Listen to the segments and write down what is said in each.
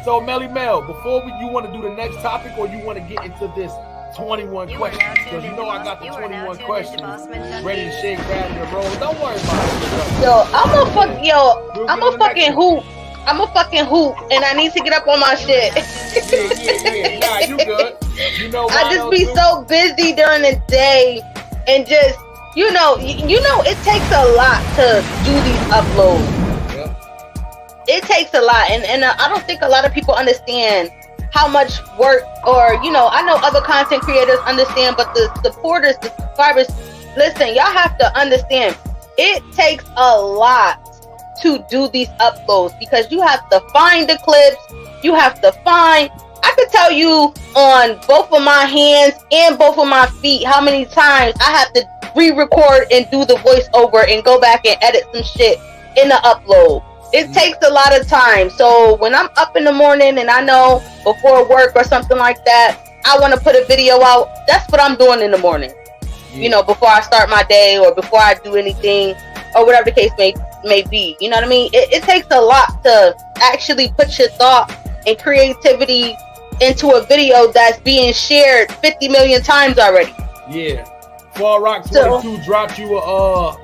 So Melly Mel, before you want to do the next topic, or you want to get into this 21 questions? Because you know I got the 21 questions ready to shake that in the roll. Don't worry about it. I'm a fucking hoop. I'm a fucking hoop, and I need to get up on my shit. Yeah. Nah, you good. You know, I just be so busy during the day, and just you know, it takes a lot to do these uploads. It takes a lot, and I don't think a lot of people understand how much work, or I know other content creators understand, but the supporters, the subscribers, listen, y'all have to understand, it takes a lot to do these uploads, because you have to find the clips, I could tell you on both of my hands and both of my feet how many times I have to re-record and do the voiceover and go back and edit some shit in the upload. It takes a lot of time. So when I'm up in the morning and I know before work or something like that, I want to put a video out, that's what I'm doing in the morning. Before I start my day or before I do anything or whatever the case may be. You know what I mean? It takes a lot to actually put your thought and creativity into a video that's being shared 50 million times already. Yeah. Fall Rock 22 dropped you a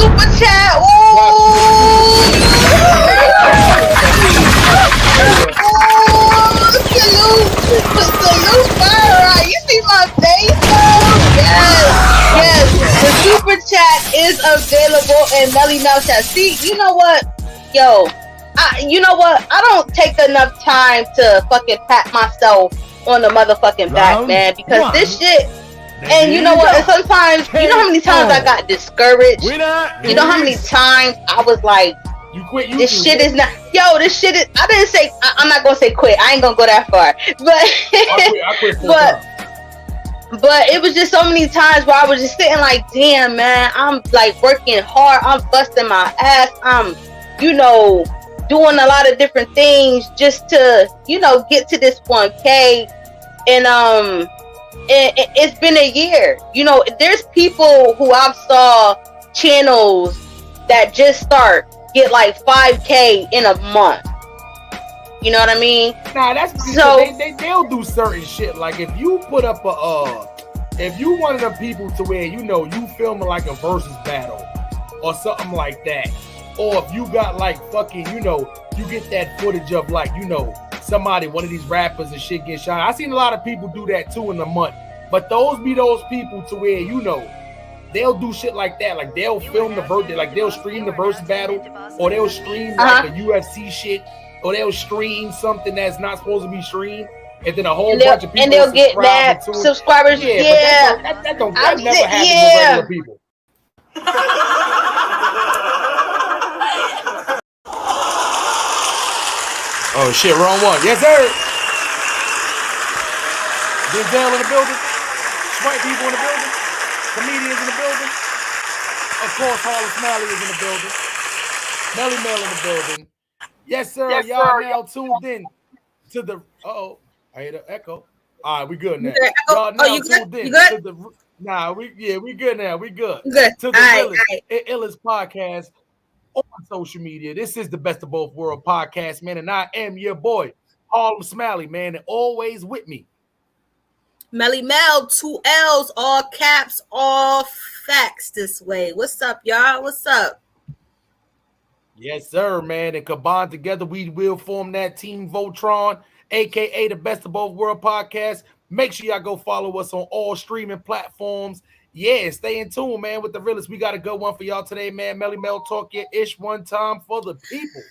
super chat. Salute, Alright, you see my face though? Yes. The super chat is available in Melly Mel chat. See, you know what? I don't take enough time to fucking pat myself on the motherfucking back, man, because this shit. And you know what? And sometimes, you know how many times I got discouraged? You know how many times I was like, this shit is not. I didn't say. I'm not gonna say quit. I ain't gonna go that far. But it was just so many times where I was just sitting like, damn, man, I'm like working hard. I'm busting my ass. I'm, doing a lot of different things just to, get to this 1K. And it's been a year. There's people who I've saw channels that just get like 5K in a month. You know what I mean? Nah, that's so they'll do certain shit. Like if you put up if you one of the people to where you filming like a versus battle or something like that, or if you got like fucking you get that footage of like somebody, one of these rappers and shit get shot. I seen a lot of people do that too in a month. But those people to where they'll do shit like that. Like they'll film the verse, like they'll stream the verse battle, or they'll stream like the UFC shit, or they'll stream something that's not supposed to be streamed, and then a whole bunch of people and they'll get mad subscribers. Yeah, but that never happens with regular people. Oh shit, wrong one. Yes, sir. Denzel in the building. White people in the building. Comedians in the building. Of course, Harlem Smiley is in the building. Melly Mel in the building. Yes, sir. Y'all now tuned in to the. I hear the echo. All right, we good now. Y'all now tuned in to the. Nah, we good now. We good. To the illest podcast on social media. This is the Best of Both Worlds podcast, man, and I am your boy, Harlem Smiley, man, and always with me. Melly Mel, 2 L's, all caps, all facts this way. What's up, y'all? What's up? Yes, sir, man. And combined together, we will form that Team Voltron, a.k.a. the Best of Both Worlds podcast. Make sure y'all go follow us on all streaming platforms. Yeah, stay in tune, man, with the realest. We got a good one for y'all today, man. Melly Mel, talk your ish one time for the people.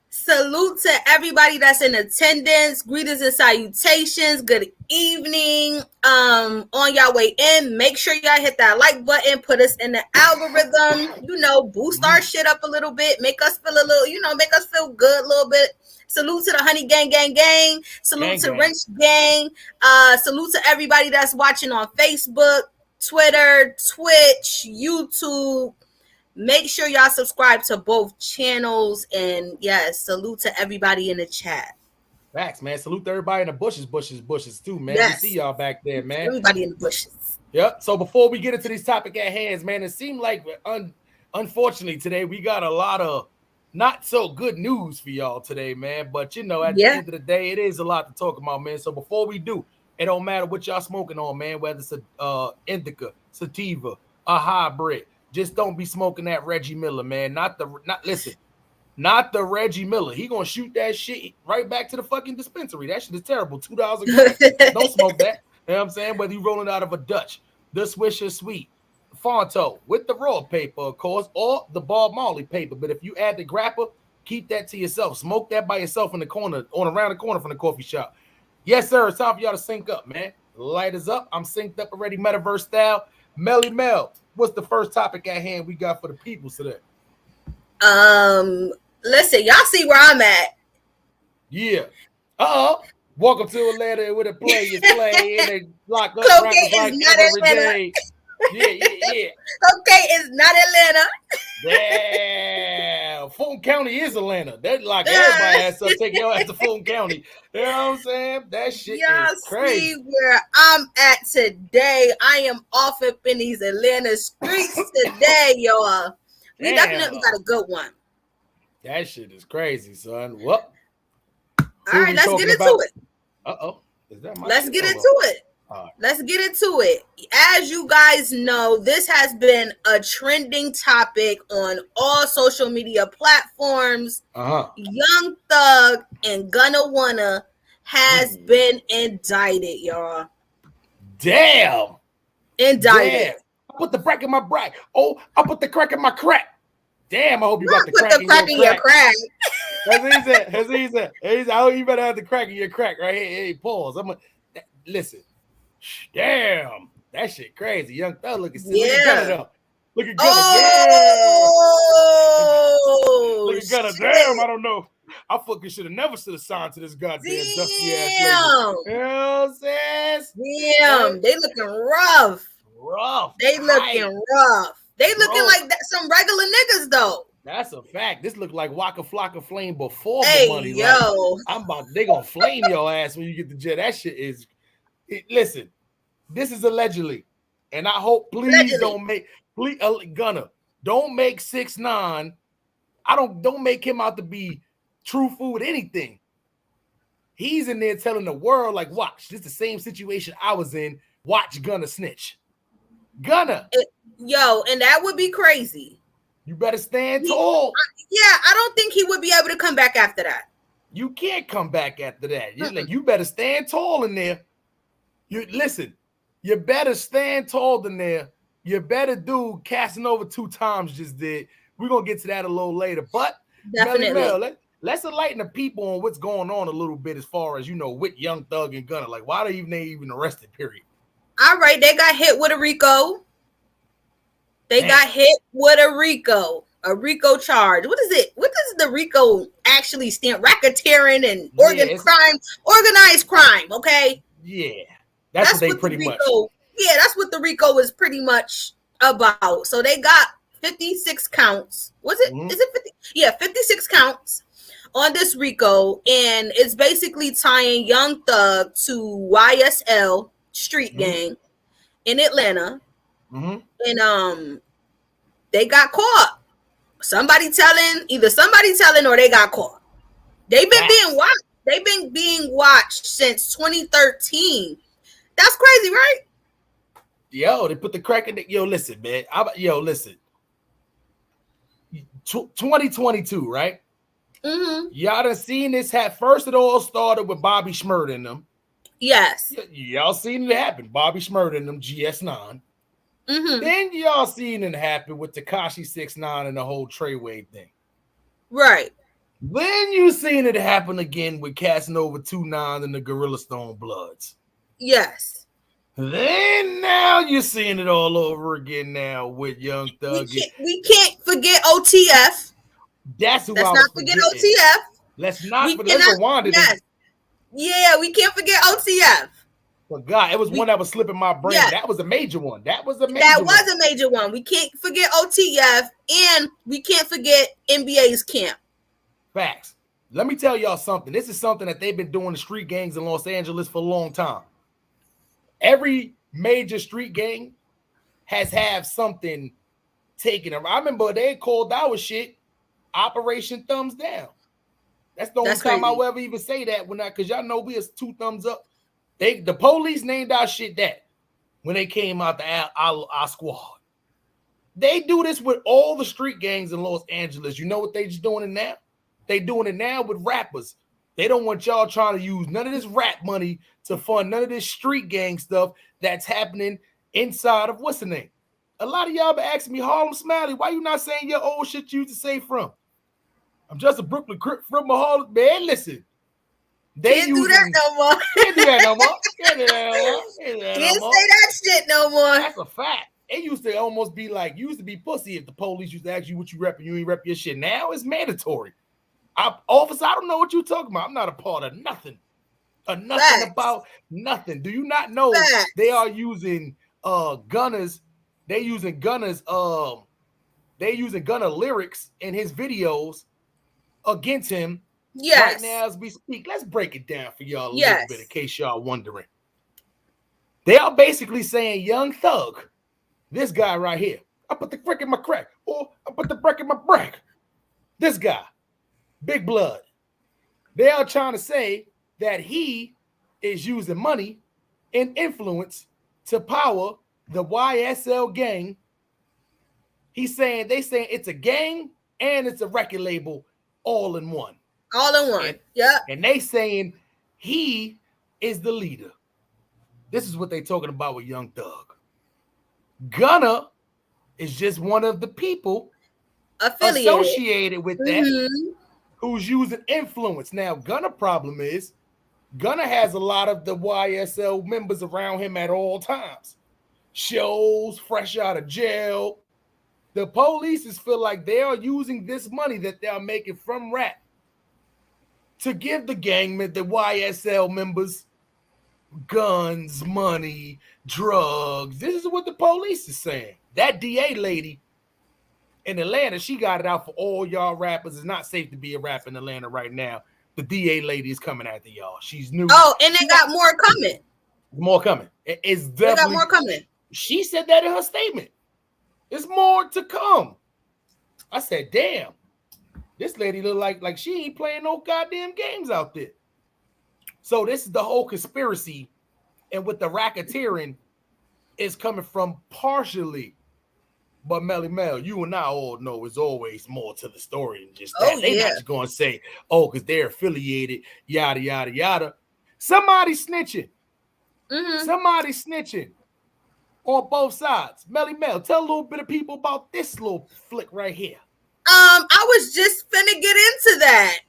Salute to everybody that's in attendance. Greetings and salutations. Good evening. On y'all way in, make sure y'all hit that like button, put us in the algorithm, boost our shit up a little bit, make us feel a little, make us feel good a little bit. Salute to the Honey Gang. Salute to Wrench Gang. Salute to everybody that's watching on Facebook, Twitter, Twitch, YouTube. Make sure y'all subscribe to both channels. And yes, salute to everybody in the chat. Facts, man. Salute to everybody in the bushes too, man. Yes. We see y'all back there, man. Everybody in the bushes. Yep. So before we get into this topic at hands, man, it seemed like unfortunately today we got a lot of not so good news for y'all today, man. But you know, at the end of the day, it is a lot to talk about, man. So before we do, it don't matter what y'all smoking on, man. Whether it's a indica, sativa, a hybrid, just don't be smoking that Reggie Miller, man. Not the Reggie Miller. He gonna shoot that shit right back to the fucking dispensary. That shit is terrible. $2 a gram. Don't smoke that. You know what I'm saying? Whether you rolling out of a Dutch, the Swisher Sweet, Fonto with the raw paper, of course, or the Bob Marley paper. But if you add the grappa, keep that to yourself. Smoke that by yourself in the corner, around the corner from the coffee shop. Yes, sir. It's time for y'all to sync up, man. Light is up. I'm synced up already, metaverse style. Melly Mel, what's the first topic at hand we got for the people today? Listen, y'all see where I'm at. Yeah. Welcome to Atlanta with a play. You play and they lock up Cocaine like is not every Atlanta. day. Yeah. Cocaine is not Atlanta. Damn. Fulton County is Atlanta. They lock everybody ass up, take your ass to Fulton County. You know what I'm saying? That shit is crazy. See where I'm at today. I am off up in these Atlanta streets today, y'all. We definitely got a good one. That shit is crazy, son. What? All right, let's get into it. Let's get into it. Let's get into it. As you guys know, this has been a trending topic on all social media platforms. Young Thug and Gunna Wanna has been indicted, y'all. Damn. Indicted. Damn. I put the crack in my brack. Oh, I put the crack in my crack. Damn, I hope you got the crack in your crack. As he said. I hope you better have the crack in your crack right here. Hey, pause. Listen. Damn, that shit crazy. Young Thug looking sick. Look at Gunna though. Look at Gunna. Look at Gunna. Damn, I don't know. I fucking should have signed to this goddamn dusty ass lady. You know what I'm saying? Damn, they looking rough. They looking rough. They looking like that, some regular niggas though. That's a fact. This look like Waka Flocka Flame before the money. Yo. Like, they gonna flame your ass when you get to jail. That shit is. Listen, this is allegedly, and I hope Gunna don't make 6ix9ine. Don't make him out to be truthful with anything. He's in there telling the world, like, watch, this is the same situation I was in. Watch Gunna snitch. Gunna. And that would be crazy. You better stand tall. I don't think he would be able to come back after that. You can't come back after that. You better stand tall in there. You better stand tall in there. You better do Casanova 2 times just did. We're going to get to that a little later. But definitely. Let's enlighten the people on what's going on a little bit as far as, with Young Thug and Gunna. Like, why are they even arrested, period? All right, they got hit with a RICO. Got hit with a RICO charge. What is it? What does the RICO actually stand? Racketeering and organized crime, okay? Yeah. That's what they pretty much. Yeah, that's what the RICO is pretty much about. So they got 56 counts. Was it? Is it 50? Yeah, 56 counts on this RICO, and it's basically tying Young Thug to YSL Street Gang in Atlanta. And they got caught. Either somebody telling or they got caught. They've been being watched. They've been being watched since 2013. That's crazy, right? They put the crack in the. Listen, man. Listen. 2022, right? Y'all done seen this first. It all started with Bobby Shmurda and them. Yes. Y'all seen it happen. Bobby Shmurda and them, GS9. Then y'all seen it happen with Tekashi 6ix9ine and the whole Treyway thing. Right. Then you seen it happen again with Casanova 2-9 and the Gorilla Stone Bloods. Yes. Then now you're seeing it all over again now with Young Thug. We can't forget OTF. Let's not forget OTF. Let's rewind it. Yes. Yeah, we can't forget OTF. But God, it was one that was slipping my brain. Yeah. That was a major one. That was a major one. We can't forget OTF, and we can't forget NBA's camp. Facts. Let me tell y'all something. This is something that they've been doing the street gangs in Los Angeles for a long time. Every major street gang has had something taken. I remember they called our shit. Operation Thumbs Down. That's the only time I will ever even say that because y'all know we is 2 thumbs up. The police named our shit that when they came out our squad. They do this with all the street gangs in Los Angeles. You know what they just doing it now? They doing it now with rappers. They don't want y'all trying to use none of this rap money to fund none of this street gang stuff that's happening inside of what's the name? A lot of y'all been asking me, Harlem Smiley, why you not saying your old shit you used to say from? I'm just a Brooklyn Crip from Harlem. Man, listen. They can't do that no more. Can't do that no more. Can't say that shit no more. That's a fact. It used to almost be like, used to be pussy if the police used to ask you what you rep and you ain't rep your shit. Now it's mandatory. Officer, I don't know what you're talking about. I'm not a part of nothing. Nothing about nothing. Do you not know they are using Gunna's? They using Gunna's Gunna lyrics in his videos against him. Yes. Right now as we speak. Let's break it down for y'all a little bit in case y'all wondering. They are basically saying, Young Thug, this guy right here, I put the crick in my crack, or I put the brick in my brack. This guy, Big Blood. They are trying to say that he is using money and influence to power the YSL gang. They saying it's a gang and it's a record label all in one. All in one. Yeah. And they saying he is the leader. This is what they talking about with Young Thug. Gunna is just one of the people associated with that who's using influence. Now, Gunna problem is Gunna has a lot of the YSL members around him at all times. Shows, fresh out of jail. The police feel like they are using this money that they are making from rap to give the YSL members guns, money, drugs. This is what the police is saying. That DA lady in Atlanta, she got it out for all y'all rappers. It's not safe to be a rapper in Atlanta right now. The DA lady is coming after y'all. She's new. Oh, and they got more coming. More coming. It's definitely. They got more coming. She said that in her statement. It's more to come. I said, damn. This lady look like she ain't playing no goddamn games out there. So this is the whole conspiracy, and with the racketeering is coming from partially. But Melly Mel, you and I all know there's always more to the story than just that. They're not just going to say, oh, because they're affiliated, yada, yada, yada. Somebody snitching. Somebody snitching on both sides. Melly Mel, tell a little bit of people about this little flick right here. I was just finna get into that.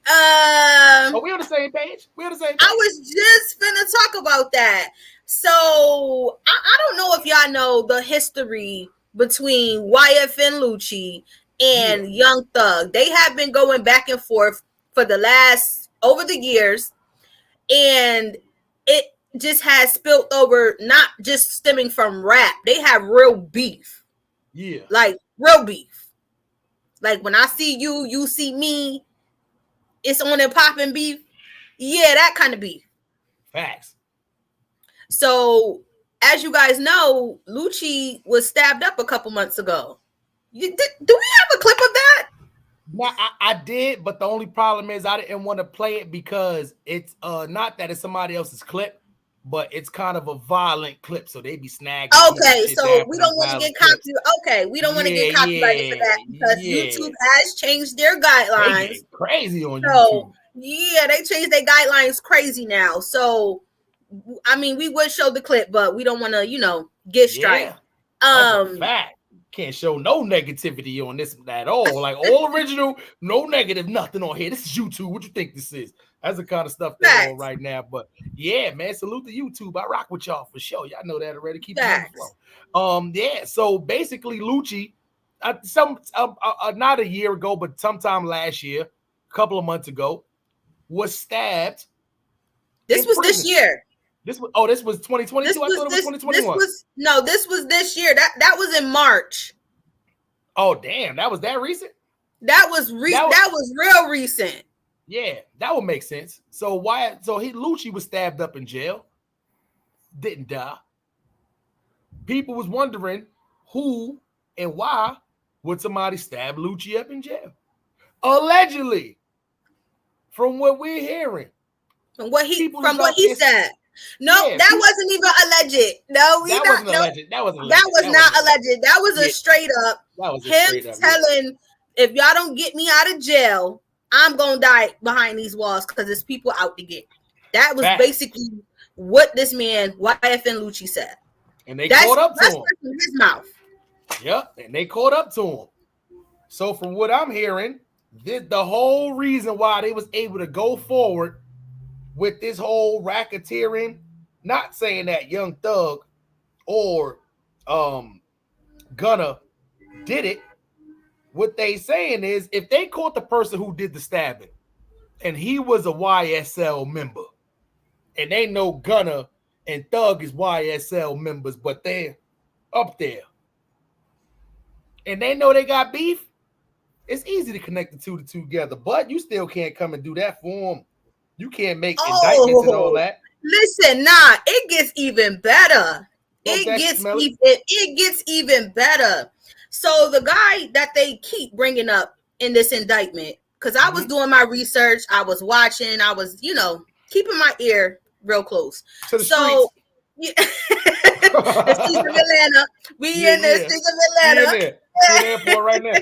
Are we on the same page? I was just finna talk about that. So I don't know if y'all know the history between YFN Lucci and Young Thug. They have been going back and forth for over the years, and it just has spilled over, not just stemming from rap. They have real beef. Yeah. Like real beef. Like when I see you, you see me, it's on and popping beef. Yeah, that kind of beef. Facts. So, as you guys know, Lucci was stabbed up a couple months ago. Do we have a clip of that? No, I did, but the only problem is I didn't want to play it because it's not that it's somebody else's clip, but it's kind of a violent clip, so they be snagging. Okay, so we don't want to get copyrighted. Okay, we don't want to get copyrighted for that because YouTube has changed their guidelines. Crazy on YouTube. Yeah, they changed their guidelines crazy now. So, I mean, we would show the clip, but we don't want to, get strike. That's a fact. Can't show no negativity on this at all. Like all original, no negative, nothing on here. This is YouTube. What you think this is? That's the kind of stuff they're on right now. But yeah, man, salute to YouTube. I rock with y'all for sure. Y'all know that already. Keep it on the flow. Yeah. So basically, Lucci, not a year ago, but sometime last year, a couple of months ago, was stabbed. This was this year. This was 2022. I thought it was 2021. This was this year. That was in March. Oh damn, that was that recent? That was real recent. Yeah, that would make sense. So Lucci was stabbed up in jail, didn't die. People was wondering who and why would somebody stab Lucci up in jail? Allegedly, from what we're hearing. From what he said. No, yeah, that wasn't even alleged. No, that wasn't alleged. That wasn't alleged. That was not alleged. That was a straight up him telling, if y'all don't get me out of jail, I'm gonna die behind these walls because there's people out to get. That was basically what this man YFN Lucci said. And they caught up to him. From his mouth. Yep, and they caught up to him. So from what I'm hearing, the whole reason why they was able to go forward with this whole racketeering, not saying that Young Thug or Gunna did it. What they saying is, if they caught the person who did the stabbing and he was a YSL member, and they know Gunna and Thug is YSL members, but they're up there, and they know they got beef, it's easy to connect the two together, but you still can't come and do that for them. You can't make indictments and all that. Listen, it gets even better. It gets even better. So the guy that they keep bringing up in this indictment, because I was doing my research, I was watching, I was, keeping my ear real close. To the streets. Yeah. The streets of Atlanta. We in the streets of Atlanta. The airport right now.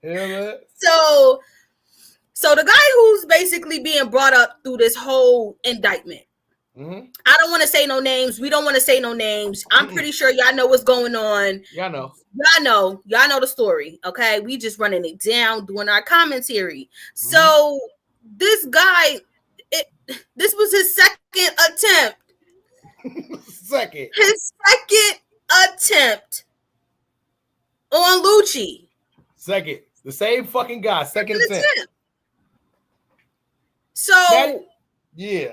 Yeah, man. So the guy who's basically being brought up through this whole indictment. Mm-hmm. I don't want to say no names. We don't want to say no names. I'm pretty sure y'all know what's going on. Y'all know. Y'all know the story. Okay, we just running it down, doing our commentary. Mm-hmm. So this guy, this was his second attempt. His second attempt on Lucci. Second. The same fucking guy. Second attempt. So yeah.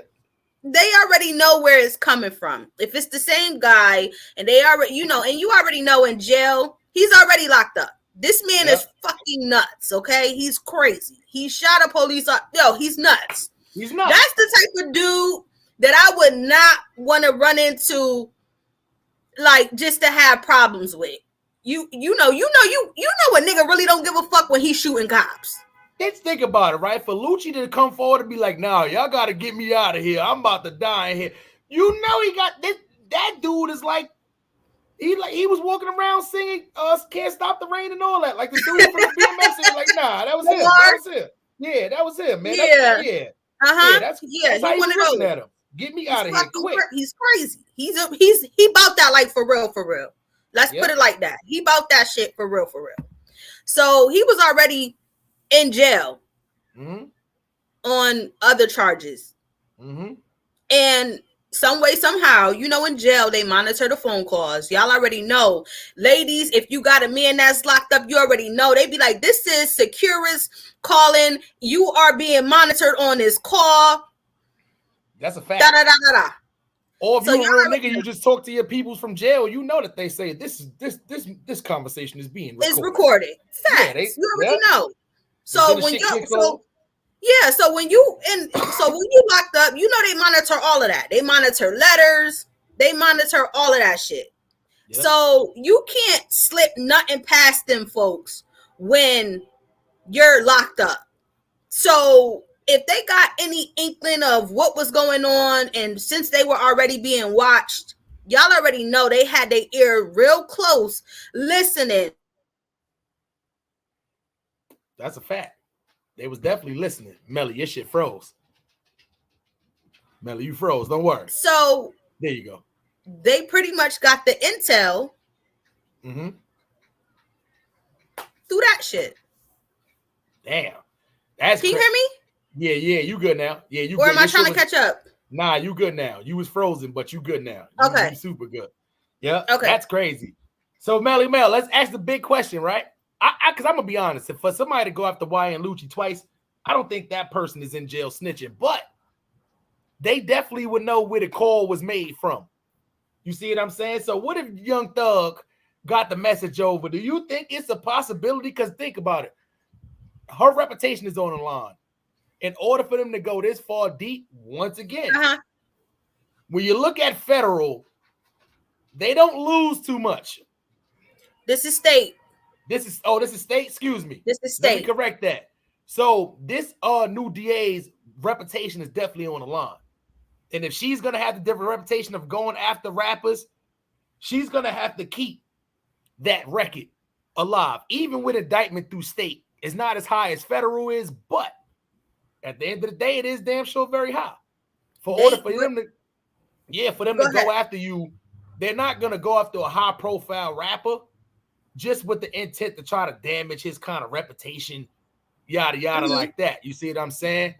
They already know where it's coming from. If it's the same guy, and they already, and you already know in jail, he's already locked up. This man is fucking nuts, okay? He's crazy. He shot a police up. Yo, he's nuts. He's nuts. That's the type of dude that I would not want to run into, like, just to have problems with. You know a nigga really don't give a fuck when he's shooting cops. Let's think about it, right? For Lucci to come forward and be like, "Nah, y'all got to get me out of here. I'm about to die in here." You know, he got this. That dude is like he was walking around singing "Can't Stop the Rain" and all that. Like the dude from the BMS. Like, nah, that was him. That was him. Yeah, that was him, man. Yeah. That's how he was looking at him. Get me out of here quick. He's crazy. He about that, like, for real. Let's put it like that. He about that shit for real. So he was already in jail on other charges. And some way, somehow, in jail, they monitor the phone calls. Y'all already know. Ladies, if you got a man that's locked up, you already know. They be like, this is Securus calling. You are being monitored on this call. That's a fact. Or if you're a real nigga, you just talk to your peoples from jail, you know that they say this conversation is being recorded. It's recorded. Facts. You already know. So when you locked up, they monitor all of that. They monitor letters. They monitor all of that shit. Yep. So you can't slip nothing past them folks when you're locked up. So if they got any inkling of what was going on, and since they were already being watched, y'all already know they had their ear real close listening. That's a fact. They was definitely listening. Melly, your shit froze. Melly, you froze. Don't worry. So there you go. They pretty much got the intel through that shit. Damn. Can you hear me? Yeah, you good now. Yeah, you or good. Am I trying to catch up? Nah, you good now. You was frozen, but you good now. You super good. Yeah. Okay. That's crazy. So Melly Mel, let's ask the big question, right? Because I'm gonna be honest, if for somebody to go after YFN Lucci twice, I don't think that person is in jail snitching, but they definitely would know where the call was made from. You see what I'm saying? So what if Young Thug got the message over? Do you think it's a possibility? Because think about it. Her reputation is on the line. In order for them to go this far deep, once again, when you look at federal, they don't lose too much. This is state. This is state. Excuse me. This is state. Let me correct that. So this new DA's reputation is definitely on the line. And if she's gonna have the different reputation of going after rappers, she's gonna have to keep that record alive, even with indictment through state. It's not as high as federal is, but at the end of the day, it is damn sure very high. For them to go after you, they're not gonna go after a high-profile rapper just with the intent to try to damage his kind of reputation, yada yada, like that. You see what I'm saying?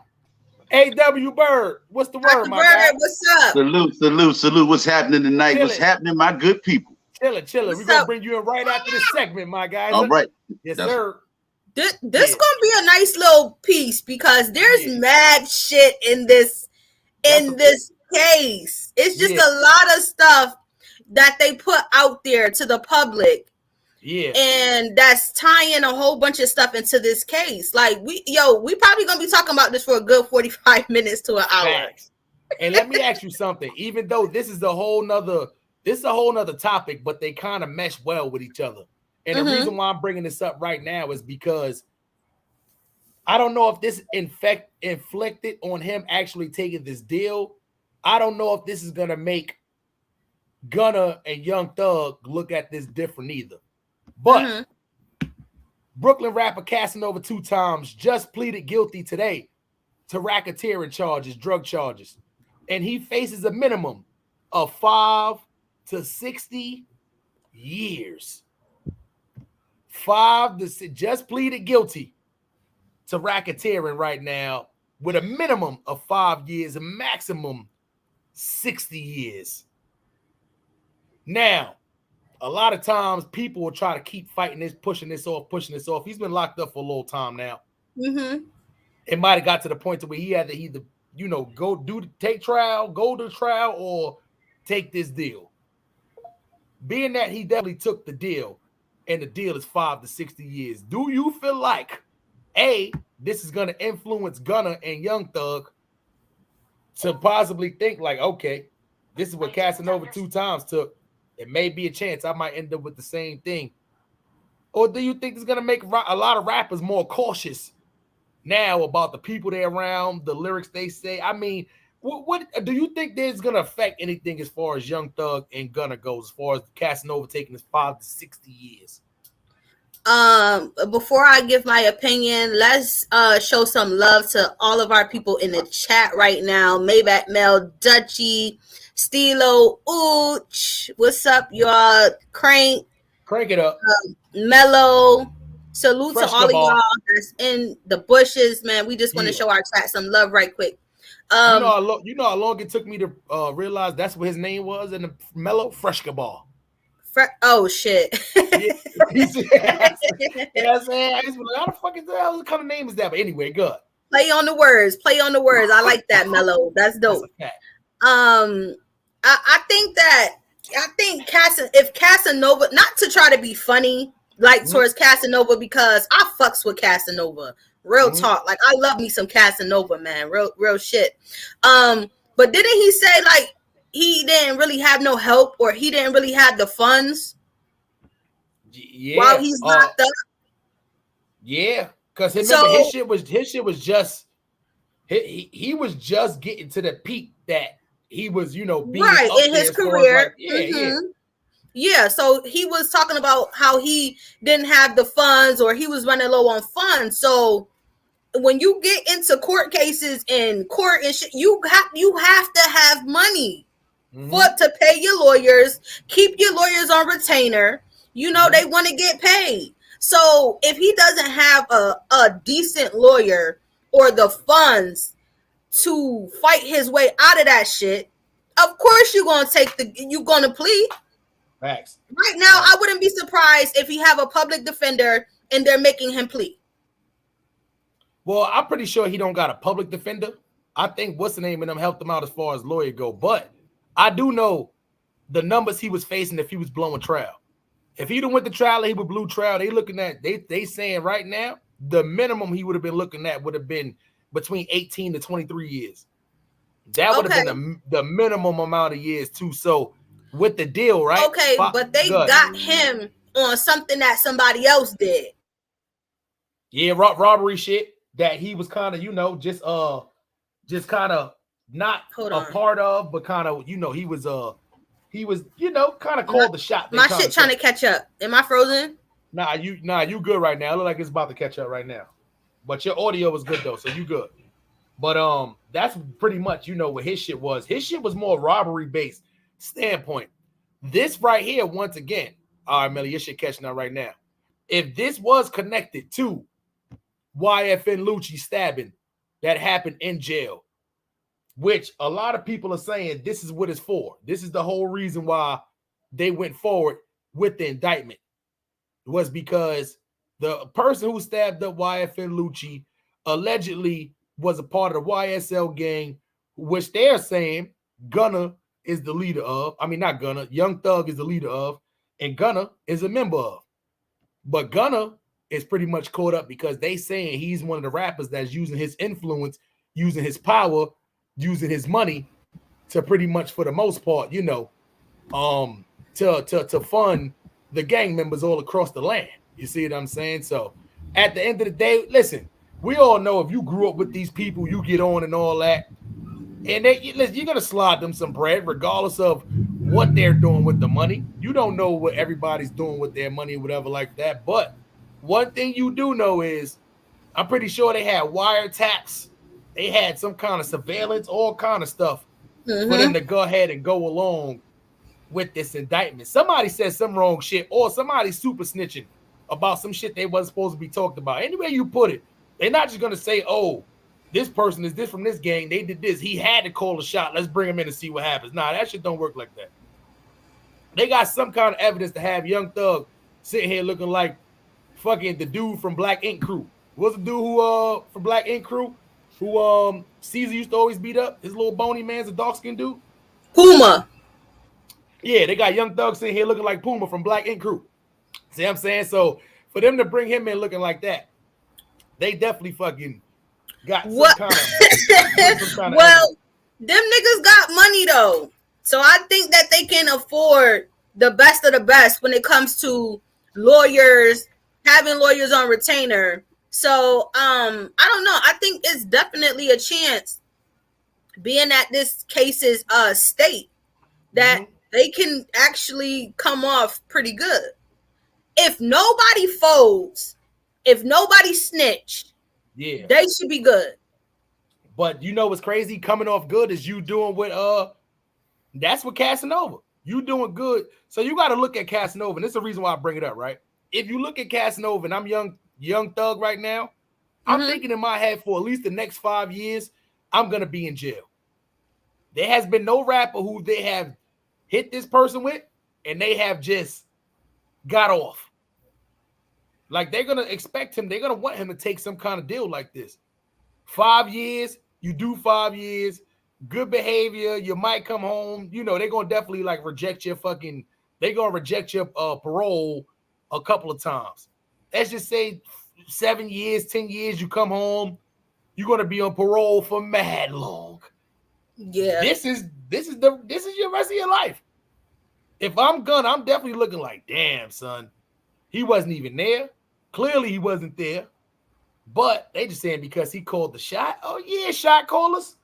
A.W. Bird, what's the word, my guy? What's up? Salute. What's happening tonight? What's happening, my good people? Chilling. We're going to bring you in right after this segment, my guys. All right. Yes, sir. This gonna be a nice little piece because there's mad shit in this case. It's just a lot of stuff that they put out there to the public. Yeah, and that's tying a whole bunch of stuff into this case. Like we probably gonna be talking about this for a good 45 minutes to an hour. Facts. And let me ask you something. Even though this is a whole nother topic, but they kind of mesh well with each other. And the reason why I'm bringing this up right now is because I don't know if this inflicted on him actually taking this deal. I don't know if this is gonna make Gunna and Young Thug look at this different either. But Brooklyn rapper Casanova 2 Times just pleaded guilty today to racketeering charges, drug charges. And he faces a minimum of 5 to 60 years. Just pleaded guilty to racketeering right now with a minimum of 5 years, a maximum 60 years. Now, a lot of times people will try to keep fighting this, pushing this off. He's been locked up for a little time now. It might have got to the point to where he had to either, go go to trial, or take this deal. Being that he definitely took the deal, and the deal is 5 to 60 years. Do you feel like, this is going to influence Gunna and Young Thug to possibly think like, okay, this is what Casanova 2 Times took. It may be a chance I might end up with the same thing. Or do you think it's going to make a lot of rappers more cautious now about the people they're around, the lyrics they say? I mean, what do you think that's going to affect anything as far as Young Thug and Gunna goes, as far as Casanova taking this 5 to 60 years? Before I give my opinion, let's show some love to all of our people in the chat right now. Maybach Mel, Dutchy, Stilo, Ooch, what's up, y'all? Crank it up. Mellow, salute to all of y'all that's in the bushes, man. We just want to show our chat some love right quick. You know how long it took me to realize that's what his name was in the Mellow? Freshkaball. Oh shit. You know what I'm saying? I just be like, how the fuck is that? What kind of name is that? But anyway, good. Play on the words. I like that, Mellow. That's dope. I think if Casanova, not to try to be funny, like towards Casanova, because I fucks with Casanova. Real talk. Like I love me some Casanova, man. Real shit. But didn't he say like he didn't really have no help, or he didn't really have the funds while he's locked up? Yeah, because his shit was just he was just getting to the peak that he was, being right in his career. Yeah, so he was talking about how he didn't have the funds, or he was running low on funds. So when you get into court cases and court and shit, you have to have money to pay your lawyers, keep your lawyers on retainer. They want to get paid. So if he doesn't have a decent lawyer or the funds to fight his way out of that shit, of course you're gonna plead. Facts. Right now, I wouldn't be surprised if he have a public defender and they're making him plead. Well, I'm pretty sure he don't got a public defender. I think what's the name of them helped him out as far as lawyer go. But I do know the numbers he was facing if he was blowing trial. If he done went to trial and he would blue trial, they saying right now the minimum he would have been looking at would have been between 18 to 23 years. That would have been the minimum amount of years too. So with the deal, right? Okay, but they got him on something that somebody else did. Yeah, robbery shit. that he was kind of, you know, just kind of not part of, but kind of, you know, he was, you know, kind of called the shot. My shit trying to catch up. Am I frozen? Nah, you good right now. It look like it's about to catch up right now. But your audio was good though, so you good. But that's pretty much, you know, what his shit was. His shit was more robbery based standpoint. This right here, once again, all right, Melly, your shit catching up right now. If this was connected to YFN Lucci stabbing that happened in jail, which a lot of people are saying this is what it's for. This is the whole reason why they went forward with the indictment, was because the person who stabbed up YFN Lucci allegedly was a part of the YSL gang, which they're saying Gunna is the leader of. I mean, not Gunna, Young Thug is the leader of, and Gunna is a member of. But Gunna is pretty much caught up because they saying he's one of the rappers that's using his influence, using his power, using his money to pretty much, for the most part, you know, to fund the gang members all across the land. You see what I'm saying? So at the end of the day, listen, we all know if you grew up with these people, you get on and all that, and you're gonna slide them some bread regardless of what they're doing with the money. You don't know what everybody's doing with their money or whatever like that. But one thing you do know is, I'm pretty sure they had wiretaps, they had some kind of surveillance, all kind of stuff for them to go ahead and go along with this indictment. Somebody said some wrong shit, or somebody's super snitching about some shit they wasn't supposed to be talked about. Any way you put it, they're not just gonna say, oh, this person is this from this gang, they did this, he had to call a shot, let's bring him in and see what happens. Nah, that shit don't work like that. They got some kind of evidence to have Young Thug sitting here looking like fucking the dude from Black Ink Crew. What's the dude who from Black Ink Crew who Caesar used to always beat up? His little bony man's a dark-skinned dude. Puma. Yeah, they got Young Thug sitting here looking like Puma from Black Ink Crew. See what I'm saying? So for them to bring him in looking like that, they definitely fucking got some kind of well, them niggas got money though. So I think that they can afford the best of the best when it comes to lawyers, having lawyers on retainer. So I don't know. I think it's definitely a chance, being at this case's state, that they can actually come off pretty good. If nobody folds, if nobody snitch, yeah, they should be good. But you know what's crazy? Coming off good is you doing what that's what Casanova. You doing good. So you got to look at Casanova, and this is the reason why I bring it up, right? If you look at Casanova, and I'm young Thug right now, I'm thinking in my head for at least the next 5 years, I'm gonna be in jail. There has been no rapper who they have hit this person with, and they have just got off. Like, they're gonna expect him, they're gonna want him to take some kind of deal like this. 5 years, you do 5 years, good behavior, you might come home. You know, they're gonna definitely like reject your parole a couple of times. Let's just say 7 years, 10 years, you come home, you're gonna be on parole for mad long. Yeah, this is your rest of your life. If I'm Gunna, I'm definitely looking like, damn, son, he wasn't even there. Clearly he wasn't there. But they just saying because he called the shot. Oh yeah, shot callers.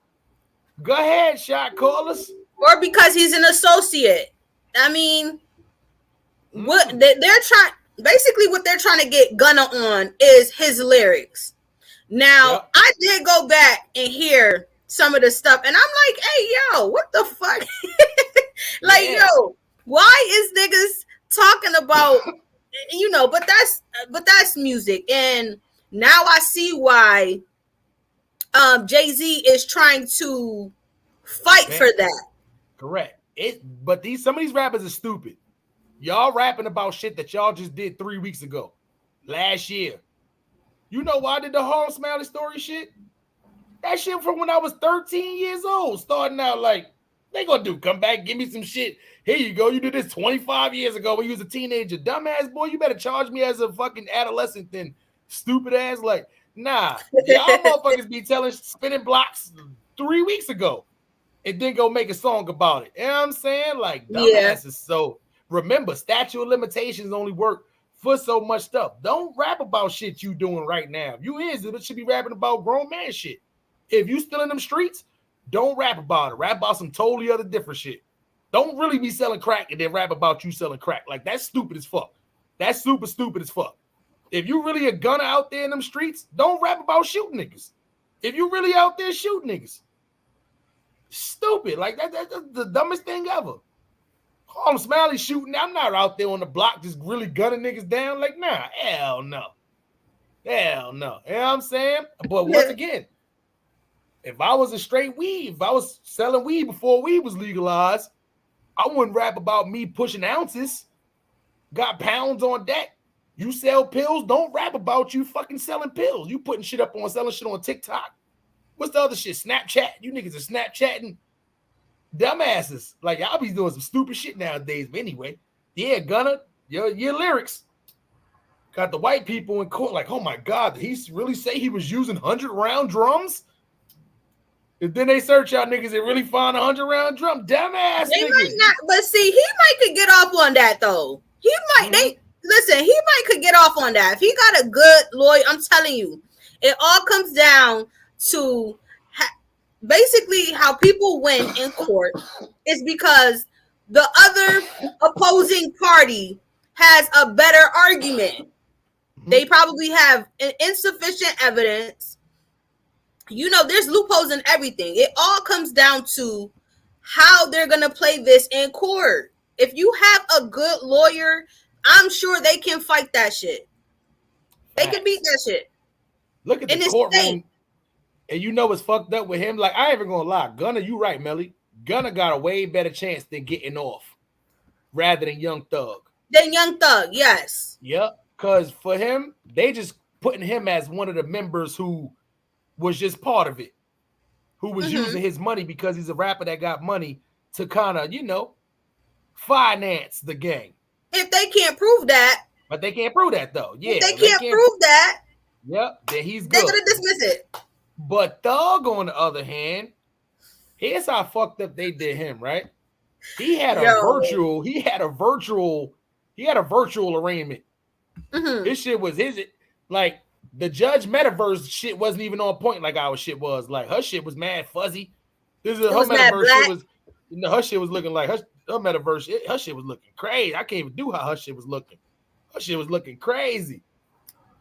Go ahead, shot callers. Or because he's an associate. I mean, what they're trying, basically what they're trying to get Gunna on is his lyrics. Now, I did go back and hear some of the stuff, and I'm like, hey, yo, what the fuck? Like, yo, why is niggas talking about, you know, but that's music. And now I see why Jay-Z is trying to fight for that. Correct. But some of these rappers are stupid. Y'all rapping about shit that y'all just did 3 weeks ago, last year. You know why I did the Harlem Smiley story shit? That shit from when I was 13 years old, starting out like, they gonna do, come back, give me some shit. Here you go, you did this 25 years ago when you was a teenager. Dumbass boy, you better charge me as a fucking adolescent then, stupid ass. Like, nah, y'all motherfuckers be spinning blocks 3 weeks ago and then go make a song about it. You know what I'm saying? Like, dumbasses. So remember, statute of limitations only work for so much stuff. Don't rap about shit you doing right now. If you it should be rapping about grown man shit. If you still in them streets, don't rap about it. Rap about some totally other different shit. Don't really be selling crack and then rap about you selling crack. Like, that's stupid as fuck. That's super stupid as fuck. If you really a gunner out there in them streets, don't rap about shooting niggas. If you really out there shooting niggas, stupid. Like, that's the dumbest thing ever. Call him Smiley shooting. I'm not out there on the block just really gunning niggas down. Like, nah, hell no. Hell no. You know what I'm saying? But once again, if I was a straight weed, if I was selling weed before weed was legalized, I wouldn't rap about me pushing ounces. Got pounds on deck. You sell pills, don't rap about you fucking selling pills. You putting shit up on selling shit on TikTok. What's the other shit? Snapchat. You niggas are Snapchatting. Dumbasses. Like, y'all be doing some stupid shit nowadays. But anyway, yeah, Gunna, your lyrics got the white people in court like, oh my God, did he really say he was using 100-round drums? If then they search out niggas and really find a 100-round drum, dumbass they niggas. might not, but see, he might could get off on that though. He might. Listen. He might could get off on that if he got a good lawyer. I'm telling you, it all comes down to basically how people win in court is because the other opposing party has a better argument. They probably have insufficient evidence. You know, there's loopholes in everything. It all comes down to how they're going to play this in court. If you have a good lawyer, I'm sure they can fight that shit. They can beat that shit. Look at the courtroom. And you know what's fucked up with him? Like, I ain't even going to lie. Gunna, you right, Melly. Gunna got a way better chance than getting off rather than Young Thug. Yes. Yep. Because for him, they just putting him as one of the members who was just part of it, who was using his money because he's a rapper that got money to kind of, you know, finance the gang. If they can't prove that. But they can't prove that, though. Yeah. If they can't prove that. Yep. Then he's good. They're going to dismiss it. But Thug, on the other hand, here's how fucked up they did him, right? He had a virtual arraignment. His shit was like the Judge Metaverse shit wasn't even on point like our shit was. Like, her shit was mad fuzzy. Her shit was looking like her metaverse. Her shit was looking crazy. I can't even do how her shit was looking. Her shit was looking crazy.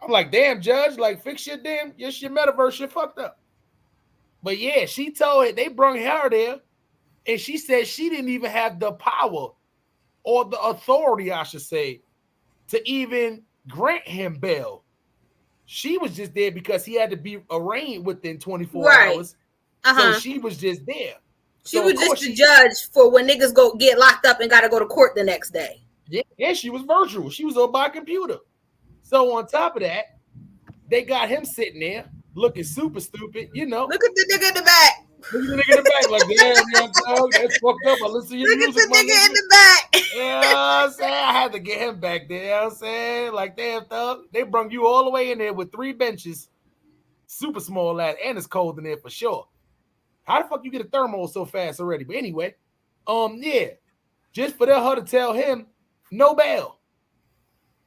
I'm like, damn, Judge, like, fix your metaverse shit fucked up. But yeah, she told it, they brung her there, and she said she didn't even have the power or the authority, I should say, to even grant him bail. She was just there because he had to be arraigned within 24 hours. So she was just there. She was just the judge for when niggas go get locked up and got to go to court the next day. Yeah, and she was virtual. She was on by computer. So on top of that, they got him sitting there looking super stupid, you know. Look at the nigga in the back. Look at the nigga in the back, like, damn, Young Thug, that's fucked up. I listen to your music. Look at the nigga in the back. You know what I'm saying? I had to get him back there. You know what I'm saying? Like, damn, Thug, they brung you all the way in there with 3 benches, super small ass, and it's cold in there for sure. How the fuck you get a thermal so fast already? But anyway, yeah, just for her to tell him no bail.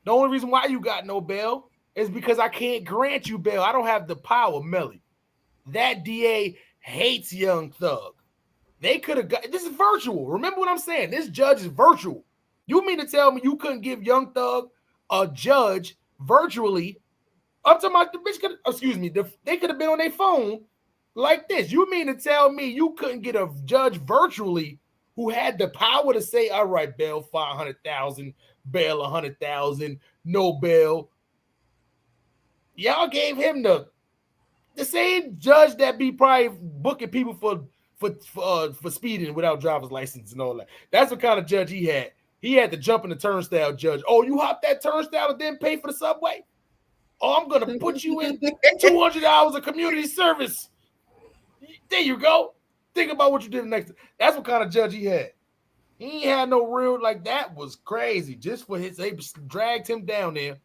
The only reason why you got no bail is because I can't grant you bail. I don't have the power, Melly. That DA hates Young Thug. They could have got this is virtual. Remember what I'm saying? This judge is virtual. You mean to tell me you couldn't give Young Thug a judge virtually? I'm talking about the bitch could, they could have been on their phone like this. You mean to tell me you couldn't get a judge virtually who had the power to say, all right, bail 500,000, bail 100,000, no bail? Y'all gave him the same judge that be probably booking people for speeding without driver's license and all that. That's what kind of judge he had. He had to jump in the turnstile judge. Oh, you hopped that turnstile and didn't pay for the subway? Oh, I'm going to put you in 200 hours of community service. There you go. Think about what you did next. That's what kind of judge he had. He ain't had no real, like, that was crazy. Just for they dragged him down there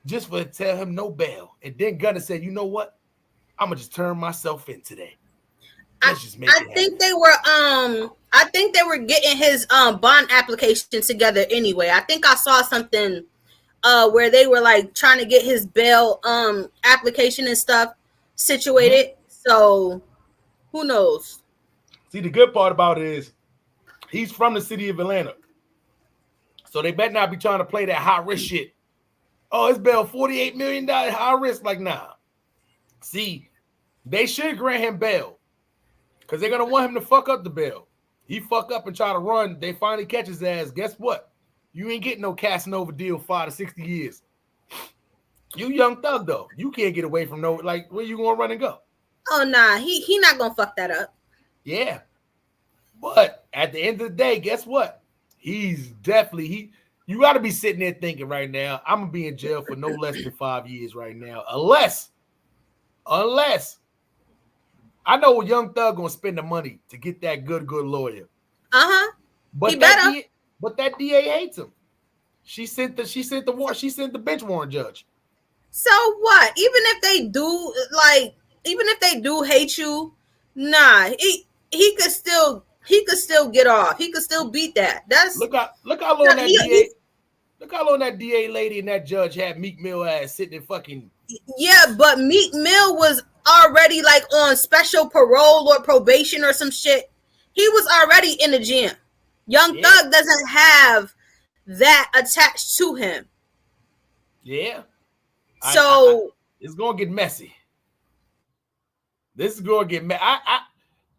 just for to tell him no bail. And then Gunna said, you know what? I'm going to just turn myself in today. Let's just make it happen. I think they were getting his bond application together anyway. I think I saw something where they were like trying to get his bail application and stuff situated. So who knows? See, the good part about it is he's from the city of Atlanta. So they better not be trying to play that high risk shit. Oh, it's bail $48 million high risk. Like, nah. See, they should grant him bail because they're going to want him to fuck up the bail. He fuck up and try to run. They finally catch his ass. Guess what? You ain't getting no Casanova deal 5 to 60 years. You young thug, though. You can't get away from no, like, where you going to run and go? Oh, nah. He not going to fuck that up. Yeah. But at the end of the day, guess what? He's definitely, you got to be sitting there thinking right now, I'm going to be in jail for no less than 5 years right now. Unless I know a young thug going to spend the money to get that good lawyer. Uh-huh. But he better. But that DA hates him. She sent the bench warrant judge. So what? Even if they do hate you, nah, he could still get off. He could still beat that. That's look how long that DA. Look how long that DA lady and that judge had Meek Mill ass sitting in fucking. Yeah, but Meek Mill was already like on special parole or probation or some shit. He was already in the gym. Young Thug doesn't have that attached to him. Yeah. So it's gonna get messy. This is gonna get messy.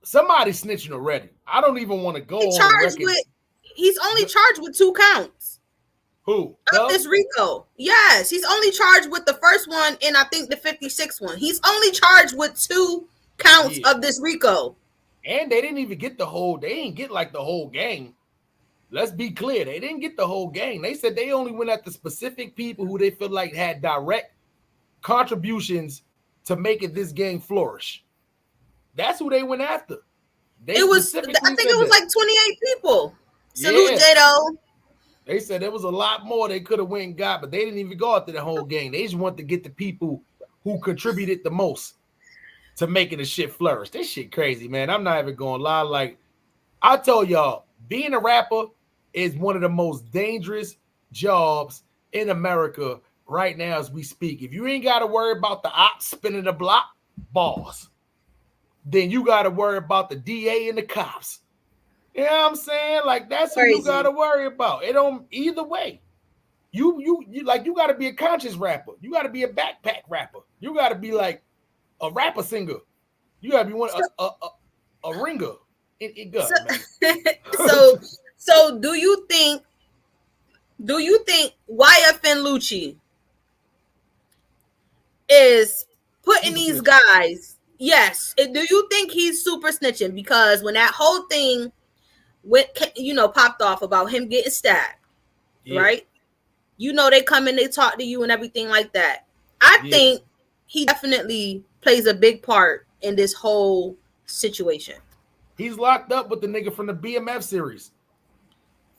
Somebody's snitching already. I don't even want to go on. He's only charged with 2 counts. Who? Of this RICO. Yes, he's only charged with the first one and I think the 56th one. He's only charged with 2 counts of this RICO. And they didn't even get they didn't get like the whole gang. Let's be clear. They didn't get the whole gang. They said they only went at the specific people who they feel like had direct contributions to making this gang flourish. That's who they went after. I think it was like 28 people. Salute Jado. They said there was a lot more they could have went and got, but they didn't even go after the whole gang. They just wanted to get the people who contributed the most to making the shit flourish. This shit crazy, man. I'm not even gonna lie. Like I told y'all, being a rapper is one of the most dangerous jobs in America right now as we speak. If you ain't got to worry about the ops spinning the block, boss, then you got to worry about the DA and the cops. You know what I'm saying? Like that's what you got to worry about. It don't either way. You got to be a conscious rapper. You got to be a backpack rapper. You got to be like a rapper singer. You got to be a ringer. It does. So do you think YFN Lucci is putting these guys? Yes. Do you think he's super snitching? Because when that whole thing popped off about him getting stabbed, right? They come and they talk to you and everything like that. I think he definitely plays a big part in this whole situation. He's locked up with the nigga from the BMF series.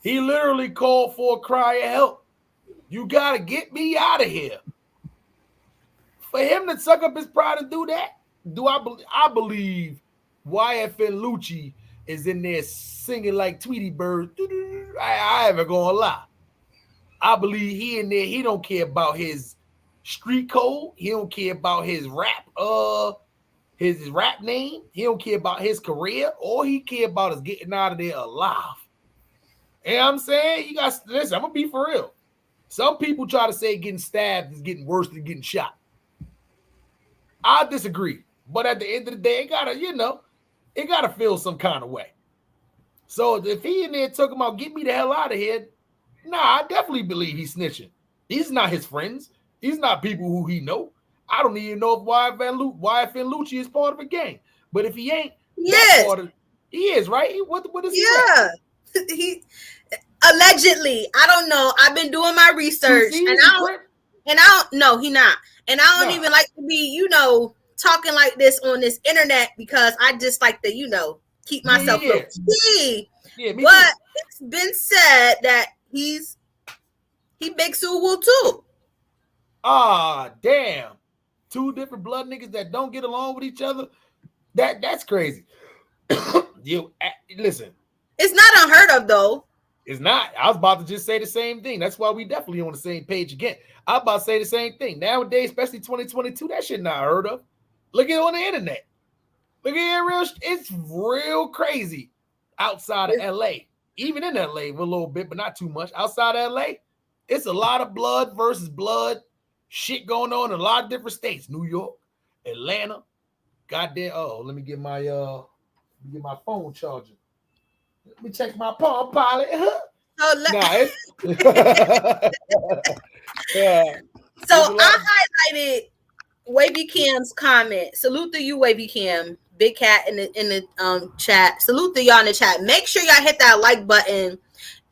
He literally called for a cry of help. You gotta get me out of here. For him to suck up his pride and do that, I believe YFN Lucci is in there singing like Tweety Bird. I ain't gonna lie. I believe he in there. He don't care about his street code. He don't care about his rap. His rap name. He don't care about his career. All he care about is getting out of there alive. You know what I'm saying? You guys, listen, I'm gonna be for real. Some people try to say getting stabbed is getting worse than getting shot. I disagree. But at the end of the day, it gotta feel some kind of way. So if he in there talking about get me the hell out of here, I definitely believe he's snitching. He's not his friends. He's not people who he know. I don't even know if YFN Lucci is part of a gang. But if he ain't, he is, right? What is he? Yeah. He allegedly, I don't know. I've been doing my research and I don't know he not. And I don't even like to be, talking like this on this internet because I just like to, keep myself low key. But it's been said that he Big Suwu too. Ah, damn. 2 different blood niggas that don't get along with each other. That's crazy. Listen. It's not unheard of though. It's not. I was about to just say the same thing. That's why we definitely on the same page again. I was about to say the same thing. Nowadays, especially 2022, that shit not heard of. Look at it on the internet. Look at it, it's real crazy outside of LA. Even in LA, a little bit, but not too much. Outside of LA, it's a lot of blood versus blood shit going on in a lot of different states. New York, Atlanta, goddamn. Oh, let me get my phone charger. Let me check my Palm Pilot. Yeah. So I highlighted Wavy Cam's comment. Salute to you, Wavy Cam. Big Cat in the chat. Salute to y'all in the chat. Make sure y'all hit that like button.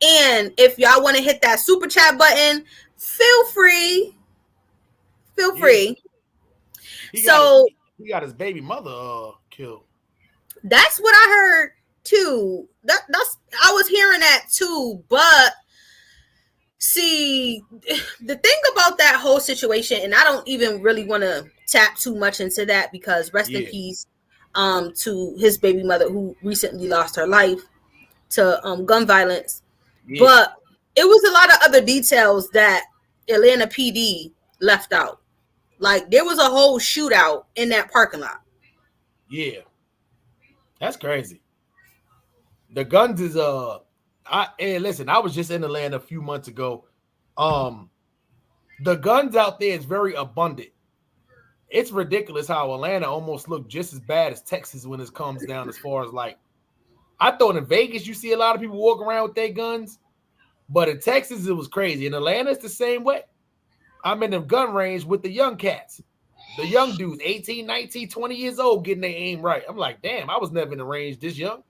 And if y'all want to hit that super chat button, feel free. Feel free. He got his baby mother killed. That's what I heard too. That's I was hearing that too, but see, the thing about that whole situation, and I don't even really want to tap too much into that because rest in peace to his baby mother who recently lost her life to gun violence. Yeah. But it was a lot of other details that Atlanta PD left out. Like there was a whole shootout in that parking lot. Yeah. That's crazy. The guns is hey, listen, I was just in Atlanta a few months ago. The guns out there is very abundant. It's ridiculous how Atlanta almost look just as bad as Texas when it comes down as far as like, I thought in Vegas you see a lot of people walking around with their guns, but in Texas it was crazy. In Atlanta it's the same way. I'm in the gun range with the young cats, the young dudes, 18, 19, 20 years old, getting their aim right. I'm like, damn, I was never in the range this young.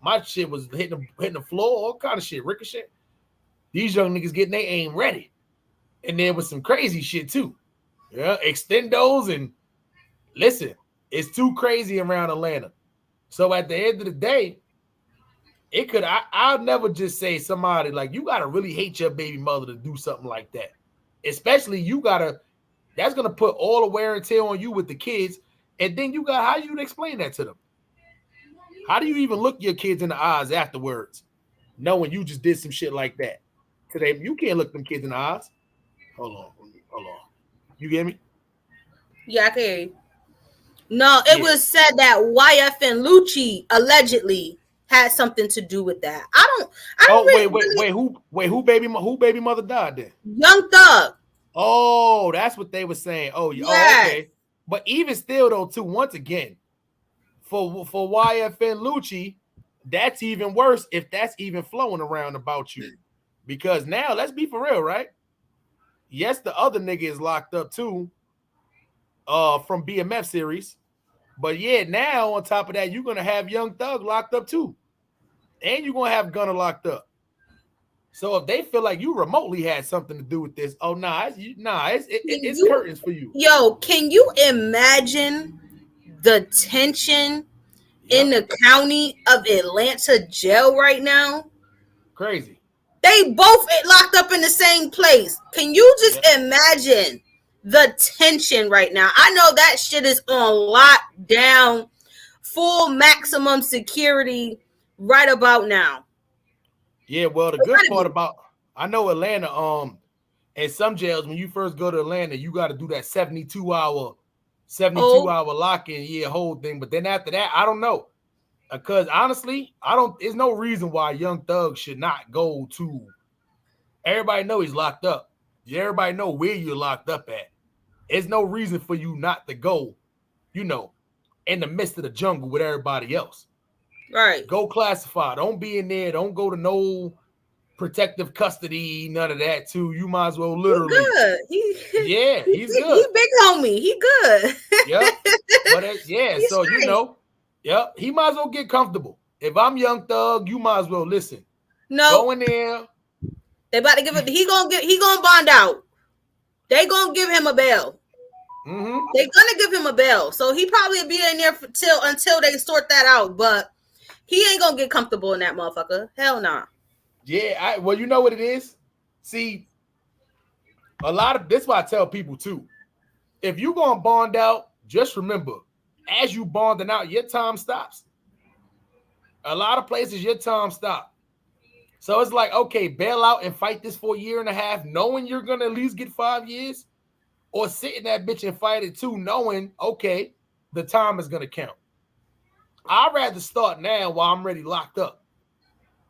My shit was hitting the floor, all kind of shit, ricochet. These young niggas getting their aim ready. And there was some crazy shit too. Yeah, extendos and listen, it's too crazy around Atlanta. So at the end of the day, it could I'll never just say somebody like you gotta really hate your baby mother to do something like that. Especially that's gonna put all the wear and tear on you with the kids. And then how you explain that to them? How do you even look your kids in the eyes afterwards, knowing you just did some shit like that? Today, you can't look them kids in the eyes. Hold on. You get me? Yeah, I can hear you. No, it was said that YFN Lucci allegedly had something to do with that. I don't. Wait. Who baby mother died then? Young Thug. Oh, that's what they were saying. Oh, yes. Oh, okay. But even still, though, too, once again, for YFN Lucci, that's even worse if that's even flowing around about you. Because now, let's be for real, right? Yes, the other nigga is locked up too, from BMF series. But yeah, now on top of that, you're gonna have Young Thug locked up too. And you're gonna have Gunna locked up. So if they feel like you remotely had something to do with this, it's curtains for you. Yo, can you imagine the tension in the county of Atlanta jail right now? Crazy. They both locked up in the same place. Can you just imagine the tension right now? I know that shit is on lockdown, full maximum security right about now. Yeah, well, the good part about I know Atlanta, in some jails, when you first go to Atlanta, you got to do that 72-hour lock-in, whole thing. But then after that, I don't know. Because honestly, there's no reason why Young Thug should not go to. Everybody know he's locked up. Everybody know where you're locked up at. There's no reason for you not to go, in the midst of the jungle with everybody else. Right. Go classify. Don't be in there. Don't go to no protective custody, none of that too. You might as well literally. He's good. He's good. He big homie. He good. Yep. But so straight. Yep, he might as well get comfortable. If I'm Young Thug, you might as well listen. No, go in there. They about to give it. He gonna bond out. They gonna give him a bail. Mm-hmm. They gonna give him a bail, so he probably will be in there until they sort that out. But he ain't gonna get comfortable in that motherfucker. Hell nah. Yeah, well, you know what it is. See, a lot of this. Why I tell people too. If you gonna bond out, just remember. As you bonding out, your time stops. A lot of places, your time stops. So it's like, okay, bail out and fight this for a year and a half, knowing you're gonna at least get 5 years, or sit in that bitch and fight it too, knowing, okay, the time is gonna count. I'd rather start now while I'm already locked up.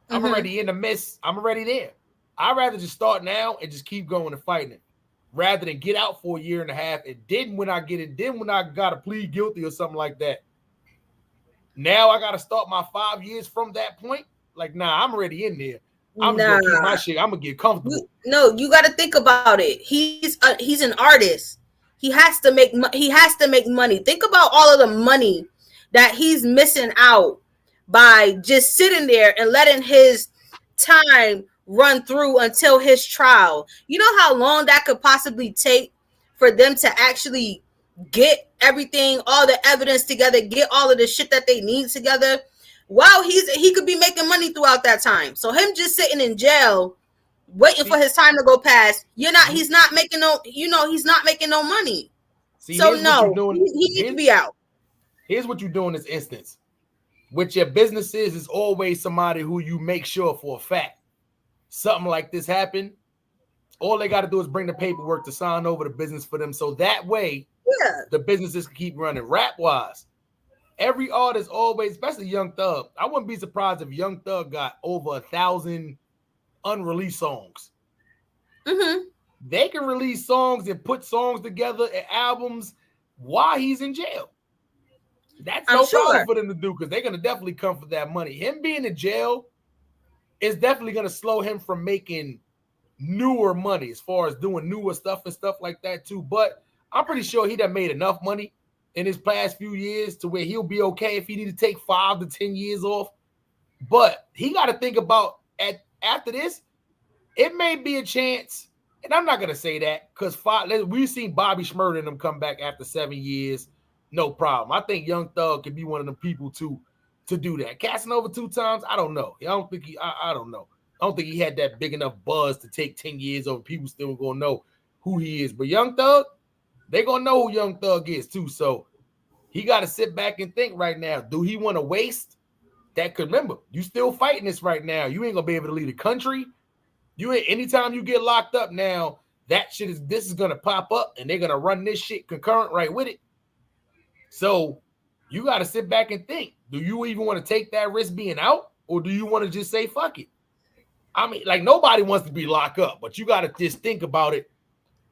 I'm already in the mess. I'm already there. I'd rather just start now and just keep going and fighting it, rather than get out for a year and a half. And then when I get it, then when I gotta plead guilty or something like that, now I gotta start my 5 years from that point. Like, nah, I'm already in there. I'm just gonna keep my shit. I'm gonna get comfortable. You got to think about it. He's an artist. He has to make money. Think about all of the money that he's missing out by just sitting there and letting his time run through until his trial. You know how long that could possibly take for them to actually get everything, all the evidence together, get all of the shit that they need together. Wow, he could be making money throughout that time. So him just sitting in jail, waiting for his time to go past, he's not making no money. So no, he needs to be out. Here's what you do in this instance. With your businesses, is always somebody who you make sure for a fact something like this happened. All they got to do is bring the paperwork to sign over the business for them. So that way, the businesses can keep running. Rap-wise, every artist always, especially Young Thug, I wouldn't be surprised if Young Thug got over 1,000 unreleased songs. They can release songs and put songs together and albums while he's in jail. That's no problem for them to do, because they're going to definitely come for that money. Him being in jail is definitely going to slow him from making newer money, as far as doing newer stuff and stuff like that too. But I'm pretty sure he done made enough money in his past few years to where he'll be okay if he need to take 5 to 10 years off. But he got to think about after this, it may be a chance, and I'm not going to say that, because we've seen Bobby Shmurda and them come back after 7 years. No problem. I think Young Thug could be one of the people to do that. Casanova 2 times, I don't know. I don't know. I don't think he had that big enough buzz to take 10 years over. People still gonna know who he is. But Young Thug, they gonna know who Young Thug is too. So he got to sit back and think right now. Do he want to waste that? Cause remember, you still fighting this right now. You ain't gonna be able to leave the country. Anytime you get locked up now, this is gonna pop up, and they're gonna run this shit concurrent right with it. So you got to sit back and think. Do you even want to take that risk being out, or do you want to just say fuck it? I mean, like, nobody wants to be locked up, but you got to just think about it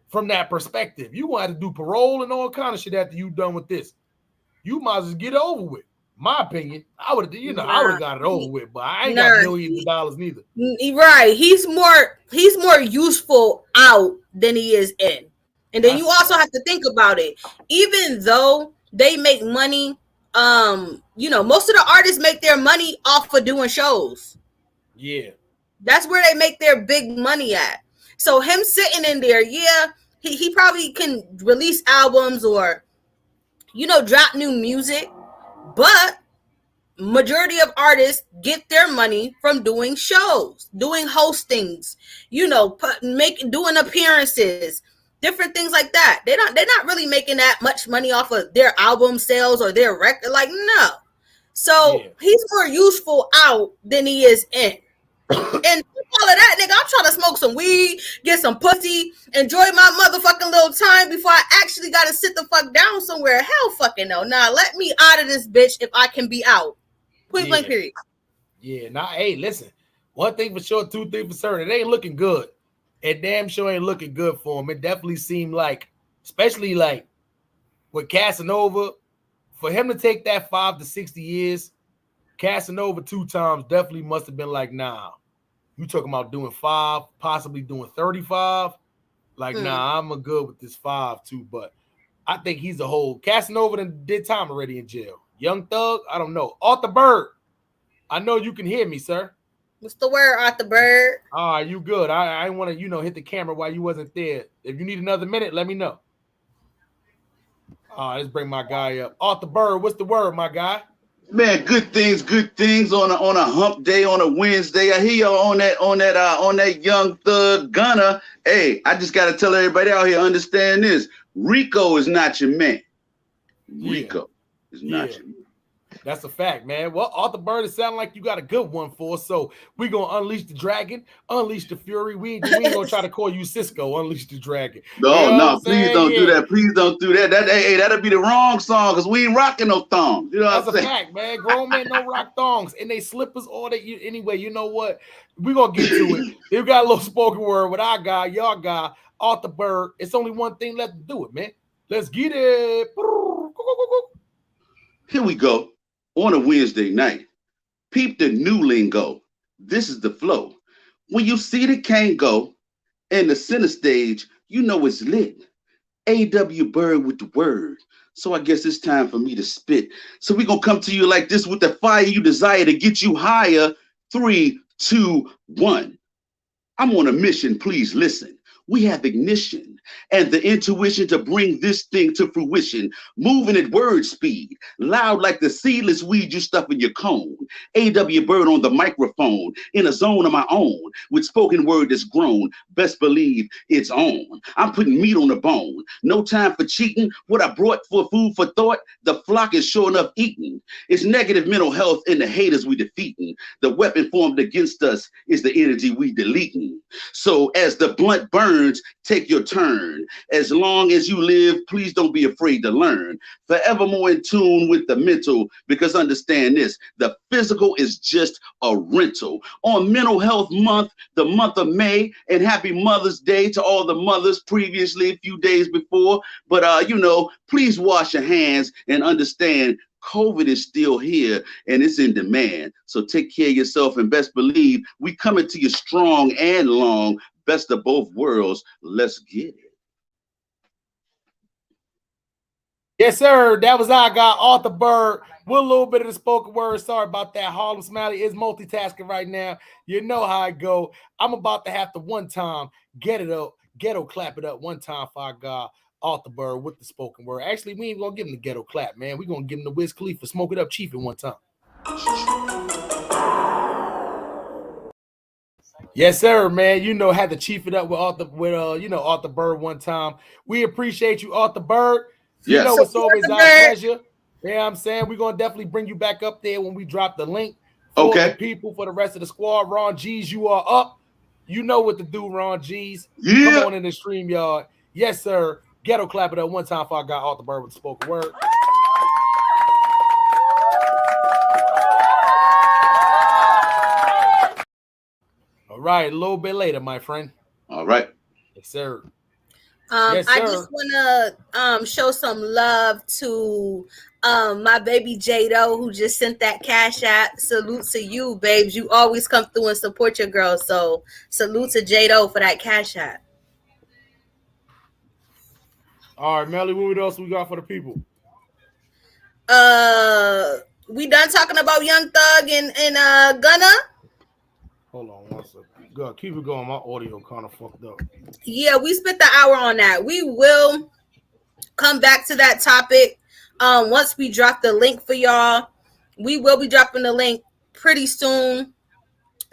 from that perspective. You want to do parole and all kind of shit after you done with this. You might as well get it over with. My opinion, I would have got it over with, but I ain't got millions of dollars neither. Right. He's more useful out than he is in. And then you also have to think about it. Even though they make money, most of the artists make their money off of doing shows. Yeah. That's where they make their big money at. So him sitting in there, he probably can release albums or, drop new music. But majority of artists get their money from doing shows, doing hostings, doing appearances, different things like that. They're not really making that much money off of their album sales or their record. Like, no. So he's more useful out than he is in. And all of that, nigga, I'm trying to smoke some weed, get some pussy, enjoy my motherfucking little time before I actually got to sit the fuck down somewhere. Hell fucking no. Nah, let me out of this bitch if I can be out. Point blank period. Yeah, hey, listen. One thing for sure, 2 things for certain. It ain't looking good. It damn sure ain't looking good for him. It definitely seemed like, especially like with Casanova, for him to take that 5 to 60 years, Casanova 2 times definitely must have been like, nah, you talking about doing 5, possibly doing 35. Like, nah, I'm good with this 5 too. But I think he's a whole Casanova did time already in jail. Young Thug, I don't know. Arthur Bird, I know you can hear me, sir. What's the word, Arthur Bird? All right, you good. I didn't want to, hit the camera while you wasn't there. If you need another minute, let me know. All right, let's bring my guy up. Arthur Bird, what's the word, my guy? Man, good things on a hump day, on a Wednesday. I hear y'all on that Young Thug&gunna. Hey, I just gotta tell everybody out here, understand this. R.I.C.O is not your man. R.I.C.O is not your man. That's a fact, man. Well, Arthur Bird, it sounds like you got a good one for us. So we're going to unleash the dragon, unleash the fury. We ain't going to try to call you Cisco, unleash the dragon. No, you know no, please don't do that. Please don't do that. Hey, that'll be the wrong song because we ain't rocking no thongs. You know That's what I'm saying? Fact, man. Grown men don't rock thongs and they slippers all that. Anyway, you know what? We're going to get to it. You got a little spoken word with our guy, y'all guy, Arthur Bird. It's only one thing left to do it, man. Let's get it. Here we go. On a Wednesday night, peep the new lingo. This is the flow. When you see the cane go in the center stage, you know it's lit. A.W. Bird with the word. So I guess it's time for me to spit. So we're going to come to you like this with the fire you desire to get you higher. 3, 2, 1. I'm on a mission. Please listen. We have ignition and the intuition to bring this thing to fruition, moving at word speed, loud like the seedless weed you stuff in your cone. A.W. Bird on the microphone, in a zone of my own, with spoken word that's grown. Best believe it's on. I'm putting meat on the bone. No time for cheating. What I brought for food for thought, the flock is sure enough eating. It's negative mental health and the haters we defeating. The weapon formed against us is the energy we deleting. So as the blunt burns, take your turn. As long as you live, please don't be afraid to learn. Forever more in tune with the mental, because understand this, the physical is just a rental. On Mental Health Month, the month of May, and happy Mother's Day to all the mothers previously, a few days before. But, please wash your hands and understand COVID is still here and it's in demand. So take care of yourself and best believe we coming to you strong and long. Best of both worlds. Let's get it. Yes, sir. That was our guy, Arthur Bird, with a little bit of the spoken word. Sorry about that. Harlem Smiley is multitasking right now. You know how I go. I'm about to have to one time get it up, ghetto clap it up one time for our guy, Arthur Bird, with the spoken word. Actually, we ain't going to give him the ghetto clap, man. We're going to give him the Wiz Khalifa, smoke it up chief in one time. Yes, sir, man. Had to chief it up with Arthur Bird one time. We appreciate you, Arthur Bird. Yes. It's always our pleasure. You know what I'm saying? We're going to definitely bring you back up there when we drop the link for the people, for the rest of the squad. Ron G's, you are up. You know what to do, Ron G's. Yeah. Come on in the stream yard. Yes, sir. Ghetto clap it up one time for our guy, Arthur Bird, with the spoken word. All right, a little bit later, my friend. All right. Yes, sir. Yes, sir. I just want to show some love to my baby Jado, who just sent that cash app. Salute to you, babes. You always come through and support your girl. So salute to Jado for that cash app. All right, Melly, what else we got for the people? We done talking about Young Thug and Gunna? Hold on one second. Go, keep it going. My audio kind of fucked up. Yeah, we spent the hour on that. We will come back to that topic once we drop the link for y'all. We will be dropping the link pretty soon.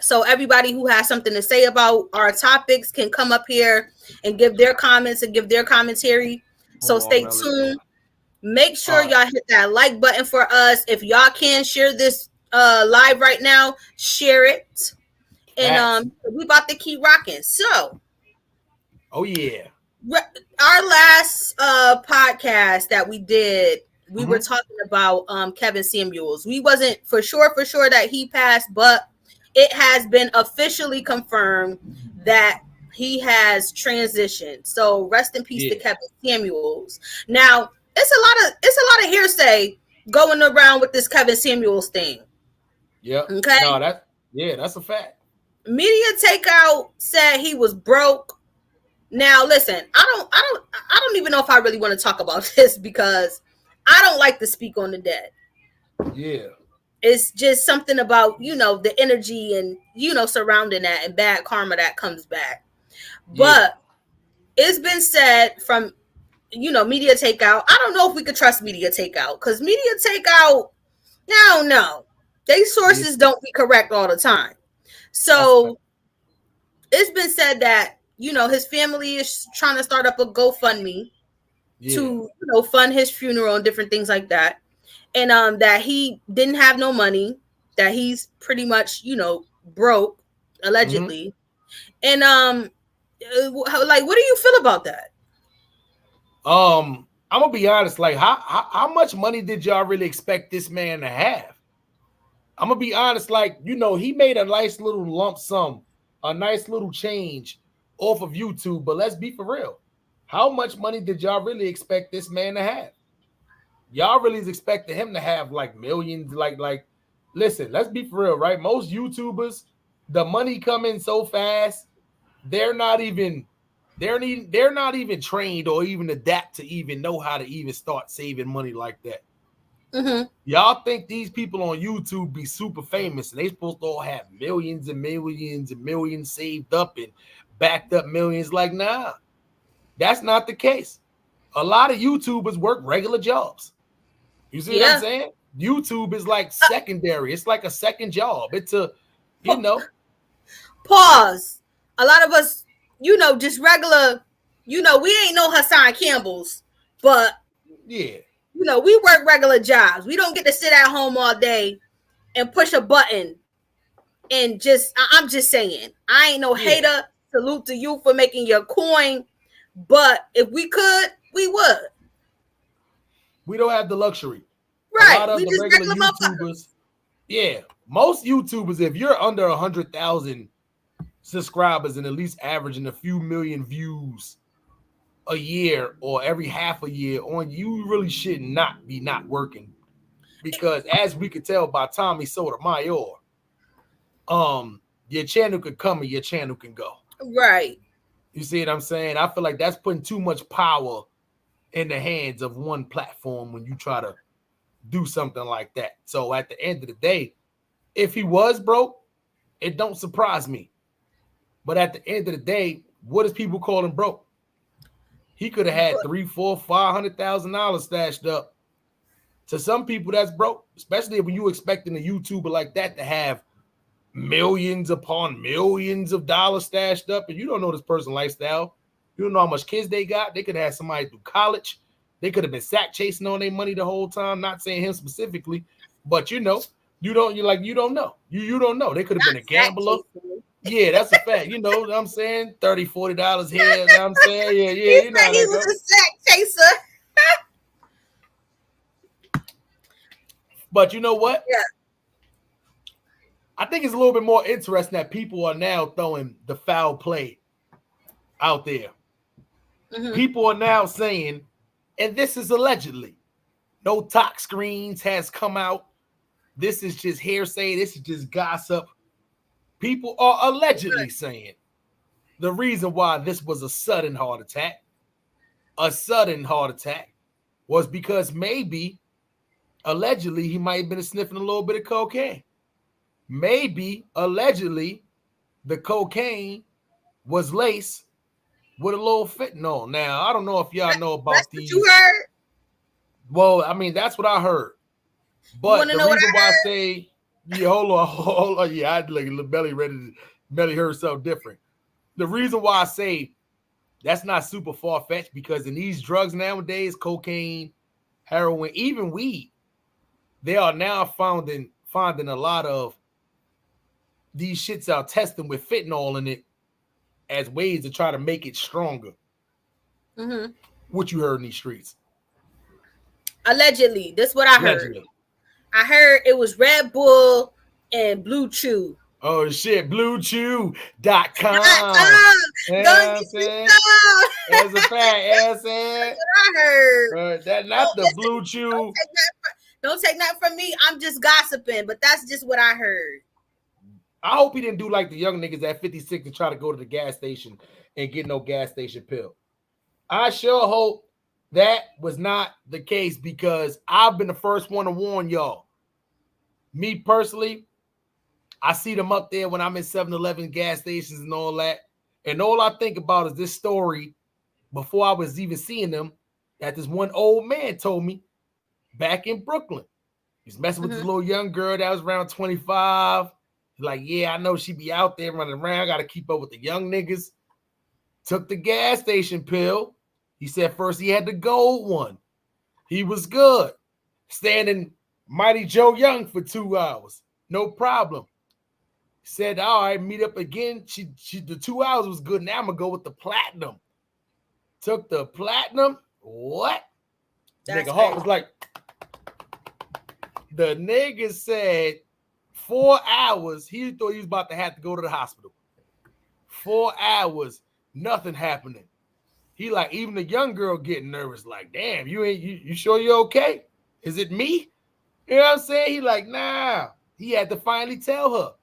So everybody who has something to say about our topics can come up here and give their comments and give their commentary. So stay tuned. Make sure y'all hit that like button for us. If y'all can share this live right now, share it. And we about to keep rocking. So, oh yeah, our last podcast that we did, we were talking about Kevin Samuels. We wasn't for sure that he passed, but it has been officially confirmed that he has transitioned. So rest in peace to Kevin Samuels. Now it's a lot of hearsay going around with this Kevin Samuels thing. Yep. Okay. No, that's a fact. Media Takeout said he was broke. Now listen, I don't even know if I really want to talk about this because I don't like to speak on the dead. Yeah. It's just something about, the energy and, surrounding that and bad karma that comes back. But it's been said from, Media Takeout. I don't know if we could trust Media Takeout because Media Takeout, I don't know. They sources don't be correct all the time. So it's been said that, his family is trying to start up a GoFundMe to, fund his funeral and different things like that. and that he didn't have no money, that he's pretty much, broke, allegedly. And like, what do you feel about that? I'm gonna be honest. Like, how much money did y'all really expect this man to have? I'm gonna be honest. Like, he made a nice little lump sum, a nice little change off of YouTube. But let's be for real. How much money did y'all really expect this man to have? Y'all really expected him to have like millions. Like, listen. Let's be for real, right? Most YouTubers, the money come in so fast. They're not even trained or even adapt to even know how to even start saving money like that. Y'all think these people on YouTube be super famous and they supposed to all have millions and millions and millions saved up and backed up millions? Like, nah, that's not the case. A lot of YouTubers work regular jobs. You see what I'm saying? YouTube is like secondary. It's like a second job. It's a, Pause. A lot of us, just regular, we ain't no Hassan Campbell's, but yeah. We work regular jobs. We don't get to sit at home all day and push a button and I'm just saying, I ain't no hater. Salute to you for making your coin. But if we could, we would. We don't have the luxury. Right. A lot of the regular YouTubers. Yeah. Most YouTubers, if you're under 100,000 subscribers and at least averaging a few million views a year or every half a year on, you really should not be not working, because as we could tell by Tommy Sotomayor, your channel could come and your channel can go. Right. You see what I'm saying? I feel like that's putting too much power in the hands of one platform when you try to do something like that. So at the end of the day, if he was broke, it don't surprise me. But at the end of the day, what does people call him broke? He could have had $300,000, $400,000, $500,000 stashed up. To some people, that's broke, especially when you expecting a YouTuber like that to have millions upon millions of dollars stashed up, and you don't know this person's lifestyle. You don't know how much kids they got. They could have somebody through college. They could have been sack chasing on their money the whole time. Not saying him specifically, but you don't know. You don't know. They could have been a gambler. Yeah, that's a fact. You know what I'm saying? $30, $40 here. You know what I'm saying? Yeah. He said he was a sack chaser. But you know what? Yeah. I think it's a little bit more interesting that people are now throwing the foul play out there. People are now saying, and this is allegedly, no talk screens has come out. This is just hearsay. This is just gossip. People are allegedly saying the reason why this was a sudden heart attack was because maybe, allegedly, he might have been sniffing a little bit of cocaine. Maybe, allegedly, the cocaine was laced with a little fentanyl. Now, I don't know if y'all know about these. That's what you heard? Well, I mean, that's what I heard. But the reason why I say, yeah, hold on. Yeah, I'd like Belly heard something different. The reason why I say that's not super far-fetched, because in these drugs nowadays, cocaine, heroin, even weed, they are now finding a lot of these shits out testing with fentanyl in it as ways to try to make it stronger. What you heard in these streets? Allegedly. That's what I heard. I heard it was Red Bull and Blue Chew. Oh shit, BlueChew.com. Don't get me That's a fact. That's what I heard. That not the Blue Chew. Don't take nothing from me. I'm just gossiping, but that's just what I heard. I hope he didn't do like the young niggas at 56 and try to go to the gas station and get no gas station pill. I sure hope that was not the case, because I've been the first one to warn y'all. Me personally, I see them up there when I'm in 7-Eleven gas stations and all that. And all I think about is this story before I was even seeing them, that this one old man told me back in Brooklyn. He's messing with this little young girl that was around 25. Like, yeah, I know she be out there running around. Got to keep up with the young niggas. Took the gas station pill. He said first he had the gold one. He was good. Standing Mighty Joe Young for 2 hours. No problem. Said, all right, meet up again. She the 2 hours was good. Now I'm gonna go with the platinum. Took the platinum. What? That's Nigga Hawk crazy. was like, the nigga said 4 hours. He thought he was about to have to go to the hospital. 4 hours, nothing happening. He like, even the young girl getting nervous, like, damn, you sure you're okay? Is it me? You know what I'm saying? He like, nah. He had to finally tell her,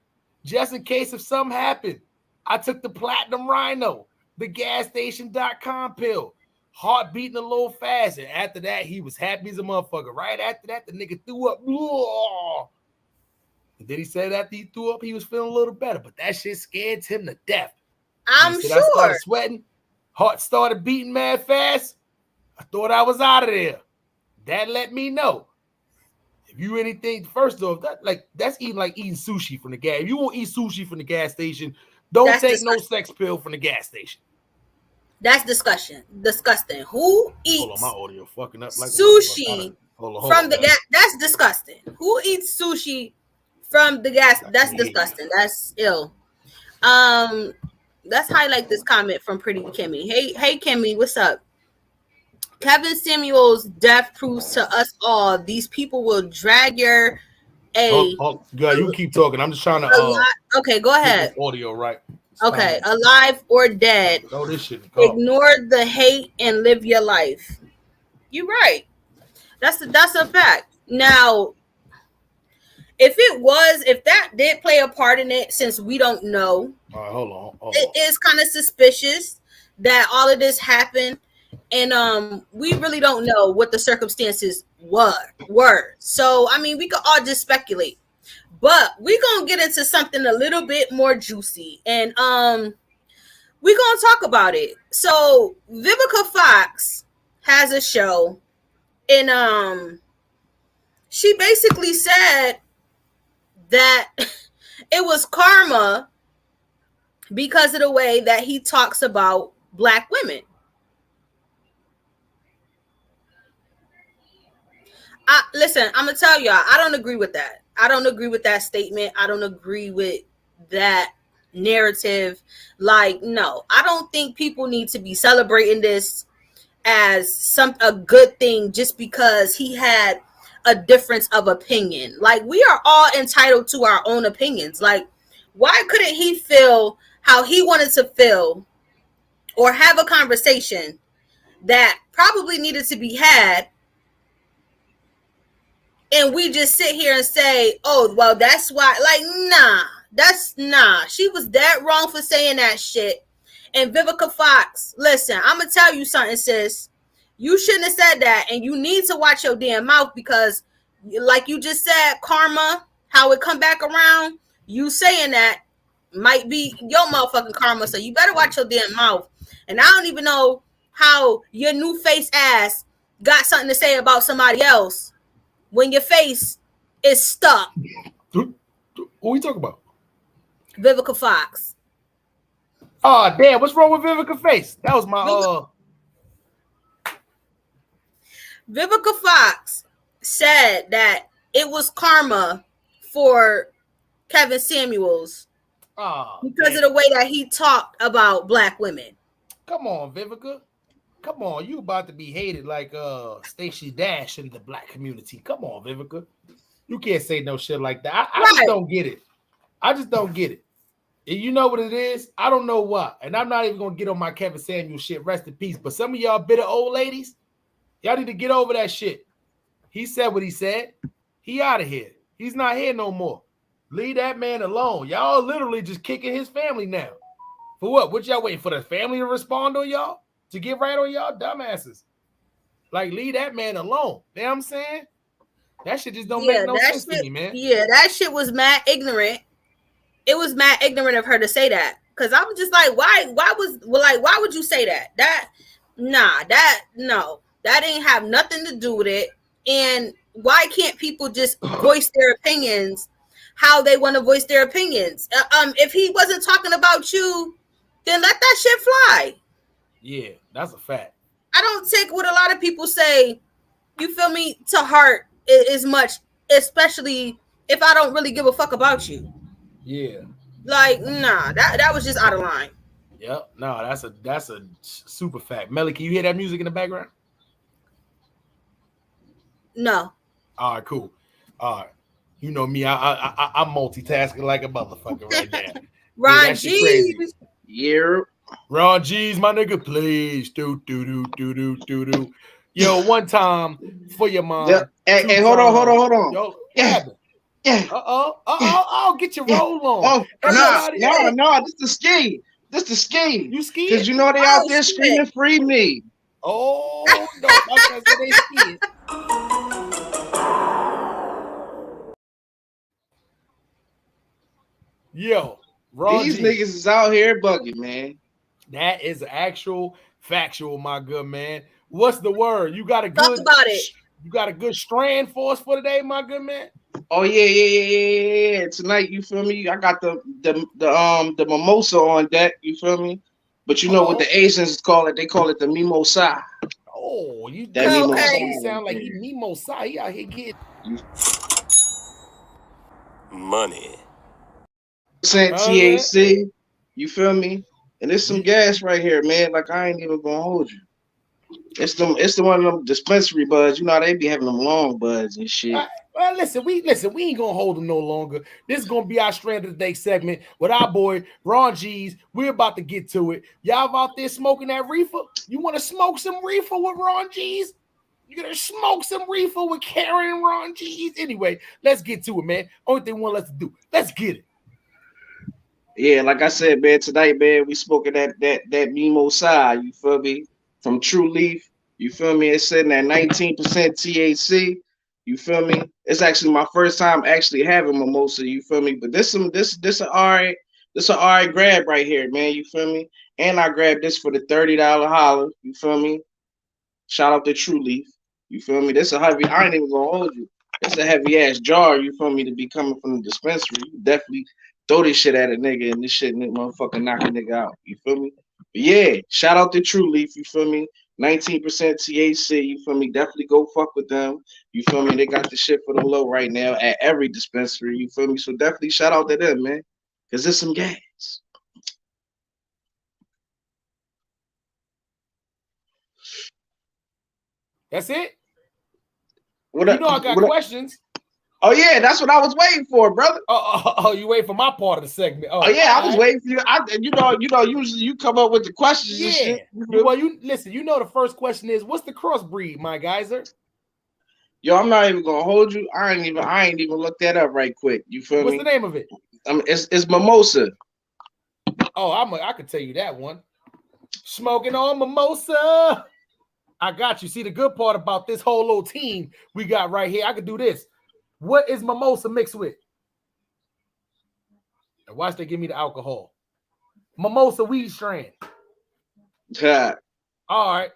just in case if something happened. I took the platinum rhino, the gasstation.com pill, heart beating a little fast. And after that, he was happy as a motherfucker. Right after that, the nigga threw up. And then he said after he threw up, he was feeling a little better. But that shit scared him to death. I'm He said, sure. I started sweating. Heart started beating mad fast. I thought I was out of there. That let me know. If you anything, first off, that's eating sushi from the gas. If you won't eat sushi from the gas station, don't take no sex pill from the gas station. That's disgusting. Who eats Hold on, my audio fucking up like sushi from the gas? gas? That's disgusting. Who eats sushi from the gas? That's disgusting. That's ill. Let's highlight this comment from Pretty Kimmy. Hey Kimmy, what's up? Kevin Samuels' death proves to us all these people will drag your girl, you keep talking. I'm just trying to okay, go ahead. Audio right. Okay, alive or dead. Oh, this shit. Ignore the hate and live your life. You're right. That's a fact. Now, if that did play a part in it, since we don't know, all right, hold on. It is kind of suspicious that all of this happened, and we really don't know what the circumstances were. So I mean, we could all just speculate, but we're gonna get into something a little bit more juicy, and we're gonna talk about it. So Vivica Fox has a show, and she basically said that it was karma because of the way that he talks about Black women. Listen, I'm gonna tell y'all, I don't agree with that. I don't agree with that statement. I don't agree with that narrative. Like, no, I don't think people need to be celebrating this as a good thing just because he had a difference of opinion. Like, we are all entitled to our own opinions. Like, why couldn't he feel how he wanted to feel or have a conversation that probably needed to be had, and we just sit here and say, oh, well, that's why? Like, nah. She was dead wrong for saying that shit. And Vivica Fox, listen, I'm gonna tell you something, sis. You shouldn't have said that, and you need to watch your damn mouth, because like you just said, karma, how it come back around, you saying that might be your motherfucking karma. So you better watch your damn mouth. And I don't even know how your new face ass got something to say about somebody else when your face is stuck. Who we talking about? Vivica Fox. Oh, damn, what's wrong with Vivica face? That was my Vivica Fox said that it was karma for Kevin Samuels because of the way that he talked about Black women. Come on, Vivica. Come on, you about to be hated like Stacey Dash in the Black community. Come on, Vivica. You can't say no shit like that. I just don't get it. I just don't get it. And you know what it is? I don't know why. And I'm not even going to get on my Kevin Samuels shit. Rest in peace. But some of y'all bitter old ladies, y'all need to get over that shit. He said what he said. He out of here. He's not here no more. Leave that man alone. Y'all literally just kicking his family now. For what? What y'all waiting for the family to respond on y'all? To get right on y'all? Dumbasses. Like, leave that man alone. You know what I'm saying? That shit just don't make no sense to me, man. Yeah, that shit was mad ignorant. It was mad ignorant of her to say that. Because I'm just like, why would you say that? That ain't have nothing to do with it. And why can't people just voice their opinions how they want to voice their opinions? If he wasn't talking about you, then let that shit fly. Yeah, that's a fact. I don't take what a lot of people say, you feel me, to heart as much especially if I don't really give a fuck about you. Yeah. Like, nah, that was just out of line. Yep. No, that's a super fact. Melly, can you hear that music in the background? No. All right, cool. All right. You know me, I'm multitasking like a motherfucker right there. Ron Yeah, that shit crazy. Yeah. Ron G's, my nigga, please. Do. Yo, one time for your mom. Yeah. Hey, hold on. Yo, what Yeah. happened? Yeah. I'll get your roll on. Oh, no, this the ski. You skiing? Because you know they out there screaming, free me. Oh, no. I said they skiing. Yo, these niggas is out here bugging, man. That is actual factual, my good man. What's the word? You got a Talk good about it. You got a good strand for us for today, my good man? Oh yeah. Tonight, you feel me? I got the mimosa on deck, you feel me? But you know what the Asians call it? They call it the mimosa. Oh, you that mimosa. He sound like he mimosa. He out here getting money. THC, you feel me? And there's some gas right here, man. Like I ain't even gonna hold you. It's the one of them dispensary buds. You know they be having them long buds and shit. Well, listen, we ain't gonna hold them no longer. This is gonna be our strand of the day segment with our boy Ron G's. We're about to get to it. Y'all out there smoking that reefer? You want to smoke some reefer with Ron G's? You're gonna smoke some reefer with Karen and Ron G's? Anyway, let's get to it, man. Only thing we want us to do. Let's get it. Yeah, like I said, man, tonight, man, we smoking that mimosa, you feel me? From True Leaf, you feel me? It's sitting at 19% THC, you feel me? It's actually my first time actually having mimosa, you feel me? But this an alright grab right here, man, you feel me? And I grabbed this for the $30 holler, you feel me? Shout out to True Leaf, you feel me? This a heavy, I ain't even gonna hold you. It's a heavy ass jar, you feel me, to be coming from the dispensary. You definitely throw this shit at a nigga and this shit motherfucking knock a nigga out. You feel me? But yeah, shout out to True Leaf, you feel me? 19% THC, you feel me? Definitely go fuck with them. You feel me? They got the shit for the low right now at every dispensary, you feel me? So definitely shout out to them, man. Cause there's some gas. That's it? What you know I got questions. Oh yeah, that's what I was waiting for, brother. Oh, you waiting for my part of the segment? Oh yeah, I was waiting for you. You know, usually you come up with the questions. Yeah. And shit. Well, you listen. You know, the first question is, what's the crossbreed, my geyser? Yo, I'm not even gonna hold you. I ain't even looked that up right quick. You feel me? What's the name of it? It's mimosa. Oh, I could tell you that one. Smoking on mimosa. I got you. See, the good part about this whole little team we got right here, I could do this. What is mimosa mixed with? And watch they give me the alcohol. Mimosa weed strand. Yeah. All right.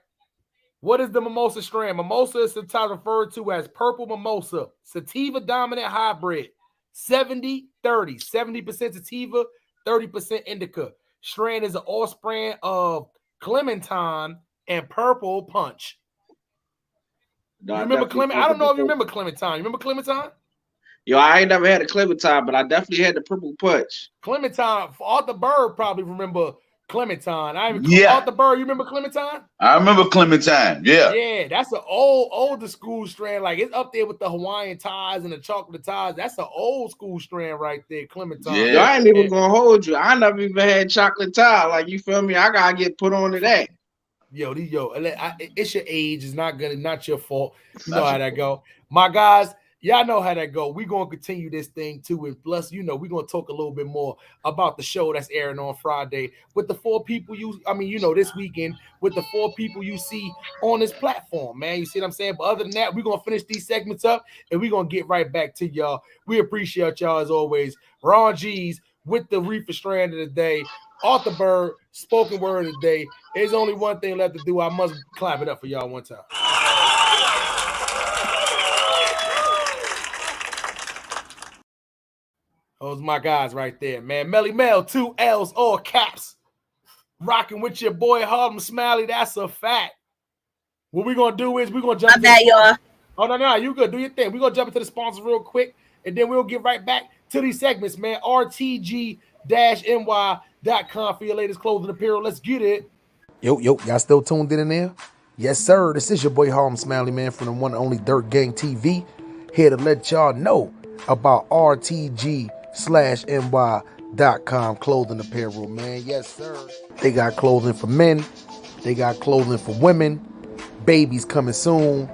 What is the mimosa strand? Mimosa is sometimes referred to as purple mimosa, sativa dominant hybrid, 70-30, 70% sativa, 30% indica. Strand is an offspring of Clementine and purple punch. You remember Clementine? I don't know if you remember Clementine. You remember Clementine? Yo, I ain't never had a Clementine, but I definitely had the purple punch. Clementine, Arthur Bird probably remember Clementine. Yeah. Arthur Bird, you remember Clementine? I remember Clementine. Yeah. Yeah, that's an older school strand. Like it's up there with the Hawaiian ties and the chocolate ties. That's an old school strand right there, Clementine. Yeah. Yo, I ain't even gonna hold you. I never even had chocolate tie. Like you feel me? I gotta get put on to that. Yo, it's your age. It's not your fault. You know how that go. My guys, y'all know how that go. We're going to continue this thing too. And plus, we're going to talk a little bit more about the show that's airing on Friday with the 4 people this weekend with the 4 people you see on this platform, man. You see what I'm saying? But other than that, we're going to finish these segments up and we're going to get right back to y'all. We appreciate y'all as always. Ron G's with the reefer strand of the day. Arthur Bird, spoken word of the day. There's only one thing left to do. I must clap it up for y'all one time. Those my guys right there, man. Melly Mel, 2 L's, all caps. Rocking with your boy Harlem Smiley. That's a fact. What we're going to do is we're going to jump. My bad, y'all. Oh, no, you good. Do your thing. We're going to jump into the sponsors real quick, and then we'll get right back to these segments, man. RTG-NY.com for your latest clothing apparel. Let's get it. Yo, y'all still tuned in there? Yes, sir. This is your boy Harlem Smiley, man, from the one and only Dirt Gang TV. Here to let y'all know about RTG/NY.com clothing apparel, man. Yes, sir. They got clothing for men. They got clothing for women. Babies coming soon.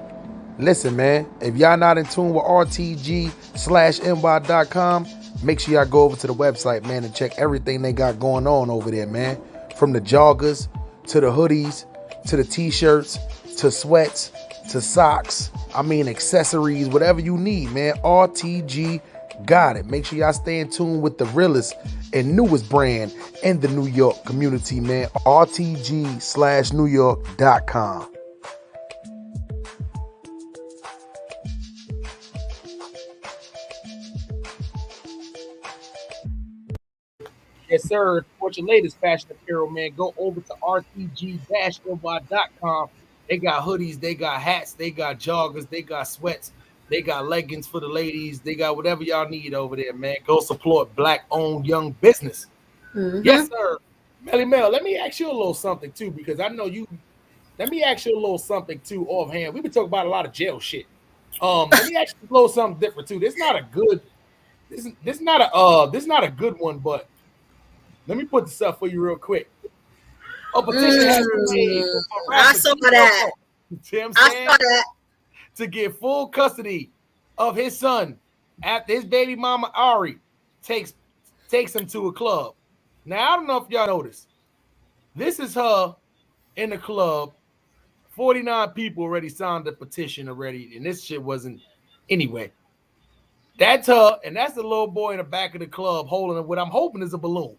Listen, man, if y'all not in tune with RTG/NY.com, make sure y'all go over to the website, man, and check everything they got going on over there, man. From the joggers to the hoodies, to the t-shirts, to sweats, to socks. I mean, accessories, whatever you need, man. RTG got it. Make sure y'all stay in tune with the realest and newest brand in the New York community, man. RTG/NewYork.com. Yes, sir. For your latest fashion apparel, man, go over to RTG-NY.com. They got hoodies, they got hats, they got joggers, they got sweats, they got leggings for the ladies. They got whatever y'all need over there, man. Go support Black-owned young business. Mm-hmm. Yes, sir. Melly Mel, let me ask you a little something, too, because I know you. Let me ask you a little something, too, offhand. We've been talking about a lot of jail shit. Let me ask you a little something different, too. This not a good one, but let me put this up for you real quick. A petition has been made. I saw that. To get full custody of his son after his baby mama Ari takes him to a club. Now, I don't know if y'all noticed. This is her in the club. 49 people already signed the petition already, and this shit wasn't anyway. That's her, and that's the little boy in the back of the club holding what I'm hoping is a balloon.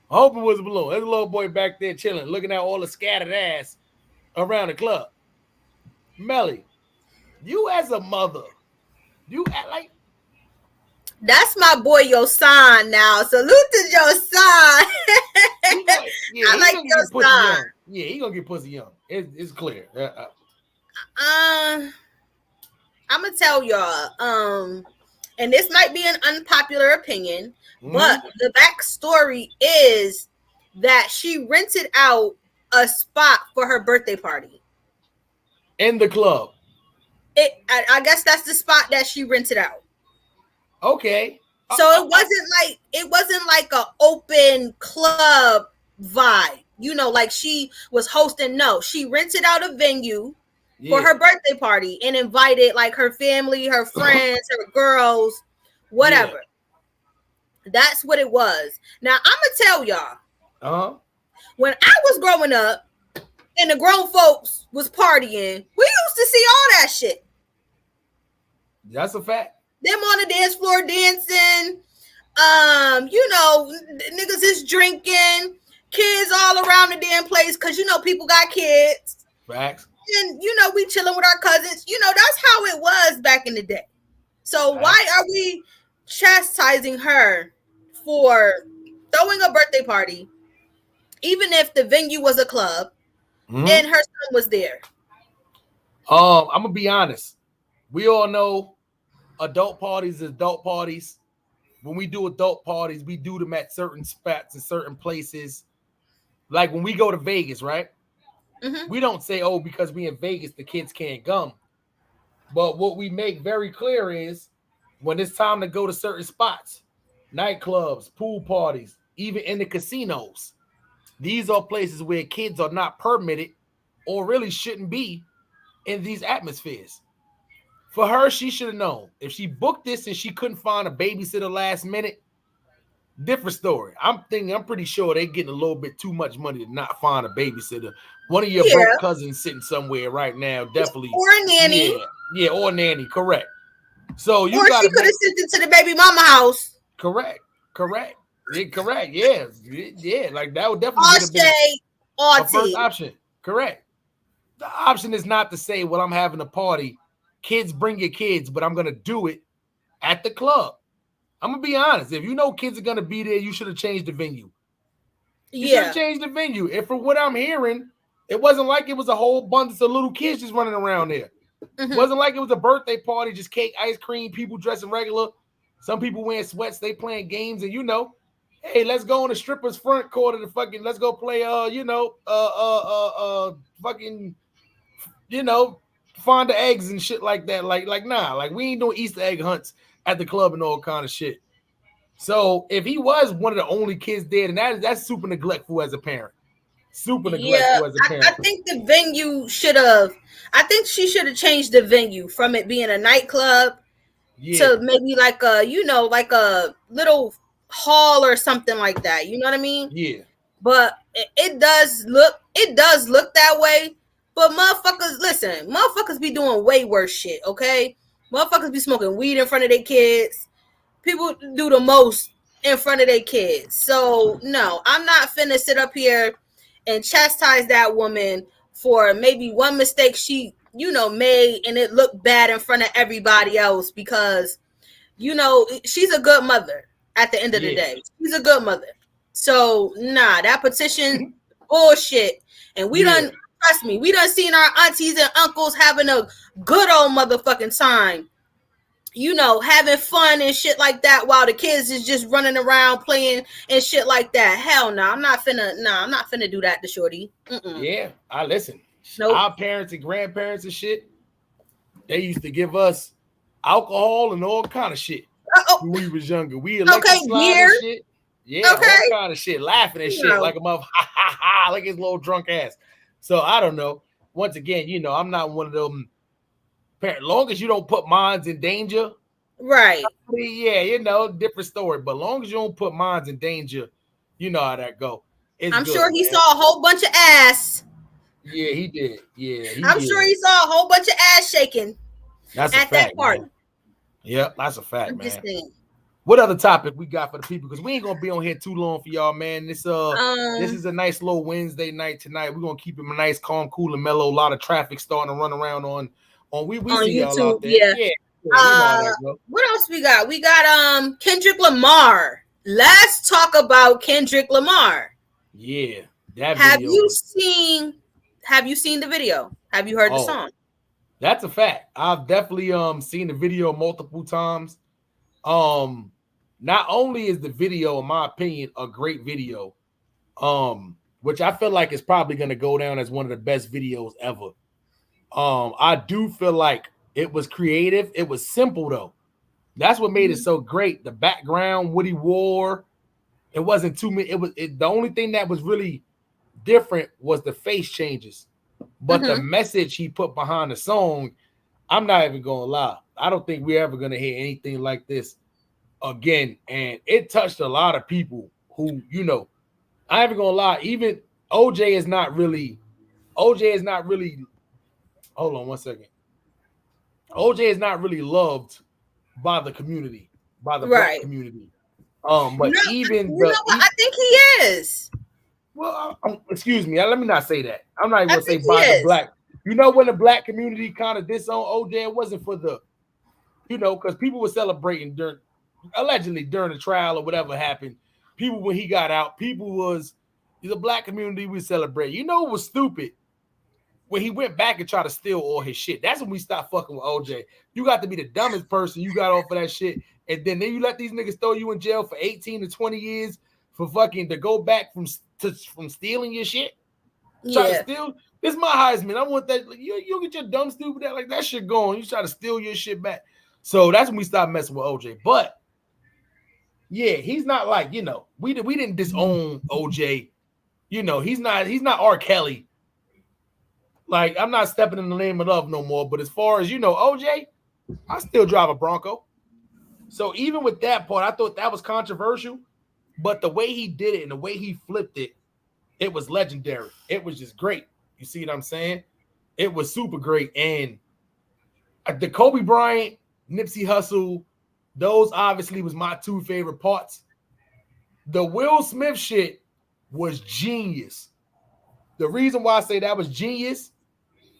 I hope it was a balloon. There's a little boy back there chilling, looking at all the scattered ass around the club. Melly, you as a mother, you act like that's my boy, your son. Now, salute to your son. I like your son. Yeah, he gonna get pussy young. It's clear. I'm gonna tell y'all. And this might be an unpopular opinion. But the backstory is that she rented out a spot for her birthday party in the club. I guess that's the spot that she rented out. Okay. So it wasn't like an open club vibe, like she was hosting. No, she rented out a venue for her birthday party and invited like her family, her friends, her girls, whatever. Yeah. That's what it was. Now, I'm going to tell y'all. When I was growing up and the grown folks was partying, we used to see all that shit. That's a fact. Them on the dance floor dancing. Niggas is drinking. Kids all around the damn place because, people got kids. Facts. And, we chilling with our cousins. That's how it was back in the day. So why are we chastising her for throwing a birthday party, even if the venue was a club and her son was there? I'm gonna be honest. We all know adult parties is adult parties. When we do adult parties, we do them at certain spots and certain places. Like when we go to Vegas, right? We don't say, oh, because we in Vegas, the kids can't come. But what we make very clear is when it's time to go to certain spots, nightclubs, pool parties, even in the casinos, these are places where kids are not permitted or really shouldn't be in these atmospheres. For her, she should have known. If she booked this and she couldn't find a babysitter last minute, different story. I'm pretty sure they're getting a little bit too much money to not find a babysitter. One of your broke cousins sitting somewhere right now, definitely. Or a nanny. Yeah, or a nanny, correct. So you or she could have sent it to the baby mama house. Correct. Yeah, correct. Yeah. Like that would definitely be a first option. Correct. The option is not to say, well, I'm having a party. Kids, bring your kids, but I'm gonna do it at the club. I'm gonna be honest. If you know kids are gonna be there, you should have changed the venue. You should have changed the venue. And from what I'm hearing, it wasn't like it was a whole bunch of little kids just running around there. Wasn't like it was a birthday party, just cake, ice cream, people dressing regular. Some people wearing sweats, they playing games, and hey, let's go on the strippers front court of the fucking, let's go play fucking, find the eggs and shit like that. Like nah, like we ain't doing Easter egg hunts at the club and all kind of shit. So if he was one of the only kids there, then that's super neglectful as a parent. Super neglectful as a parent. I think the venue I think she should have changed the venue from it being a nightclub to maybe like a little hall or something like that. You know what I mean? Yeah. But it does look that way. But motherfuckers be doing way worse shit, okay? Motherfuckers be smoking weed in front of their kids. People do the most in front of their kids. So, no, I'm not finna sit up here and chastise that woman for maybe one mistake she, made and it looked bad in front of everybody else because, she's a good mother at the end of the day. She's a good mother. So, nah, that petition, bullshit. And trust me, we done seen our aunties and uncles having a good old motherfucking time. Having fun and shit like that while the kids is just running around playing and shit like that. Hell no, I'm not finna do that to Shorty. Yeah, I listen. Nope. Our parents and grandparents and shit, they used to give us alcohol and all kind of shit when we was younger. We electric slide and shit. Yeah, all kind of shit, laughing and shit like a mother, like his little drunk ass. So I don't know. Once again, I'm not one of them. Long as you don't put minds in danger, right? Yeah, different story. But long as you don't put minds in danger, you know how that go. I'm sure he saw a whole bunch of ass. Yeah, he did. Yeah, I'm sure he saw a whole bunch of ass shaking. That's at a fact, that party. Man. Yep, that's a fact, man. Just saying. What other topic we got for the people? Because we ain't gonna be on here too long for y'all, man. This is a nice little Wednesday night tonight. We're gonna keep it nice, calm, cool, and mellow. A lot of traffic starting to run around on we see YouTube, y'all out there. Yeah. What else we got? We got Kendrick Lamar. Let's talk about Kendrick Lamar. Yeah. That Have you seen the video? Have you heard the song? That's a fact. I've definitely seen the video multiple times. Not only is the video, in my opinion, a great video, which I feel like is probably gonna go down as one of the best videos ever. I do feel like it was creative. It was simple though. That's what made it so great. The background, what he wore, it wasn't too many. The only thing that was really different was the face changes, but the message he put behind the song, I'm not even gonna lie. I don't think we're ever gonna hear anything like this again. And it touched a lot of people who, I ain't even gonna lie. Even OJ is not really. Hold on one second. OJ is not really loved by the community, by the black community. But I think he is. Well, excuse me. Let me not say that. I'm not even gonna say by the black. When the black community kind of disowned OJ, it wasn't for the, because people were celebrating allegedly during the trial or whatever happened. People when he got out, the black community was celebrating. It was stupid. When he went back and tried to steal all his shit, that's when we stopped fucking with OJ. You got to be the dumbest person. You got off of that shit, and then you let these niggas throw you in jail for 18 to 20 years for fucking to go back from stealing your shit. Try to steal. This is my Heisman. I want that. You get your dumb stupid that shit going. You try to steal your shit back. So that's when we stopped messing with OJ. But yeah, he's not like we didn't disown OJ. He's not R. Kelly. Like, I'm not stepping in the name of love no more. But as far as, OJ, I still drive a Bronco. So even with that part, I thought that was controversial. But the way he did it and the way he flipped it, it was legendary. It was just great. You see what I'm saying? It was super great. And the Kobe Bryant, Nipsey Hussle, those obviously was my two favorite parts. The Will Smith shit was genius. The reason why I say that was genius,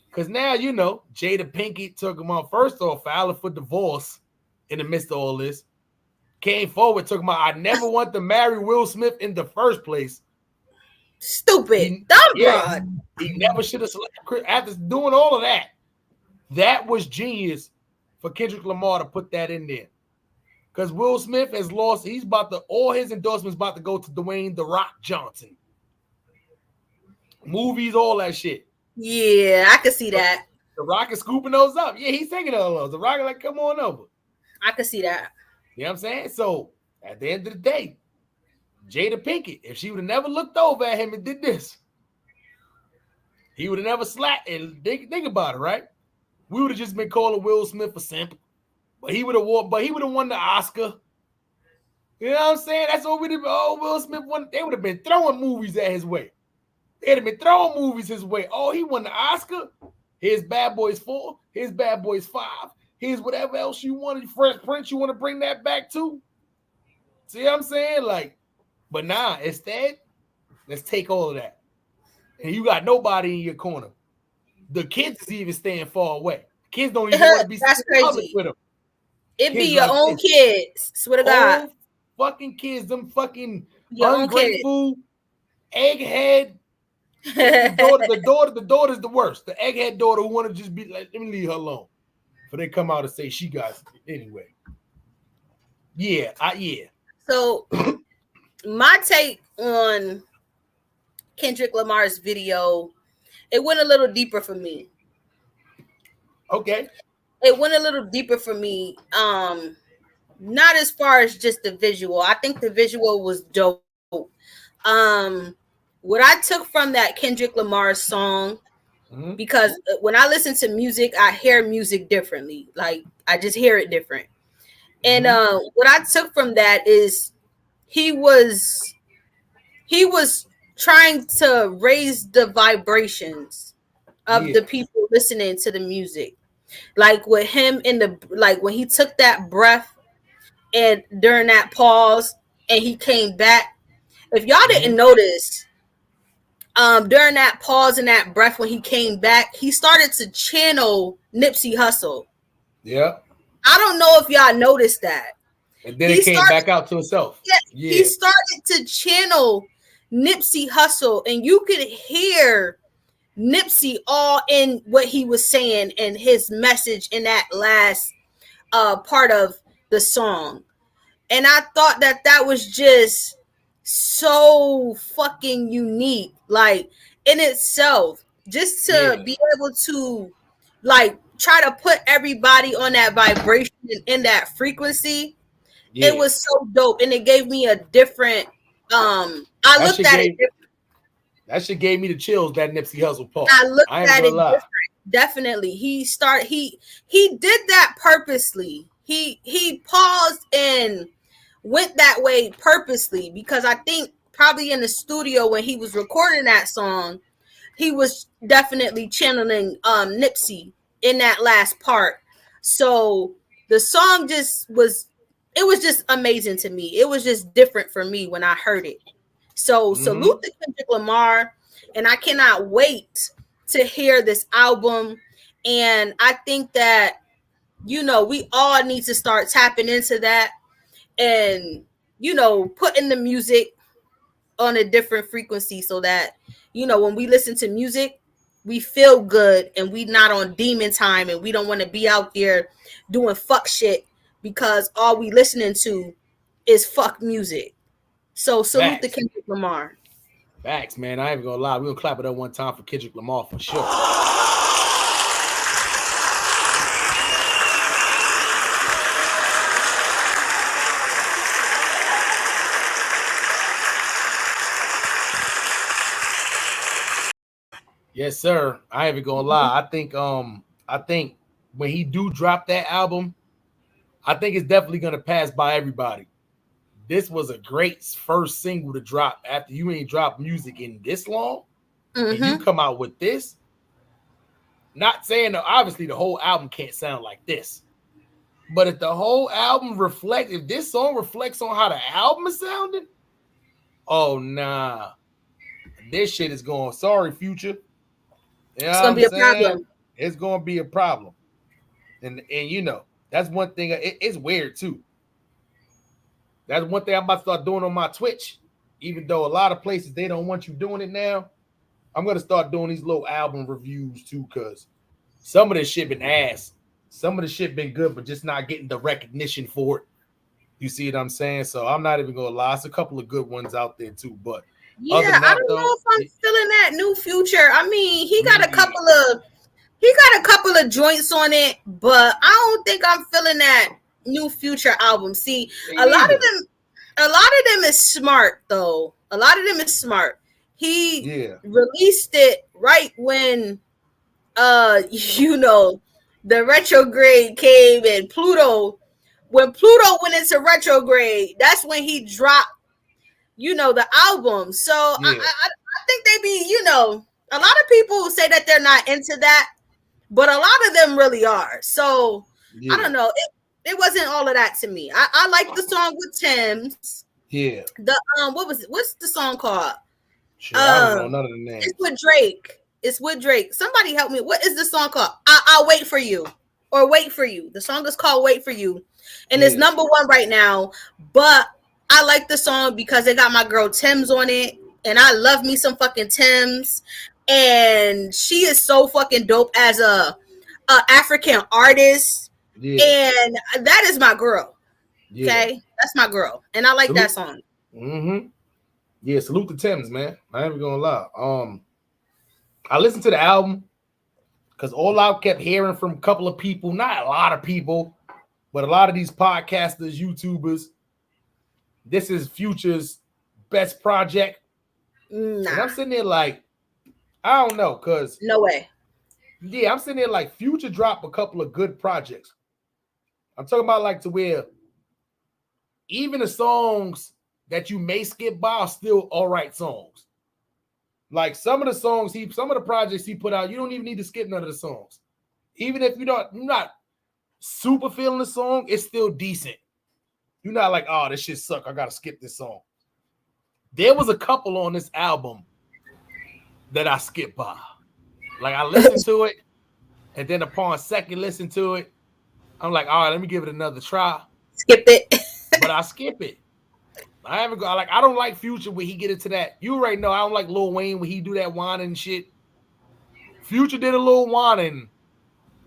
because now, Jada Pinkett took him on first off, filing for divorce in the midst of all this. Came forward, took him out. I never want to marry Will Smith in the first place. Stupid. Dumb broad. He never should have selected Chris. After doing all of that, That was genius for Kendrick Lamar to put that in there. Because Will Smith has lost, all his endorsements about to go to Dwayne The Rock Johnson. Movies, all that shit. Yeah, I can see that. The Rock is scooping those up. Yeah, he's taking all those. The Rock is like, come on over. I can see that. You know what I'm saying? So at the end of the day, Jada Pinkett, if she would have never looked over at him and did this, he would have never slapped. And think about it, right? We would have just been calling Will Smith a simp. But he would have won the Oscar. You know what I'm saying? That's what we'd have been. Oh, Will Smith won. They would have been throwing movies at his way. They'd have been throwing movies his way. Oh, he won the Oscar. Here's Bad Boys 4. Here's Bad Boys 5. Here's whatever else you wanted. Fresh Prince, you want to bring that back too? See what I'm saying? Like, but nah, instead, let's take all of that. And you got nobody in your corner. The kids is even staying far away. Kids don't even want to be That's crazy with them. It be your own kids. Swear to God. Old fucking kids, them fucking ungrateful, egghead. The daughter's the worst. The egghead daughter who want to just be like, let me leave her alone. But they come out and say she got it anyway. Yeah. So my take on Kendrick Lamar's video, it went a little deeper for me. Okay. It went a little deeper for me. Not as far as just the visual. I think the visual was dope. What I took from that Kendrick Lamar song, because when I listen to music, I hear music differently. Like I just hear it different. And what I took from that is he was trying to raise the vibrations of the people listening to the music. Like with him when he took that breath and during that pause and he came back. If y'all didn't notice, during that pause and that breath when he came back, he started to channel Nipsey Hussle. Yeah. I don't know if y'all noticed that. And then it came back out to himself. Yeah. He started to channel Nipsey Hussle, and you could hear Nipsey all in what he was saying and his message in that last part of the song. And I thought that was just so fucking unique, like in itself, just to be able to like try to put everybody on that vibration in that frequency. It was so dope, and it gave me a different I looked at it different. That shit gave me the chills, that Nipsey Hussle part. I looked at it different. Definitely. He did that purposely. He paused and went that way purposely, because I think probably in the studio when he was recording that song, he was definitely channeling Nipsey in that last part. So the song was just amazing to me. It was just different for me when I heard it. So salute to Kendrick Lamar, and I cannot wait to hear this album. And I think that, we all need to start tapping into that and, putting the music on a different frequency so that, when we listen to music, we feel good and we not on demon time and we don't want to be out there doing fuck shit because all we listening to is fuck music. So salute to Kendrick Lamar. Facts, man. I ain't gonna lie. We're gonna clap it up one time for Kendrick Lamar for sure. Yes, sir. I ain't even gonna lie. I think when he do drop that album, I think it's definitely gonna pass by everybody. This was a great first single to drop after you ain't dropped music in this long. And you come out with this. Not saying that obviously the whole album can't sound like this. But if the whole album if this song reflects on how the album is sounding, oh nah. This shit is going, sorry, Future. It's gonna be a problem. It's gonna be a problem. And that's one thing. It's weird too. That's one thing I'm about to start doing on my Twitch. Even though a lot of places they don't want you doing it now, I'm gonna start doing these little album reviews too, because Some of this shit been ass. Some of the shit been good, but just not getting the recognition for it. You see what I'm saying? So I'm not even gonna lie. It's a couple of good ones out there too. But Yeah, other than that, I don't though, know if I'm feeling that new Future. I mean, he got a couple of joints on it, but I don't think I'm feeling that new Future album. See, a lot of them is smart though. A lot of them is smart. He released it right when you know, the retrograde came and Pluto. When Pluto went into retrograde, that's when he dropped, you know, the album. So I think they be, you know, a lot of people say that they're not into that, but a lot of them really are. So I don't know. It wasn't all of that to me. I like the song with Tim's. Yeah. The what's the song called? Shit, I don't know none of the names. It's with Drake. It's with Drake. Somebody help me. What is the song called? I'll wait for you. Or Wait for You. The song is called Wait for You. And it's number 1 right now. But I like the song because they got my girl Tim's on it. And I love me some fucking Tim's. And she is so fucking dope as a African artist. Yeah. And that is my girl. Yeah. Okay? That's my girl. And I like that song. Mm-hmm. Yeah, salute to Tim's, man. I ain't even gonna lie. I listened to the album because all I kept hearing from a couple of people, not a lot of people, but a lot of these podcasters, YouTubers, this is Future's best project. Nah. And I'm sitting there like, I don't know, because no way. Yeah, I'm sitting there like Future dropped a couple of good projects. I'm talking about like to where even the songs that you may skip by are still all right songs. Like some of the songs some of the projects he put out, you don't even need to skip none of the songs. Even if you're not super feeling the song, it's still decent. You're not like, oh, this shit suck, I gotta skip this song. There was a couple on this album that I skipped by. Like I listened to it, and then upon second listen to it, I'm like, all right, let me give it another try. Skip it. But I skip it. I don't like Future when he get into that. You already know I don't like Lil Wayne when he do that whining and shit. Future did a little whining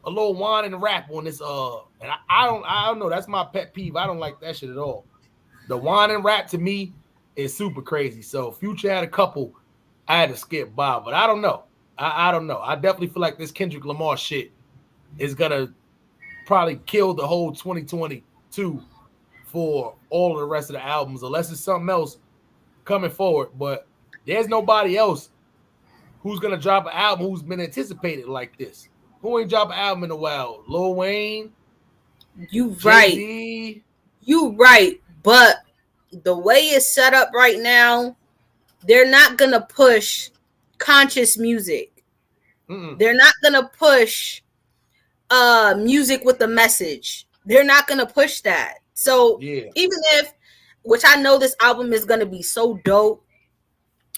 rap on this. And I don't know. That's my pet peeve. I don't like that shit at all. The whining rap to me is super crazy. So Future had a couple I had to skip by, but I don't know. I don't know. I definitely feel like this Kendrick Lamar shit is gonna probably kill the whole 2022 for all of the rest of the albums, unless it's something else coming forward. But there's nobody else who's gonna drop an album who's been anticipated like this. Who ain't dropped an album in a while? Lil Wayne. You right. You right. But the way it's set up right now, they're not gonna push conscious music. They're not gonna push music with a message. They're not gonna push that. So even if, which I know this album is gonna be so dope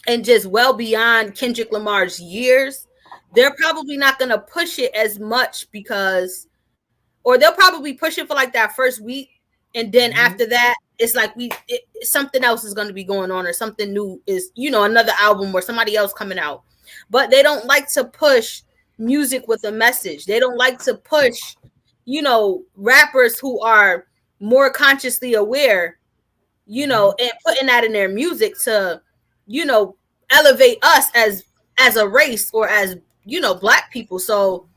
and just well beyond Kendrick Lamar's years, they're probably not gonna push it as much because, or they'll probably push it for like that first week, and then after that, it's like something else is gonna be going on, or something new is, you know, another album or somebody else coming out. But they don't like to push music with a message. They don't like to push, you know, rappers who are more consciously aware, you know, and putting that in their music to, you know, elevate us as a race or as, you know, black people. So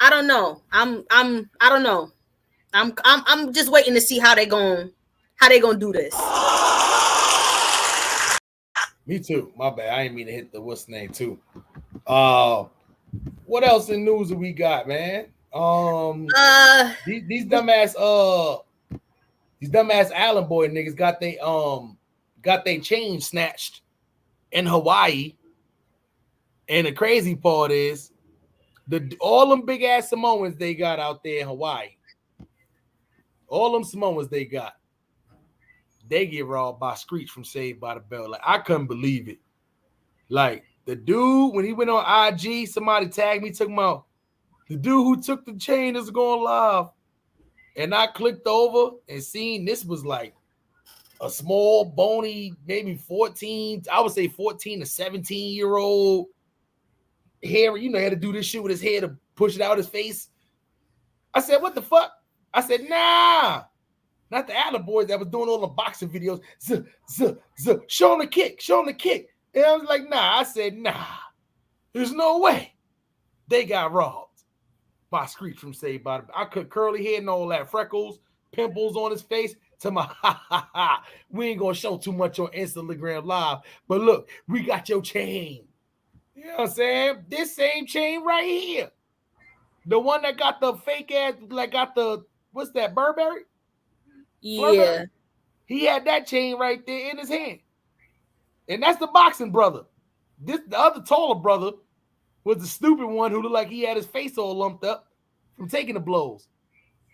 I don't know. I don't know. I'm just waiting to see how they gonna do this. Me too. My bad. I didn't mean to hit the what's name too. What else in news that we got, man? These dumbass Allen boy niggas got they chain snatched in Hawaii. And the crazy part is all them big ass Samoans they got out there in Hawaii. All them Samoans they get robbed by Screech from Saved by the Bell. Like, I couldn't believe it. Like, the dude, when he went on IG, somebody tagged me, talking about the dude who took the chain is going live. And I clicked over and seen this was like a small, bony, maybe 14, I would say 14 to 17-year-old hair. You know, he had to do this shit with his hair to push it out his face. I said, what the fuck? I said, nah. Not the Allen boys that was doing all the boxing videos. Show him the kick. Show him the kick. And I was like, nah. I said, nah. There's no way. They got robbed by Screech from Saved by the Bell. I cut curly hair and all that, freckles, pimples on his face. To my we ain't gonna show too much on Instagram Live, but look, we got your chain. You know what I'm saying? This same chain right here, the one that got the fake ass, like got the what's that, Burberry? Yeah, Burberry? He had that chain right there in his hand, and that's the boxing brother. The other taller brother was the stupid one who looked like he had his face all lumped up from taking the blows.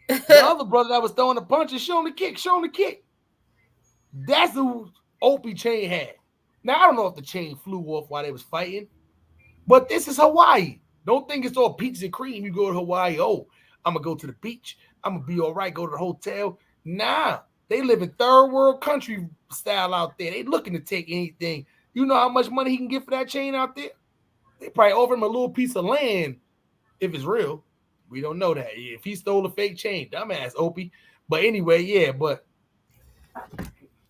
The other brother that was throwing the punches, show him the kick, show him the kick. That's who Opie chain had. Now, I don't know if the chain flew off while they was fighting, but this is Hawaii. Don't think it's all peaches and cream. You go to Hawaii, oh, I'm going to go to the beach. I'm going to be all right, go to the hotel. Nah, they live in third world country style out there. They looking to take anything. You know how much money he can get for that chain out there? They probably offer him a little piece of land if it's real. We don't know that. If he stole a fake chain, dumbass Opie. But anyway, yeah, but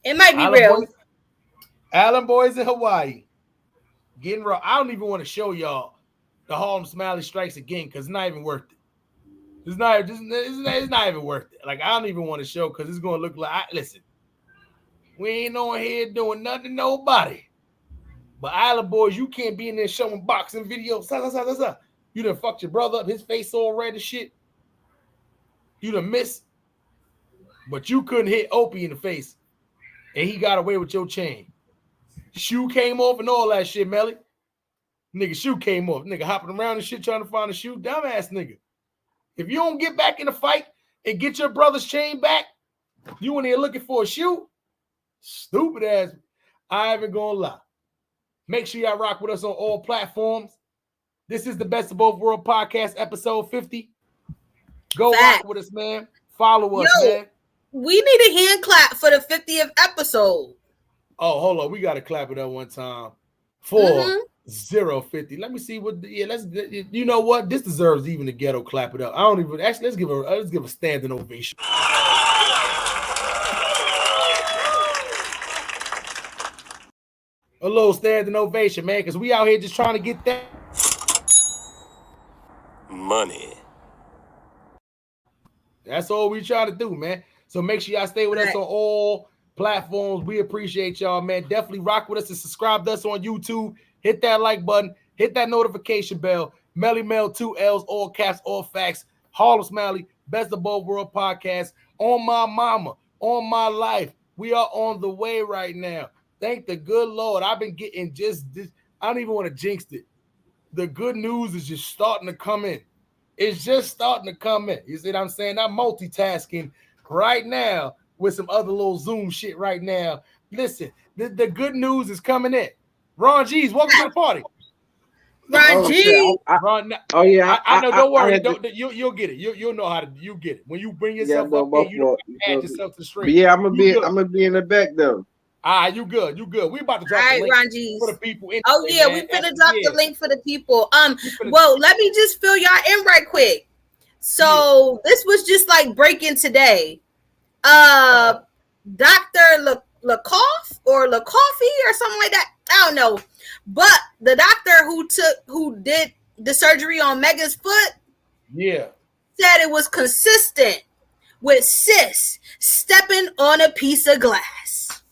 it might be real. Allen boys in Hawaii getting raw. I don't even want to show y'all the Harlem Smiley Strikes Again because it's not even worth it. It's not even worth it. Like, I don't even want to show because it's going to look like, listen, we ain't on here doing nothing to nobody. But Allen boys, you can't be in there showing boxing videos. You done fucked your brother up, his face all red and shit. You done missed. But you couldn't hit Opie in the face. And he got away with your chain. Shoe came off and all that shit, Melly. Nigga, shoe came off. Nigga hopping around and shit trying to find a shoe. Dumbass nigga. If you don't get back in the fight and get your brother's chain back, you in here looking for a shoe? Stupid ass. I ain't even gonna lie. Make sure y'all rock with us on all platforms. This is the Best of Both Worlds podcast, episode 50. Go rock with us, man. Follow us, man. We need a hand clap for the 50th episode. Oh, hold on. We got to clap it up one time. 4050. Let me see what. Yeah, let's. You know what? This deserves even the ghetto clap it up. I don't even. Actually, let's give a standing ovation. A little standing ovation, man, because we out here just trying to get that money. That's all we try to do, man. So make sure y'all stay with us on all platforms. We appreciate y'all, man. Definitely rock with us and subscribe to us on YouTube. Hit that like button. Hit that notification bell. Melly Mel, 2 L's, all caps, all facts. Harlem Smiley, Best of Both Worlds podcast. On my mama, on my life. We are on the way right now. Thank the good Lord. I've been getting just this. I don't even want to jinx it. The good news is just starting to come in. It's just starting to come in. You see what I'm saying? I'm multitasking right now with some other little Zoom shit right now. Listen, the good news is coming in. Ron G's, welcome to the party. Ron G. Ron, I know. Don't worry. You'll get it. You'll know how to. You get it when you bring yourself up there. You don't add yourself to the stream. Yeah, I'm gonna be in the back though. Ah, you good. We about to drop the link for the people. We finna drop the link for the people. Well, let me just fill y'all in right quick. So this was just like breaking today. Dr. Lakoff or Lakoffy or something like that. I don't know. But the doctor who did the surgery on Mega's foot, said it was consistent with sis stepping on a piece of glass.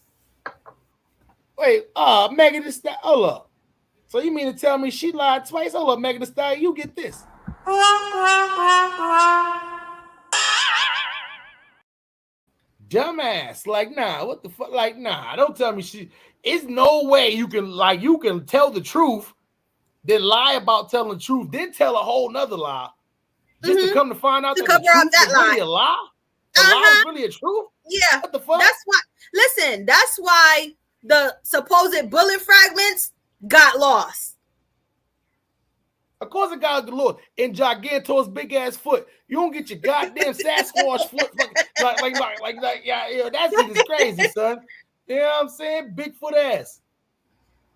Wait, Megan Thee Stallion, hold up. So you mean to tell me she lied twice? Hold up, Megan Thee Stallion, you get this. Dumbass, like, nah, what the fuck? Like, nah, don't tell me it's no way you can tell the truth, then lie about telling the truth, then tell a whole nother lie, just to come to find out that the truth is really a lie? The lie is really a truth? Yeah. What the fuck? That's why the supposed bullet fragments got lost. Of course it got lost in Giganto's big ass foot. You don't get your goddamn Sasquatch foot like yeah, that shit is crazy, son. You know what I'm saying? Bigfoot ass.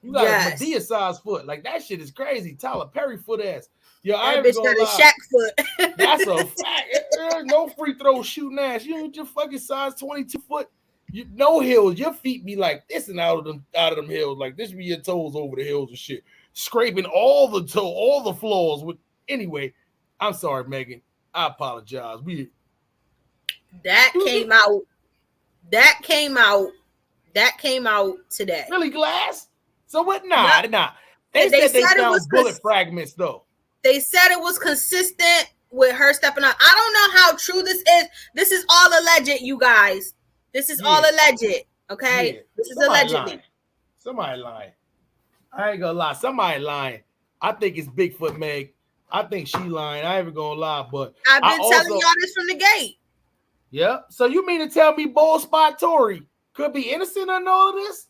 You got a Medea size foot. Like that shit is crazy. Tyler Perry foot ass. Yo, I ain't bitch gonna got a lie. Shaq foot. That's a fact. There's no free throw shooting ass. You ain't your fucking size 22 foot. You no heels. Your feet be like this and out of them hills. Like this be your toes over the hills and shit. Scraping all the floors with anyway. I'm sorry, Megan. I apologize. That came out today. Really, Glass? So what? Nah. They said they found bullet fragments though. They said it was consistent with her stepping up. I don't know how true this is. This is all alleged, you guys. This is all alleged. Okay, this is allegedly. Somebody lying. I ain't gonna lie. Somebody lying. I think it's Bigfoot Meg. I think she lying. I ain't even gonna lie, but I've been telling y'all this from the gate. Yeah. So you mean to tell me Bald Spot Tory could be innocent on all of this?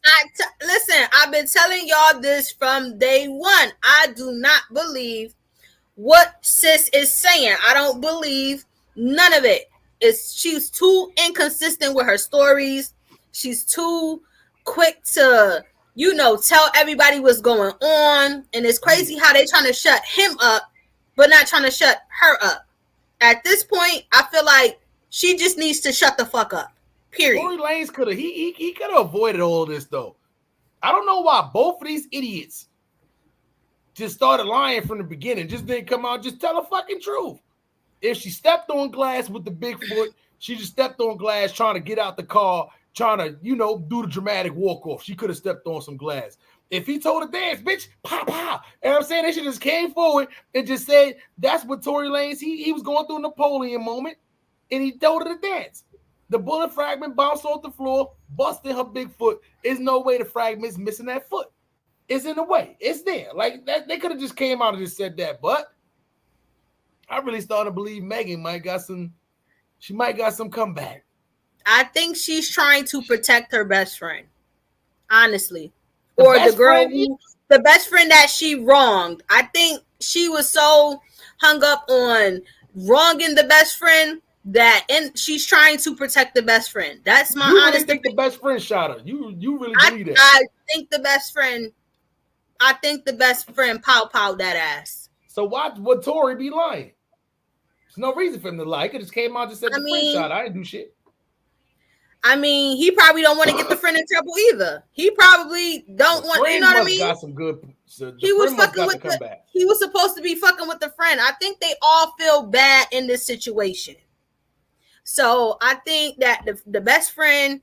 Listen, I've been telling y'all this from day one. I do not believe what sis is saying. I don't believe none of it. She's too inconsistent with her stories. She's too quick to, tell everybody what's going on. And it's crazy how they trying to shut him up, but not trying to shut her up. At this point, I feel like she just needs to shut the fuck up. Period. Tory Lanez could have he could have avoided all of this though. I don't know why both of these idiots just started lying from the beginning. Just didn't come out, just tell the fucking truth. If she stepped on glass with the Bigfoot, she just stepped on glass trying to get out the car, trying to, do the dramatic walk-off. She could have stepped on some glass. If he told her dance, bitch, pow, pow. And I'm saying they should just came forward and just said that's what Tory Lanez, he was going through a Napoleon moment, and he told her to dance. The bullet fragment bounced off the floor, busted her Bigfoot. There's no way the fragment's missing that foot. It's in the way. It's there. Like that, they could have just came out and just said that, but I really started to believe Megan might got some comeback. I think she's trying to protect her best friend, honestly, or the best friend that she wronged. I think she was so hung up on wronging the best friend and she's trying to protect the best friend. That's my honest opinion. The best friend shot her. You really believe that? I think the best friend pow that ass. So why would Tory be lying? There's no reason for him to lie. He could just came out and said the friend shot. I didn't do shit. I mean, he probably don't want to get the friend in trouble either. He probably don't want. You know what I mean? Got some good. So he was fucking with he was supposed to be fucking with the friend. I think they all feel bad in this situation. So I think that the best friend.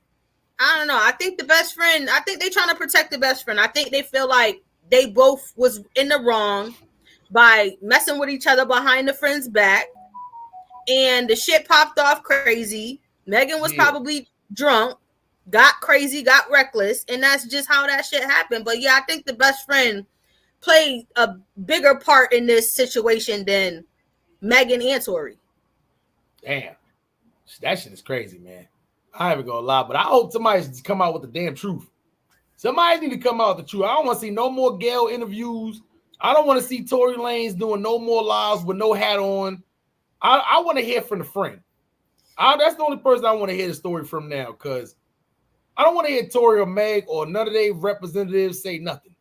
I don't know. I think the best friend. I think they trying to protect the best friend. I think they feel like they both was in the wrong by messing with each other behind the friend's back, and the shit popped off crazy. Megan was probably drunk, got crazy, got reckless, and that's just how that shit happened. But yeah, I think the best friend played a bigger part in this situation than Megan and Tory. Damn, that shit is crazy, man. I ain't even gonna lie, but I hope somebody just come out with the damn truth. Somebody need to come out with the truth. I don't want to see no more Gayle interviews. I don't want to see Tory Lanez doing no more lives with no hat on. I want to hear from the friend. That's the only person I want to hear the story from now, because I don't want to hear Tory or Meg or none of their representatives say nothing.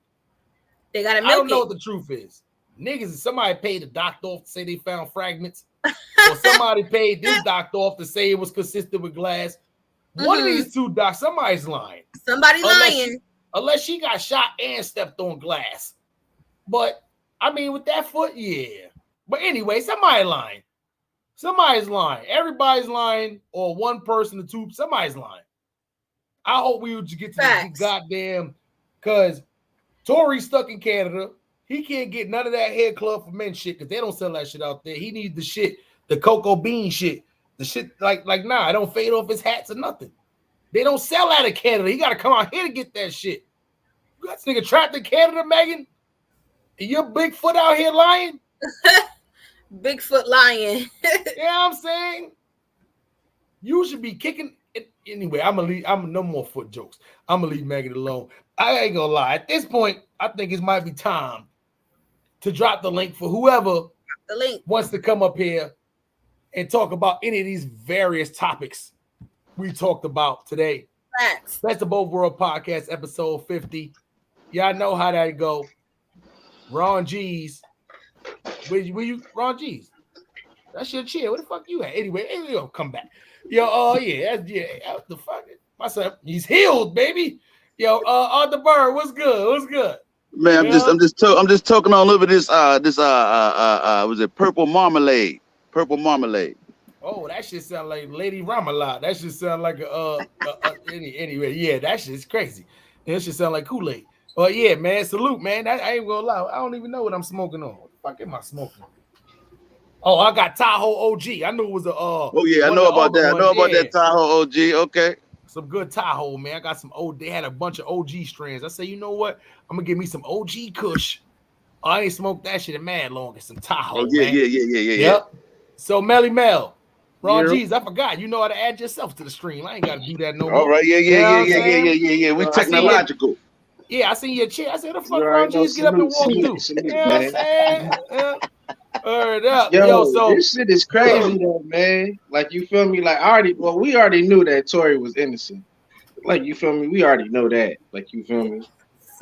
They got to I don't know what the truth is. Niggas, somebody paid the doctor off to say they found fragments, or somebody paid this doctor off to say it was consistent with glass. One of these two docs, somebody's lying. Somebody lying. Unless she got shot and stepped on glass. But, I mean, with that foot, yeah. But anyway, somebody lying. Somebody's lying. Everybody's lying, or one person or two. Somebody's lying. I hope we would just get to the goddamn, because Tory's stuck in Canada. He can't get none of that hair club for men shit because they don't sell that shit out there. He needs the shit, the cocoa bean shit. The shit, like nah, it don't fade off his hats or nothing. They don't sell that in Canada. He got to come out here to get that shit. You got this nigga trapped in Canada, Megan? And your Bigfoot out here lying? Bigfoot lying. Yeah, I'm saying you should be kicking it. Anyway, I'm no more foot jokes. I'm gonna leave Megan alone. I ain't gonna lie. At this point, I think it might be time to drop the link for whoever wants to come up here and talk about any of these various topics we talked about today. Facts. Best of Both World Podcast, episode 50. Y'all know how that go. Ron G's. Where you Ron G's? That's your chair. Where the fuck you at? Anyway, come back. Yo, that's the fuck. My son, he's healed, baby. Yo, on the bird, what's good? What's good? Man, I'm just talking on a little bit of this was it purple marmalade? Purple marmalade. Oh, that shit sound like Lady Ramalade. That shit sound like anyway. Yeah, that shit's crazy. That shit sound like Kool-Aid. But yeah, man, salute, man. I ain't gonna lie. I don't even know what I'm smoking on. What the fuck am I smoking? Oh, I got Tahoe OG. I knew it was a Oh yeah, I know about that. I know about that Tahoe OG. Okay. Some good Tahoe, man. I got some They had a bunch of OG strands. I say, you know what? I'm gonna give me some OG Kush. I ain't smoked that shit in mad long. It's some Tahoe. Oh yeah, man. Yeah. So Melly Mel, Ron G's, I forgot. You know how to add yourself to the stream. I ain't gotta do that no more. All right, yeah. We technological. I seen your chair. I said, the fuck Ron G's get up and walk through. You know what I'm saying? Yo, so this shit is crazy though, man. Like, you feel me? Like, we already knew that Tory was innocent. Like, you feel me? We already know that. Like, you feel me?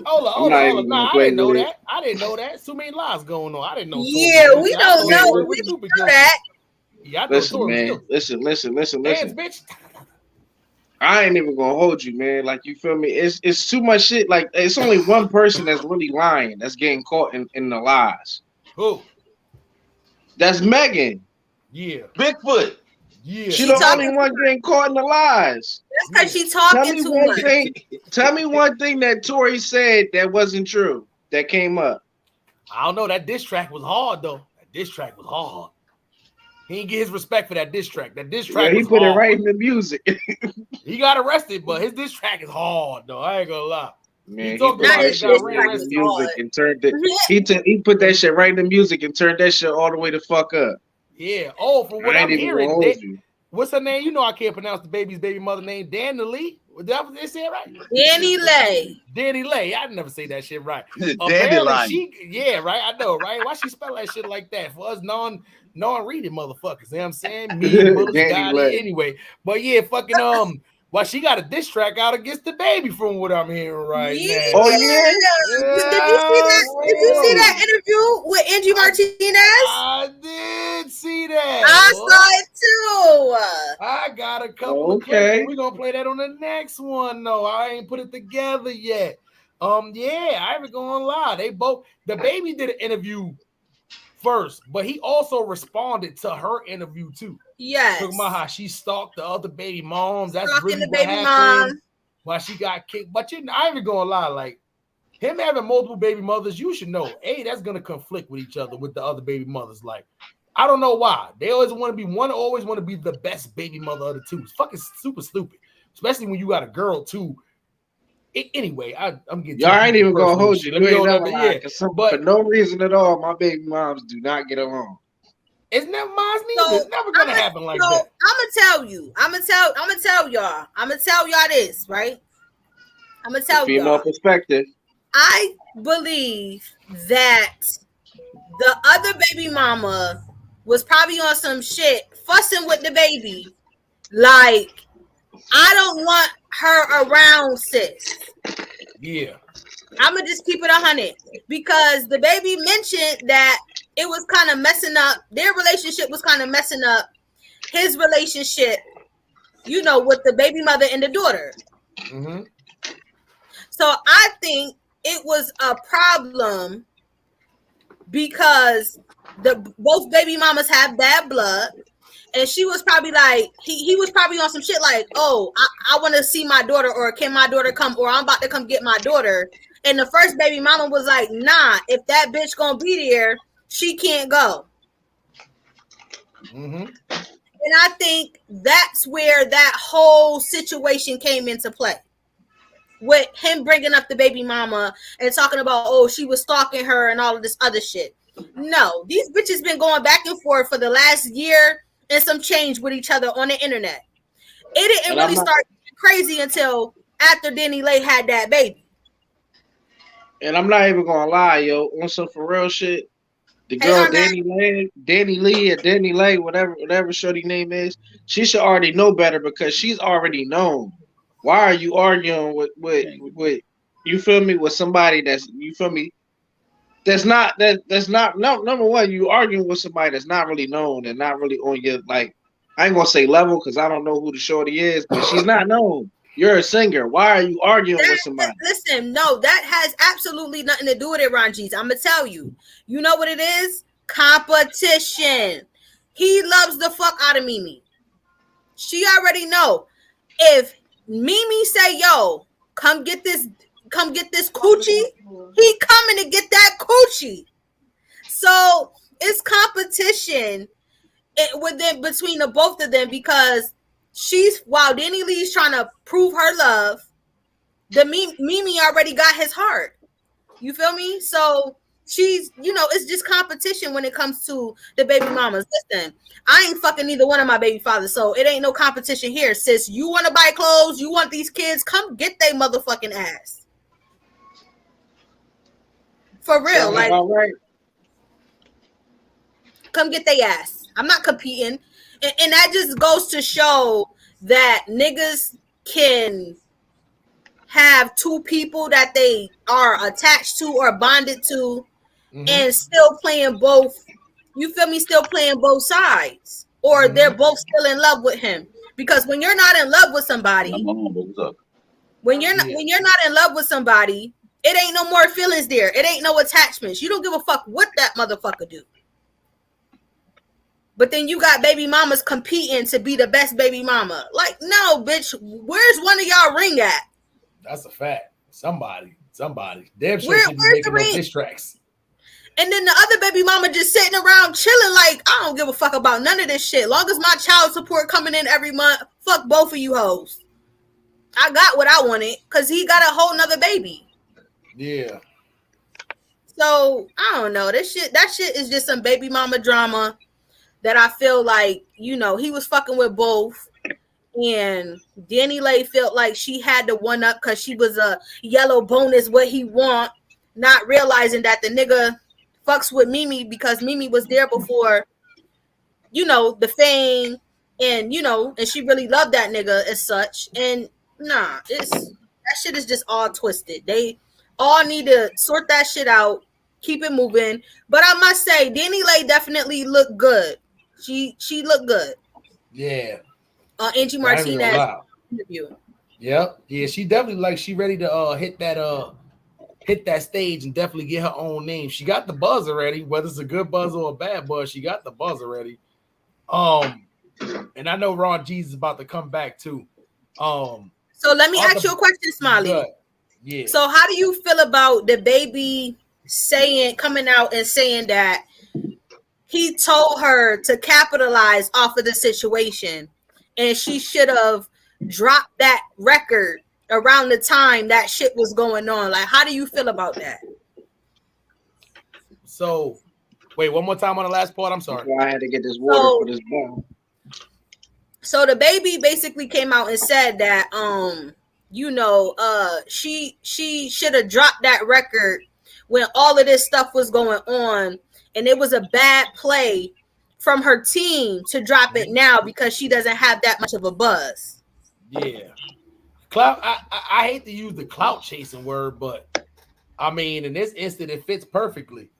Hold on. Nah, I didn't know that. I didn't know that. So many lies going on. I didn't know. Yeah, we don't know. We know that. Yeah, listen, man. Listen. Bitch. I ain't even gonna hold you, man. Like, you feel me? It's too much shit. Like, it's only one person that's really lying, that's getting caught in the lies. Who? That's Megan. Yeah. Bigfoot. Yeah. She the only one getting caught in the lies. That's because she talking too much. Tell me one thing that Tory said that wasn't true, that came up. I don't know. That diss track was hard, though. That diss track was hard. He didn't get his respect for that diss track. That diss track he put hard. It right in the music. He got arrested, but his diss track is hard, though. I ain't gonna lie. Man, he put that shit right in the music and turned it. He put that shit right in the music and turned that shit all the way the fuck up. Yeah. Oh, for what I'm hearing, what's her name? You know I can't pronounce the baby's baby mother name. Dani Leigh. That what they said right? Dani Leigh. Dani Leigh. I never say that shit right. Dandelion. Right. I know, right? Why she spell that shit like that for us non-reading motherfuckers? You know what I'm saying? Me, anyway. But yeah, fucking well, she got a diss track out against the baby from what I'm hearing right now. Oh yeah. Did you see that interview with Angie Martinez? I did see that. I saw it too. I got a couple of clips. We're gonna play that on the next one though. I ain't put it together yet. I ain't gonna lie. The baby did an interview first, but he also responded to her interview too. Yes. Talking about how she stalked the other baby moms. That's stalking really the what baby happened. mom. Why she got kicked. But I ain't even gonna lie, like him having multiple baby mothers, you should know, that's gonna conflict with each other with the other baby mothers. Like, I don't know why. They always want to be the best baby mother of the two. It's fucking super stupid. Especially when you got a girl too. Anyway, I'm getting. Y'all ain't even gonna hold you. But for no reason at all, my baby moms do not get along. It's never it's never gonna happen like that. I'm gonna tell you. I'm gonna tell y'all. I'm gonna tell y'all this, right? I'm gonna tell y'all. Female perspective. I believe that the other baby mama was probably on some shit, fussing with the baby. Like, I don't want her around, sis. Yeah. I'm gonna just keep it 100 because the baby mentioned that it was kind of messing up. Their relationship was kind of messing up his relationship, with the baby mother and the daughter. Mm-hmm. So I think it was a problem because both baby mamas have bad blood. And she was probably like, he was probably on some shit like, oh, I want to see my daughter, or can my daughter come, or I'm about to come get my daughter. And the first baby mama was like, nah, if that bitch gonna be there, she can't go. Mm-hmm. And I think that's where that whole situation came into play. With him bringing up the baby mama and talking about, oh, she was stalking her and all of this other shit. No, these bitches been going back and forth for the last year and some change with each other on the internet. It didn't really start crazy until after Dani Leigh had that baby. And I'm not even gonna lie, yo, on some for real shit. The girl Dani Leigh, whatever shorty name is, she should already know better because she's already known. Why are you arguing with you feel me, with somebody that's, you feel me, that's not no, number one, you arguing with somebody that's not really known and not really on your, like, I ain't gonna say level because I don't know who the shorty is, but she's not known. You're a singer. Why are you arguing with somebody? Listen, no, that has absolutely nothing to do with it, Ron G's. I'm gonna tell you. You know what it is? Competition. He loves the fuck out of Mimi. She already know. If Mimi say, "Yo, come get this coochie," he coming to get that coochie. So it's competition within between the both of them, because while Dani Leigh's trying to prove her love, the Mimi already got his heart. You feel me? So she's, it's just competition when it comes to the baby mamas. Listen, I ain't fucking neither one of my baby fathers, so it ain't no competition here. Sis, you want to buy clothes, you want these kids, come get they motherfucking ass. For real, like, right. Come get they ass. I'm not competing. And that just goes to show that niggas can have two people that they are attached to or bonded to, and still playing both, you feel me, still playing both sides, or they're both still in love with him. Because when you're not in love with somebody, when you're not in love with somebody, it ain't no more feelings there. It ain't no attachments. You don't give a fuck what that motherfucker do. But then you got baby mamas competing to be the best baby mama. Like, no, bitch, where's one of y'all ring at? That's a fact. Somebody. Damn sure should be making those diss tracks. And then the other baby mama just sitting around chilling like, I don't give a fuck about none of this shit. Long as my child support coming in every month, fuck both of you hoes. I got what I wanted because he got a whole nother baby. Yeah. So, I don't know. That shit is just some baby mama drama that I feel like, he was fucking with both. And Dani Leigh felt like she had to one up because she was a yellow bonus what he want, not realizing that the nigga fucks with Mimi because Mimi was there before, the fame, and and she really loved that nigga as such. And nah, that shit is just all twisted. They all need to sort that shit out, keep it moving. But I must say, Dani Leigh definitely looked good. She looked good. Yeah. Angie Martinez interview. Yep. Yeah, she definitely she ready to hit that stage and definitely get her own name. She got the buzz already, whether it's a good buzz or a bad buzz, she got the buzz already. And I know Ron G's is about to come back too. So let me ask you a question, Smiley. Yeah. So how do you feel about Dababy coming out and saying that he told her to capitalize off of the situation and she should have dropped that record around the time that shit was going on? Like, how do you feel about that? So, wait, one more time on the last part. I'm sorry. I had to get this water for this ball. So Dababy basically came out and said that, she should have dropped that record when all of this stuff was going on, and it was a bad play from her team to drop it now because she doesn't have that much of a buzz. Yeah. Clout. I hate to use the clout chasing word, but I mean, in this instant, it fits perfectly.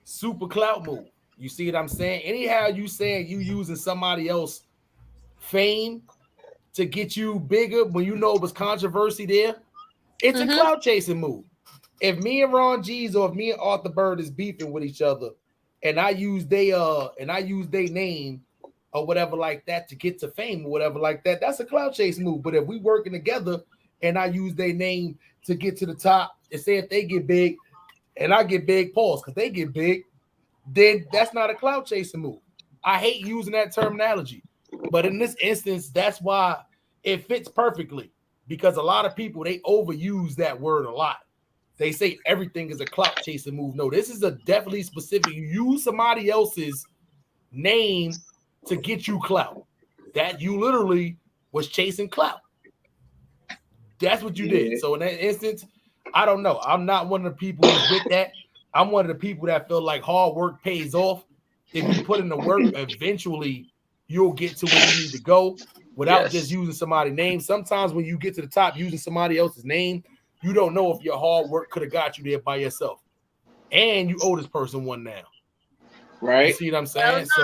Super clout move. You see what I'm saying? Anyhow, you saying you using somebody else fame to get you bigger when you know it was controversy there, it's a clout chasing move. If me and Ron G's or if me and Arthur Bird is beefing with each other, and I use their name or whatever like that to get to fame or whatever like that, that's a clout chase move. But if we working together and I use their name to get to the top, and say if they get big and I get big, pause, because they get big, then that's not a clout chasing move. I hate using that terminology, but in this instance, that's why it fits perfectly, because a lot of people, they overuse that word a lot. They say everything is a clout chasing move. No, this is a definitely specific. You use somebody else's name to get you clout. That you literally was chasing clout. That's what you did. So in that instance, I don't know. I'm not one of the people who's with that. I'm one of the people that feel like hard work pays off. If you put in the work, eventually you'll get to where you need to go without just using somebody's name. Sometimes when you get to the top using somebody else's name, you don't know if your hard work could have got you there by yourself. And you owe this person one now. Right. You see what I'm saying? So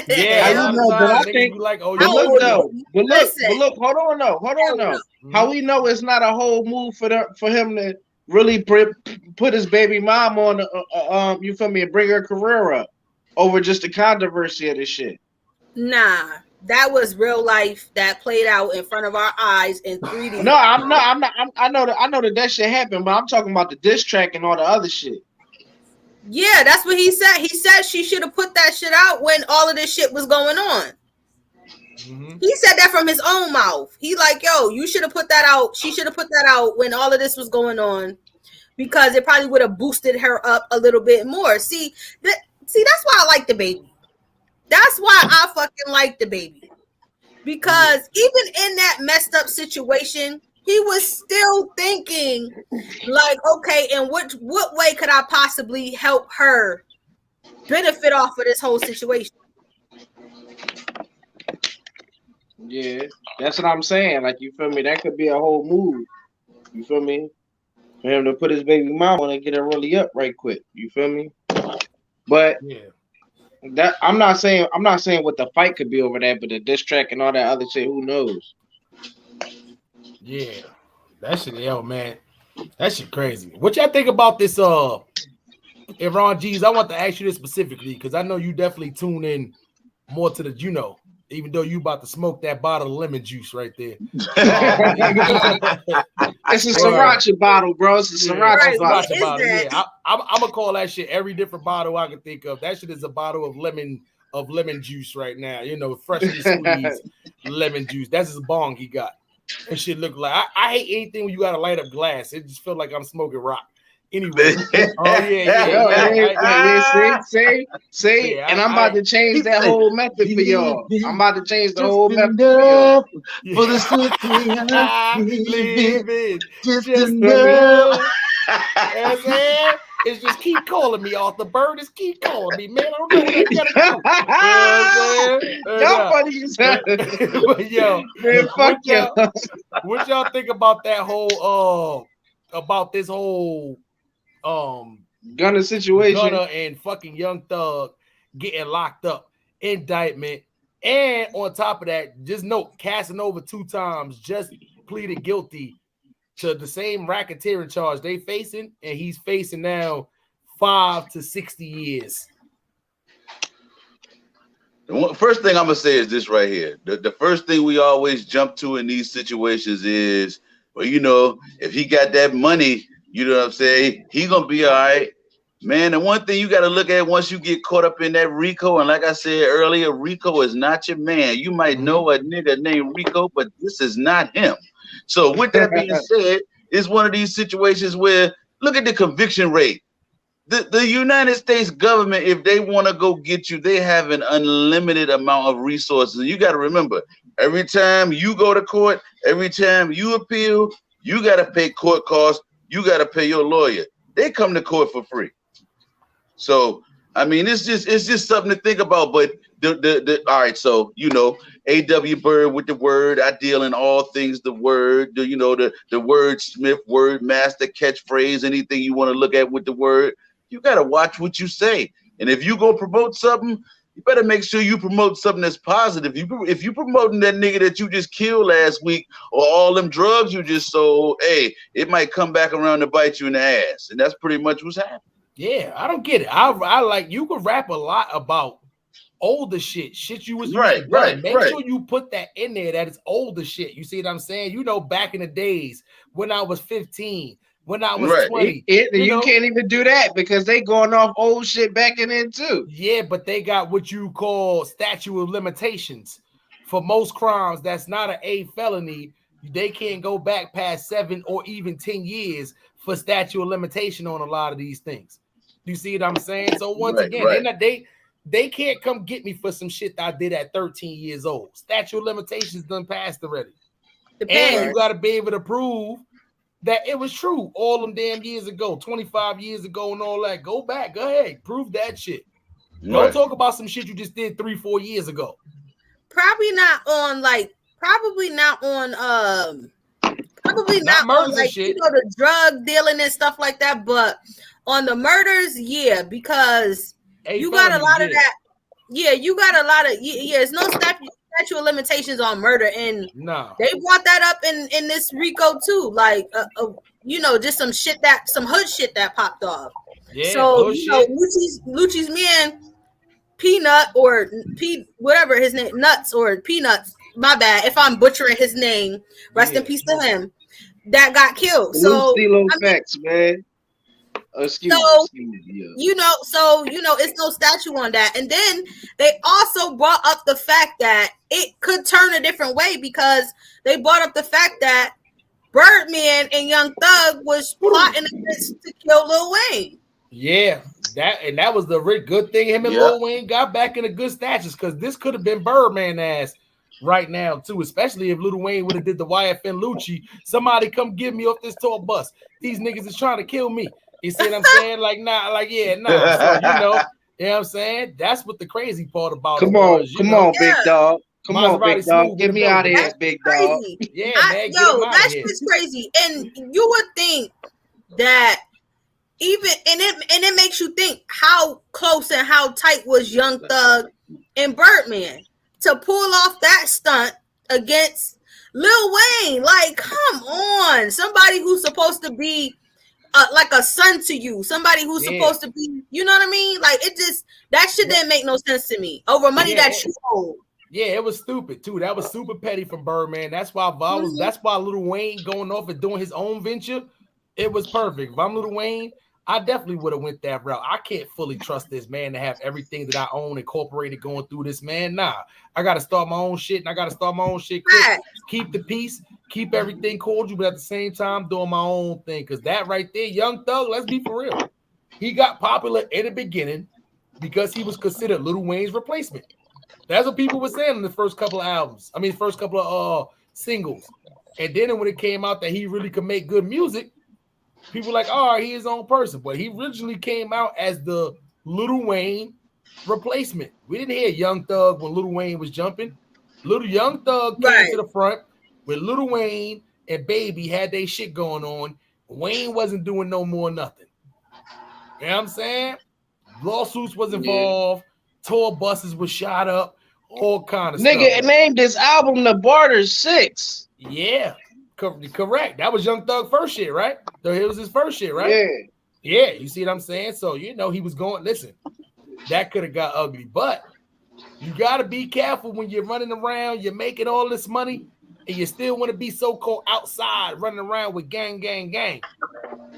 yeah, a lot of but I times niggas think be like, oh, but you look though, but Listen. look, hold on though. How we know it's not a whole move for him to really put his baby mom on you feel me, and bring her career up over just the controversy of this shit. Nah, that was real life that played out in front of our eyes in 3D. No, I'm not. I know that shit happened, but I'm talking about the diss track and all the other shit. Yeah, that's what he said. He said she should have put that shit out when all of this shit was going on. Mm-hmm. He said that from his own mouth. He like, yo, you should have put that out. She should have put that out when all of this was going on, because it probably would have boosted her up a little bit more. See, that's why I like Dababy. That's why I fucking like Dababy. Because even in that messed up situation, he was still thinking, like, okay, and what way could I possibly help her benefit off of this whole situation? Yeah, that's what I'm saying. Like, you feel me? That could be a whole move. You feel me? For him to put his baby mama on and get her really up right quick. You feel me? But that I'm not saying what the fight could be over that, but the diss track and all that other shit, who knows? Yeah, that shit, yo, man, that shit crazy. What y'all think about this? Ron G's, I want to ask you this specifically because I know you definitely tune in more to the, even though you about to smoke that bottle of lemon juice right there. It's a sriracha bottle, bro. It's a sriracha bottle. Yeah, I'm gonna call that shit every different bottle I can think of. That shit is a bottle of lemon juice right now. Freshly squeezed lemon juice. That's his bong he got. That shit look like I hate anything when you gotta light up glass. It just feel like I'm smoking rock. Anyway, see, and I'm about to change that whole method for y'all. I'm about to change the whole method for y'all. For the city, just enough. It's just keep calling me, Arthur Bird. Just keep calling me, man. I don't know what I gotta do. But yo, man, fuck you. What y'all think about that whole about this whole Gunna situation? Gunna and fucking Young Thug getting locked up, indictment, and on top of that, just note Casanova 2 times just pleaded guilty to the same racketeering charge they facing, and he's facing now 5 to 60 years. The first thing I'm gonna say is this right here. The first thing we always jump to in these situations is, well, if he got that money, you know what I'm saying, he gonna be all right. Man, and one thing you got to look at once you get caught up in that RICO, and like I said earlier, RICO is not your man. You might know a nigga named RICO, but this is not him. So with that being said, it's one of these situations where, look at the conviction rate. The United States government, if they want to go get you, they have an unlimited amount of resources. And you got to remember, every time you go to court, every time you appeal, you got to pay court costs. You got to pay your lawyer. They come to court for free. So, I mean, it's just something to think about. But all right, so A.W. Bird with the word. I deal in all things the word. The wordsmith, word master, catchphrase, anything you want to look at with the word. You gotta watch what you say. And if you go promote something, you better make sure you promote something that's positive. If you promoting that nigga that you just killed last week or all them drugs you just sold, hey, it might come back around to bite you in the ass. And that's pretty much what's happening. Yeah, I don't get it. I like, you can rap a lot about older shit you was right. Make sure you put that in there, that it's older shit. You see what I'm saying? Back in the days when I was 15, when I was 20. You can't even do that because they going off old shit back in there too. Yeah, but they got what you call statute of limitations. For most crimes, that's not an A felony. They can't go back past 7 or even 10 years for statute of limitation on a lot of these things. You see what I'm saying? So once again, they can't come get me for some shit that I did at 13 years old. Statute of limitations done passed already. And you got to be able to prove that it was true all them damn years ago, 25 years ago and all that. Go back. Go ahead. Prove that shit. Don't talk about some shit you just did 3-4 years ago. Probably not on Probably not on murders and like shit. the drug dealing and stuff like that, but on the murders, yeah, because you got a lot of that. Yeah, you got a lot of it's no statute of limitations on murder, and they brought that up in this RICO too, like just some hood shit that popped off. Yeah, so Lucci's man Peanut or whatever his name, Nuts or Peanuts. My bad if I'm butchering his name. Rest in peace to him. That got killed. So facts, man. Excuse me. It's no statue on that. And then they also brought up the fact that it could turn a different way because they brought up the fact that Birdman and Young Thug was plotting to kill Lil Wayne. Yeah, that was the good thing him and Lil Wayne got back in a good status because this could have been Birdman ass right now too, especially if Lil Wayne would have did the YFN Lucci. Somebody come get me off this tour bus. These niggas is trying to kill me. You see what I'm saying? So, you know what I'm saying? That's what the crazy part about Come on, big dog. Come on, big dog. Get me out of here, big dog. Yeah, man. That shit's crazy. And you would think that it makes you think how close and how tight was Young Thug and Birdman to pull off that stunt against Lil Wayne. Like, come on. Somebody who's supposed to be like a son to you, somebody who's supposed to be, you know what I mean? Like, that shit didn't make no sense to me over money that you owed. Yeah, it was stupid too. That was super petty from Birdman. That's why that's why Lil Wayne going off and doing his own venture. It was perfect. If I'm Lil Wayne, I definitely would have went that route. I can't fully trust this man to have everything that I own incorporated going through this man. Nah, I got to start my own shit, and I got to start my own shit quick. Keep the peace, keep everything cordial, but at the same time doing my own thing. Because that right there, Young Thug, let's be for real. He got popular in the beginning because he was considered Lil Wayne's replacement. That's what people were saying in the first couple of albums. I mean, first couple of singles. And then when it came out that he really could make good music, people were like, oh, he his own person. But he originally came out as the Lil Wayne replacement. We didn't hear Young Thug when Lil Wayne was jumping. Young Thug came to the front with Lil Wayne and Baby had their shit going on. Wayne wasn't doing no more nothing. You know what I'm saying? Lawsuits was involved. Tour buses were shot up. All kind of stuff. Nigga named this album The Barter 6. Yeah. Correct. That was Young Thug first shit, right? So it was his first shit, right? Yeah. Yeah, you see what I'm saying? So, he was going, listen, that could have got ugly, but you got to be careful when you're running around, you're making all this money, and you still want to be so-called outside running around with gang.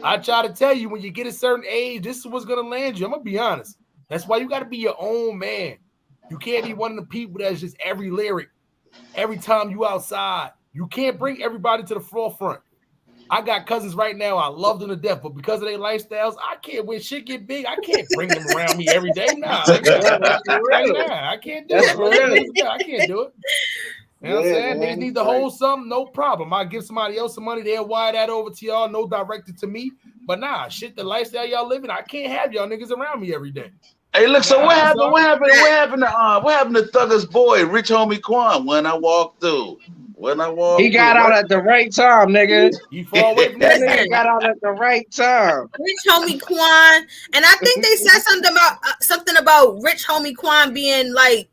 I try to tell you, when you get a certain age, this is what's going to land you. I'm going to be honest. That's why you got to be your own man. You can't be one of the people that's just every lyric, every time you outside. You can't bring everybody to the forefront. I got cousins right now. I love them to death, but because of their lifestyles, I can't. When shit get big, I can't bring them around me every day. Nah, I can't do it. I can't do it. You know what I'm saying? Niggas need to hold something, no problem. I'll give somebody else some money, they'll wire that over to y'all, no directed to me. But nah, shit, the lifestyle y'all living, I can't have y'all niggas around me every day. Hey, look, so what happened? What happened to Thugger's boy, Rich Homie Quan, when I walked through? He got out at the right time, nigga. You fall away from that nigga got out at the right time. Rich Homie Quan, and I think they said something about Rich Homie Quan being like,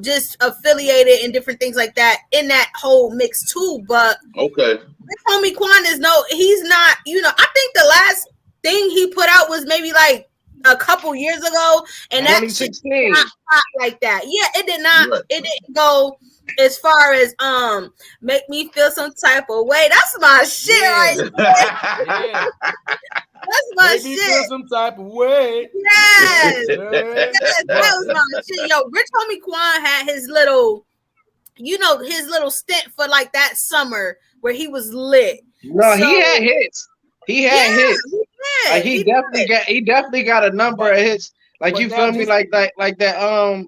just affiliated and different things like that in that whole mix too. But okay, Rich Homie Quan he's not. I think the last thing he put out was maybe like a couple years ago, and that shit did not pop like that. Yeah, it did not. Right. It didn't go as far as make me feel some type of way. That's my shit right there. That's my shit. Make me feel some type of way. Yes. That was my shit. Yo, Rich Homie Quan had his little, his little stint for like that summer where he was lit. No, he had hits. He had hits. Like he definitely got a number of hits. Like, you feel me? Like that.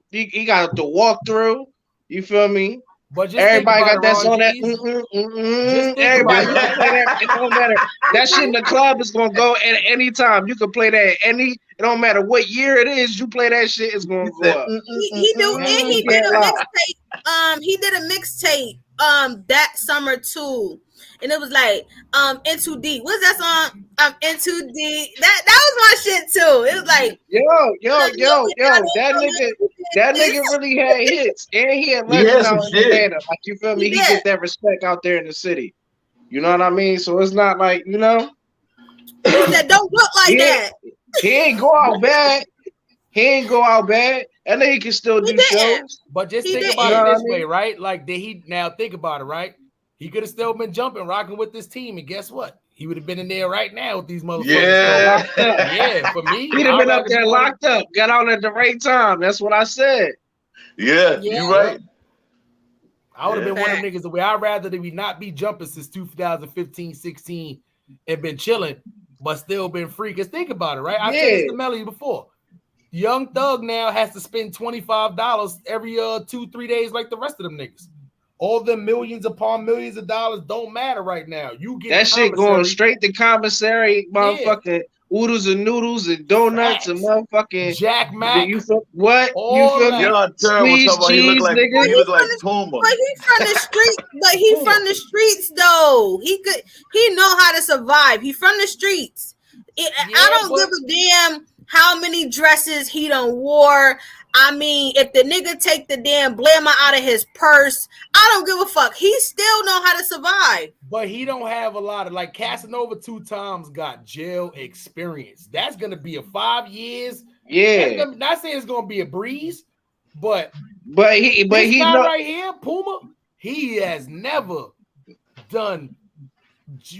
He got the walkthrough. You feel me? But everybody got that song that. Everybody can play that. It don't matter. That shit in the club is gonna go at any time. You can play that at any. It don't matter what year it is. You play that shit, it's gonna go up. He did a mixtape. He did a mixtape. That summer too. and it was like in too deep. What's that song? In too deep. That was my shit too. It was like that nigga really had hits, and he had He legend had some out in shit. Atlanta. Like you feel me? He get that respect out there in the city. You know what I mean? So it's not like, you know. He said, "Don't look like that." He ain't go out bad. And then he can still do shows. But just think about it this way, right? Like, did he now think about it, right? He could have still been jumping, rocking with this team, and guess what? He would have been in there right now with these motherfuckers. Yeah, yeah. For me, he'd have been up there locked up, got out at the right time. That's what I said. Yeah, you're right. I would have been one of them niggas the way I'd rather that we not be jumping since 2015, 16 and been chilling, but still been free. Because think about it, right? I said this to Melly before. Young Thug now has to spend $25 every 2-3 days like the rest of them niggas. All the millions upon millions of dollars don't matter right now. You get that shit going straight to commissary, motherfucking oodles and noodles and donuts and motherfucking Jack Mac. You feel what? All you feel me? Squeeze cheese, nigga. He look like Puma. But he from the street. But he from the streets though. He know how to survive. He from the streets. I don't give a damn how many dresses he done wore. I mean, if the nigga take the damn blammer out of his purse, I don't give a fuck. He still know how to survive. But he don't have a lot of, like, Casanova 2 times got jail experience. That's gonna be a 5 years. Yeah. Not saying it's gonna be a breeze, but he's right here, Puma. He has never done.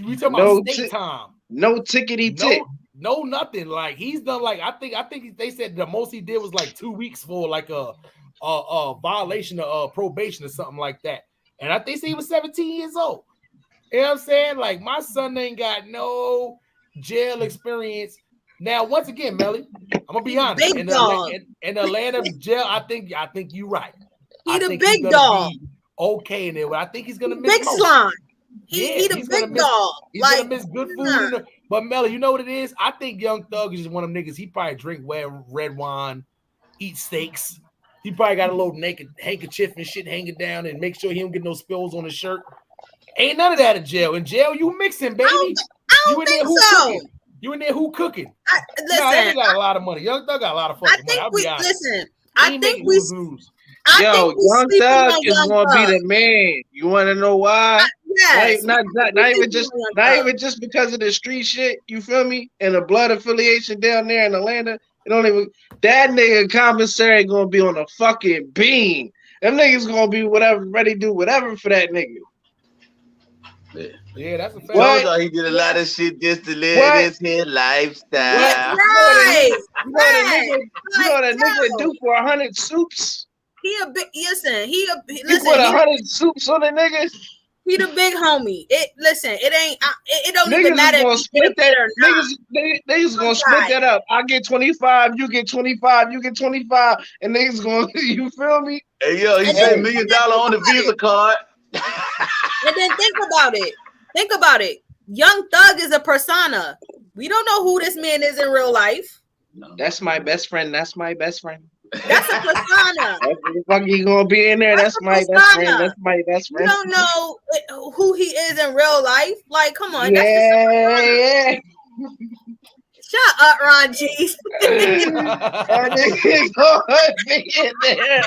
We talking about state time. No tickety tick. No, nothing. Like, he's done, like, I think they said the most he did was like 2 weeks for like a violation of probation or something like that. And I think he was 17 years old. You know what I'm saying? Like, my son ain't got no jail experience. Now, once again, Melly, I'm gonna be honest. In Atlanta jail, I think you're right. He the big dog. Okay in there. I think he's gonna miss big slime. He the big dog. He's gonna miss good food. But Melly, you know what it is? I think Young Thug is just one of them niggas. He probably drink red wine, eat steaks. He probably got a little naked handkerchief and shit hanging down and make sure he don't get no spills on his shirt. Ain't none of that in jail. In jail, you mixing, baby. I don't think so. Cooking? You in there who cooking? Listen, they got a lot of money. Young Thug got a lot of fucking money. I think we Young Thug is gonna be the man. You want to know why? Yes. Not even just because of the street shit. You feel me? And the blood affiliation down there in Atlanta. It don't even that nigga commissary gonna be on a fucking beam. Them niggas gonna be whatever, ready to do whatever for that nigga. Yeah, that's a fact. He did a lot of shit just to live his here lifestyle. Right. You know what a nigga do for 100 soups? He a big listen. He put 100 soups on the niggas. He the big homie. It ain't. It don't niggas even matter if you split that or not. Niggas gonna split that up. I get 25, you get 25, you get 25, and niggas gonna. You feel me? Hey yo, he said $1 million on the Visa card. And then think about it. Young Thug is a persona. We don't know who this man is in real life. No. That's my best friend. That's a persona. Fuck, he gonna be in there. That's my best friend. That's my best friend. You don't know who he is in real life. Like, come on. Yeah. Shut up, Ron G. That nigga gonna be in there.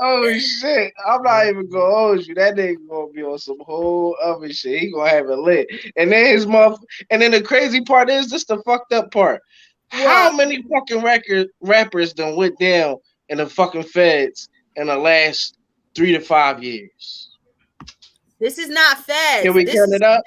Oh shit! I'm not even gonna hold you. That nigga gonna be on some whole other shit. He gonna have it lit. And then and then the crazy part is this the fucked up part. How many fucking rappers done went down in the fucking feds in the last 3 to 5 years? This is not feds. Can we count it up?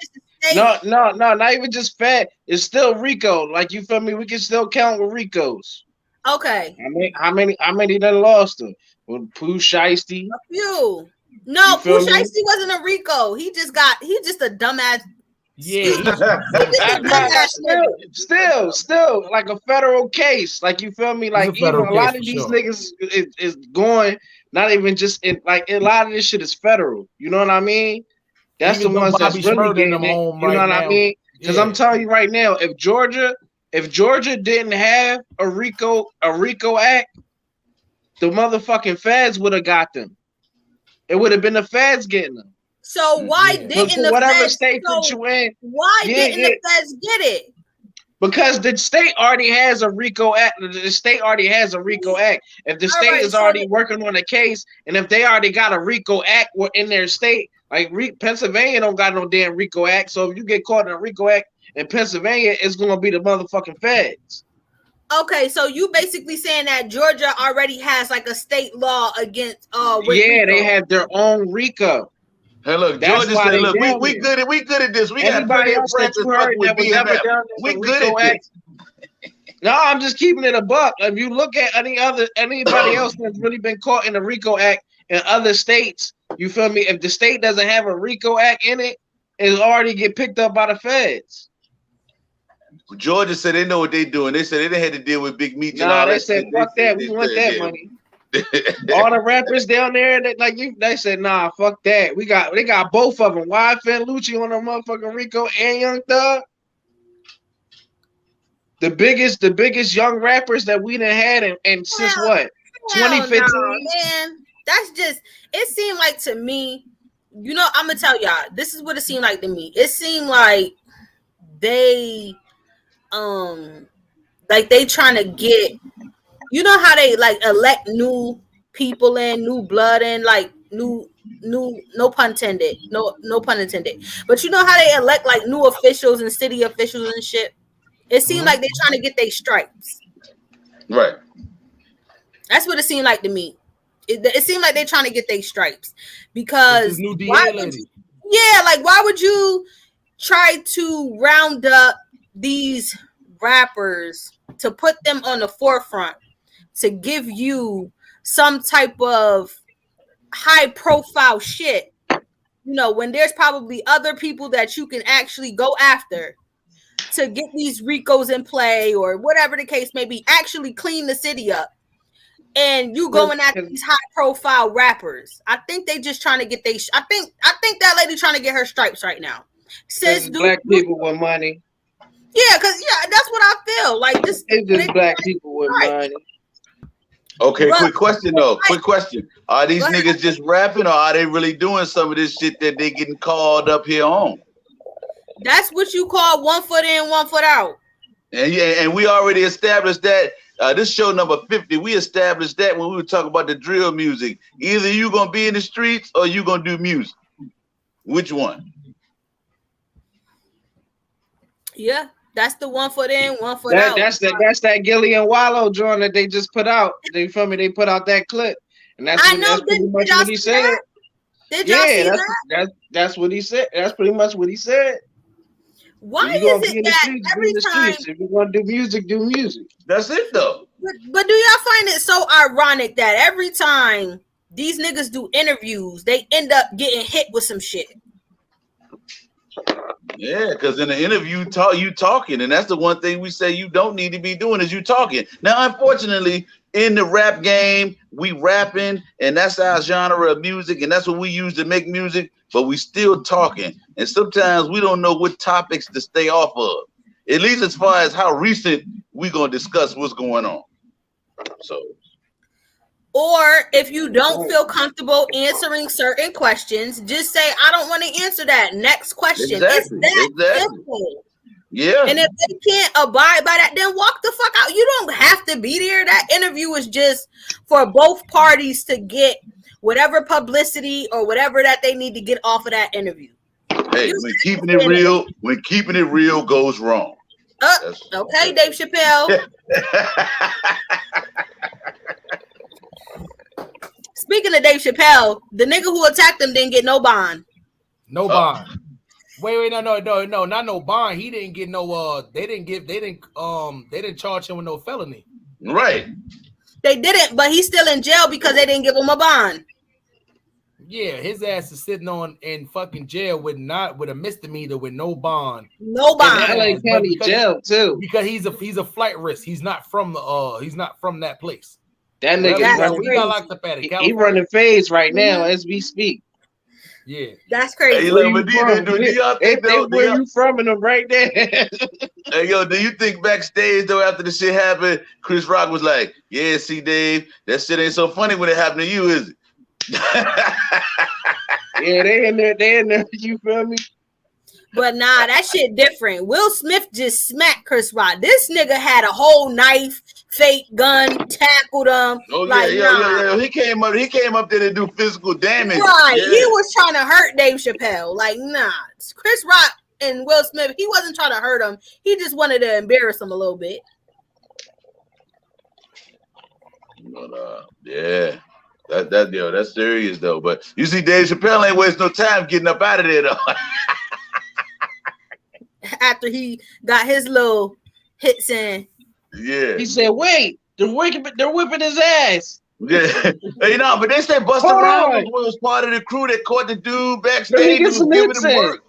No, not even just fed. It's still RICO. Like, you feel me? We can still count with RICOs. Okay. How many done lost them? With Pooh Shiesty? A few. No, Pooh Shiesty wasn't a RICO. He just a dumbass. Yeah. Still like a federal case. Like, you feel me? Like, even a lot of these niggas is going, not even just in, like, a lot of this shit is federal. You know what I mean? That's even the ones that's really getting it. You know what I mean? Because I'm telling you right now, if Georgia didn't have a RICO Act, the motherfucking feds would have got them. It would have been the feds getting them. So why didn't for the whatever feds? state that you in? Why didn't the feds get it? Because the state already has a RICO Act. The state already has a RICO Act. If the state is already working on a case, and if they already got a RICO Act in their state, like Pennsylvania don't got no damn RICO Act. So if you get caught in a RICO Act in Pennsylvania, it's gonna be the motherfucking feds. Okay, so you basically saying that Georgia already has like a state law against yeah, RICO. they have their own RICO. Hey, look, That's Georgia why said, look, they we good at this. We got Everybody plenty of else that friends you that heard fuck with that was me and ever that. done We in good RICO at Act. No, I'm just keeping it a buck. If you look at anybody else that's really been caught in the RICO Act in other states, you feel me? If the state doesn't have a RICO Act in it, it'll already get picked up by the feds. Georgia said they know what they're doing. They said they didn't have to deal with Big Meech and Nah, all they that said shit. fuck that. We want that money. All the rappers down there, they said, nah, fuck that. They got both of them. YFN Lucci on the motherfucking RICO and Young Thug. The biggest young rappers that we done had and since what? 2015? No, man. That's just, it seemed like to me, you know, I'm gonna tell y'all, this is what it seemed like to me. It seemed like they trying to get, you know how they like elect new people in, new blood in, like new no pun intended, no pun intended, but you know how they elect like new officials and city officials and shit. It seemed like they're trying to get their stripes. Right. That's what it seemed like to me. It seemed like they're trying to get their stripes because new DA lady. Why would you try to round up these rappers to put them on the forefront to give you some type of high profile shit, you know, when there's probably other people that you can actually go after to get these RICOs in play or whatever the case may be, actually clean the city up, and you going after these high profile rappers. I think they just trying to get I think that lady trying to get her stripes right now. Says black people with money. Yeah, that's what I feel like. This it's just black people with money. Okay, quick question though. Quick question. Are these niggas just rapping, or are they really doing some of this shit that they getting called up here on? That's what you call 1 foot in, 1 foot out. And we already established that. This show number 50, we established that when we were talking about the drill music. Either you gonna be in the streets or you gonna do music. Which one? Yeah, that's the 1 foot in, 1 foot out. That's that Gilly and Wallow joint that they just put out. They feel me? They put out that clip, and that's pretty much what he said. Did y'all see that? That's what he said. That's pretty much what he said. Why is it that every time if you want to do music, do music? That's it though. But do y'all find it so ironic that every time these niggas do interviews, they end up getting hit with some shit? Yeah, because in the interview, you talking, and that's the one thing we say you don't need to be doing is you talking. Now, unfortunately, in the rap game, we rapping, and that's our genre of music, and that's what we use to make music. But we still talking, and sometimes we don't know what topics to stay off of. At least as far as how recent we gonna discuss what's going on. So. Or if you don't feel comfortable answering certain questions, just say, I don't want to answer that. Next question. Exactly. It's that simple. Yeah. And if they can't abide by that, then walk the fuck out. You don't have to be there. That interview is just for both parties to get whatever publicity or whatever that they need to get off of that interview. Hey, when keeping it real goes wrong. Okay, Dave Chappelle. Speaking of Dave Chappelle, the nigga who attacked him didn't get no bond. No bond. Wait, no, not no bond. He didn't get no. They didn't charge him with no felony. Right. They didn't, but he's still in jail because they didn't give him a bond. Yeah, his ass is sitting in fucking jail with a misdemeanor with no bond. No bond. LA County jail too. Because he's a flight risk. He's not from that place. That nigga he got locked up at it. He running phase right now as we speak. Yeah, that's crazy. Hey, where you from? And I'm right there. Hey, yo, do you think backstage though after the shit happened, Chris Rock was like, "Yeah, see, Dave, that shit ain't so funny when it happened to you, is it?" Yeah, they in there. You feel me? But nah, that shit different. Will Smith just smacked Chris Rock. This nigga had a whole knife, fake gun, tackled him. Oh like, yeah. He came up there to do physical damage. Right. Yeah. He was trying to hurt Dave Chappelle. Like, nah. Chris Rock and Will Smith, he wasn't trying to hurt him. He just wanted to embarrass him a little bit. But yeah. That's serious though. But you see, Dave Chappelle ain't waste no time getting up out of there though. After he got his little hits in. Yeah. He said, wait, they're whipping his ass. Yeah. You know, but they said Busta Rhymes was part of the crew that caught the dude backstage and was giving him work.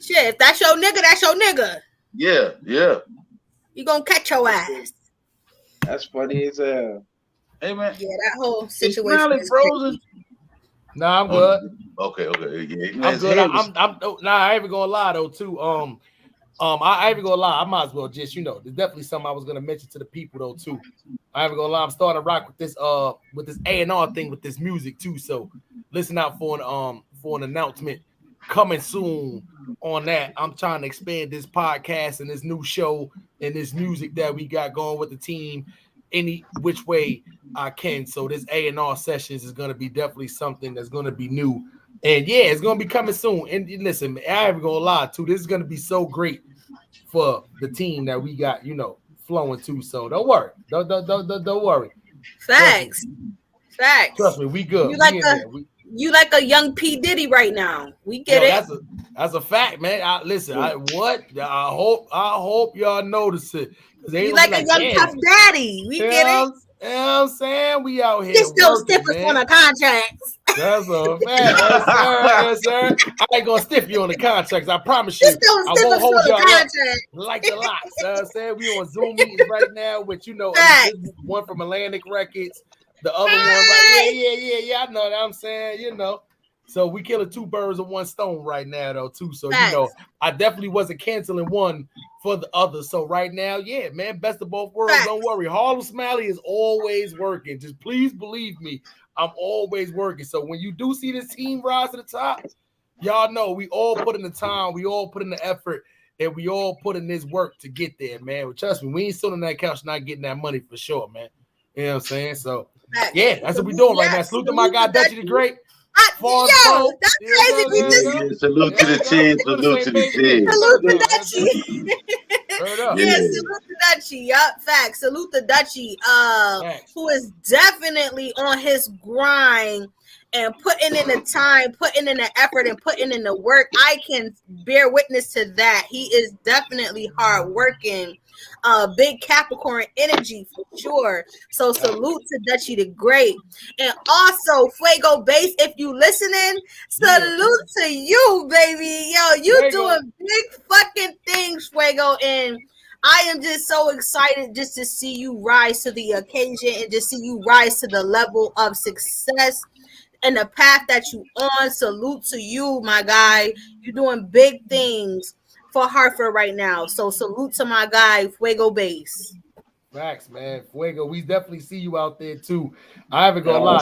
Shit, if that's your nigga, that's your nigga. Yeah. You gonna catch your ass. That's funny as hell. Hey man. Yeah, that whole situation is frozen. Nah, I'm good. Okay. Yeah, I'm good. I ain't even gonna lie though, too. I ain't even gonna lie. I might as well just, there's definitely something I was gonna mention to the people though, too. I ain't even gonna lie. I'm starting to rock with this A&R thing with this music too. So listen out for an announcement coming soon on that. I'm trying to expand this podcast and this new show and this music that we got going with the team any which way I can. So this A&R sessions is going to be definitely something that's going to be new. And yeah, it's going to be coming soon. And listen, I ain't going to lie too. This is going to be so great for the team that we got, flowing too. So don't worry. Don't worry. Facts. Trust me, we good. You like a young P. Diddy right now. We get it. That's a fact, man. I hope y'all notice it. You like a young Puff Daddy. We get it. You know what I'm saying? We out here. He's still stiffing on a contract. That's a fact. Yes, sir. I ain't gonna stiff you on the contracts. I promise you. I won't hold y'all up like the locks. You know what I'm saying? We on Zoom meetings right now with, one from Atlantic Records, the other one right. Yeah. I know what I'm saying, So we killing two birds with one stone right now, though, too. So, I definitely wasn't canceling one for the other. So right now, yeah, man, best of both worlds. Facts. Don't worry. Harlem Smiley is always working. Just please believe me, I'm always working. So when you do see this team rise to the top, y'all know we all put in the time, we all put in the effort, and we all put in this work to get there, man. Well, trust me, we ain't sitting on that couch not getting that money for sure, man. You know what I'm saying? So, yeah, that's what we're doing right now. Salute to my guy, Dutchy the Great. That's crazy. Salute to the team. Salute to the team. Salute to Dutchy. Salute to Dutchy. Yup, facts. Salute to Dutchy, who is definitely on his grind and putting in the time, putting in the effort, and putting in the work. I can bear witness to that. He is definitely hardworking. Big Capricorn energy for sure. So salute to Dutchy the Great. And also Fuego Bass, if you listening, salute to you, baby. Yo, you doing big fucking things, Fuego. And I am just so excited just to see you rise to the occasion and just see you rise to the level of success and the path that you on. Salute to you, my guy. You're doing big things for Hartford right now. So salute to my guy, Fuego Bass. Facts, man. Fuego, we definitely see you out there too. I haven't gonna lie.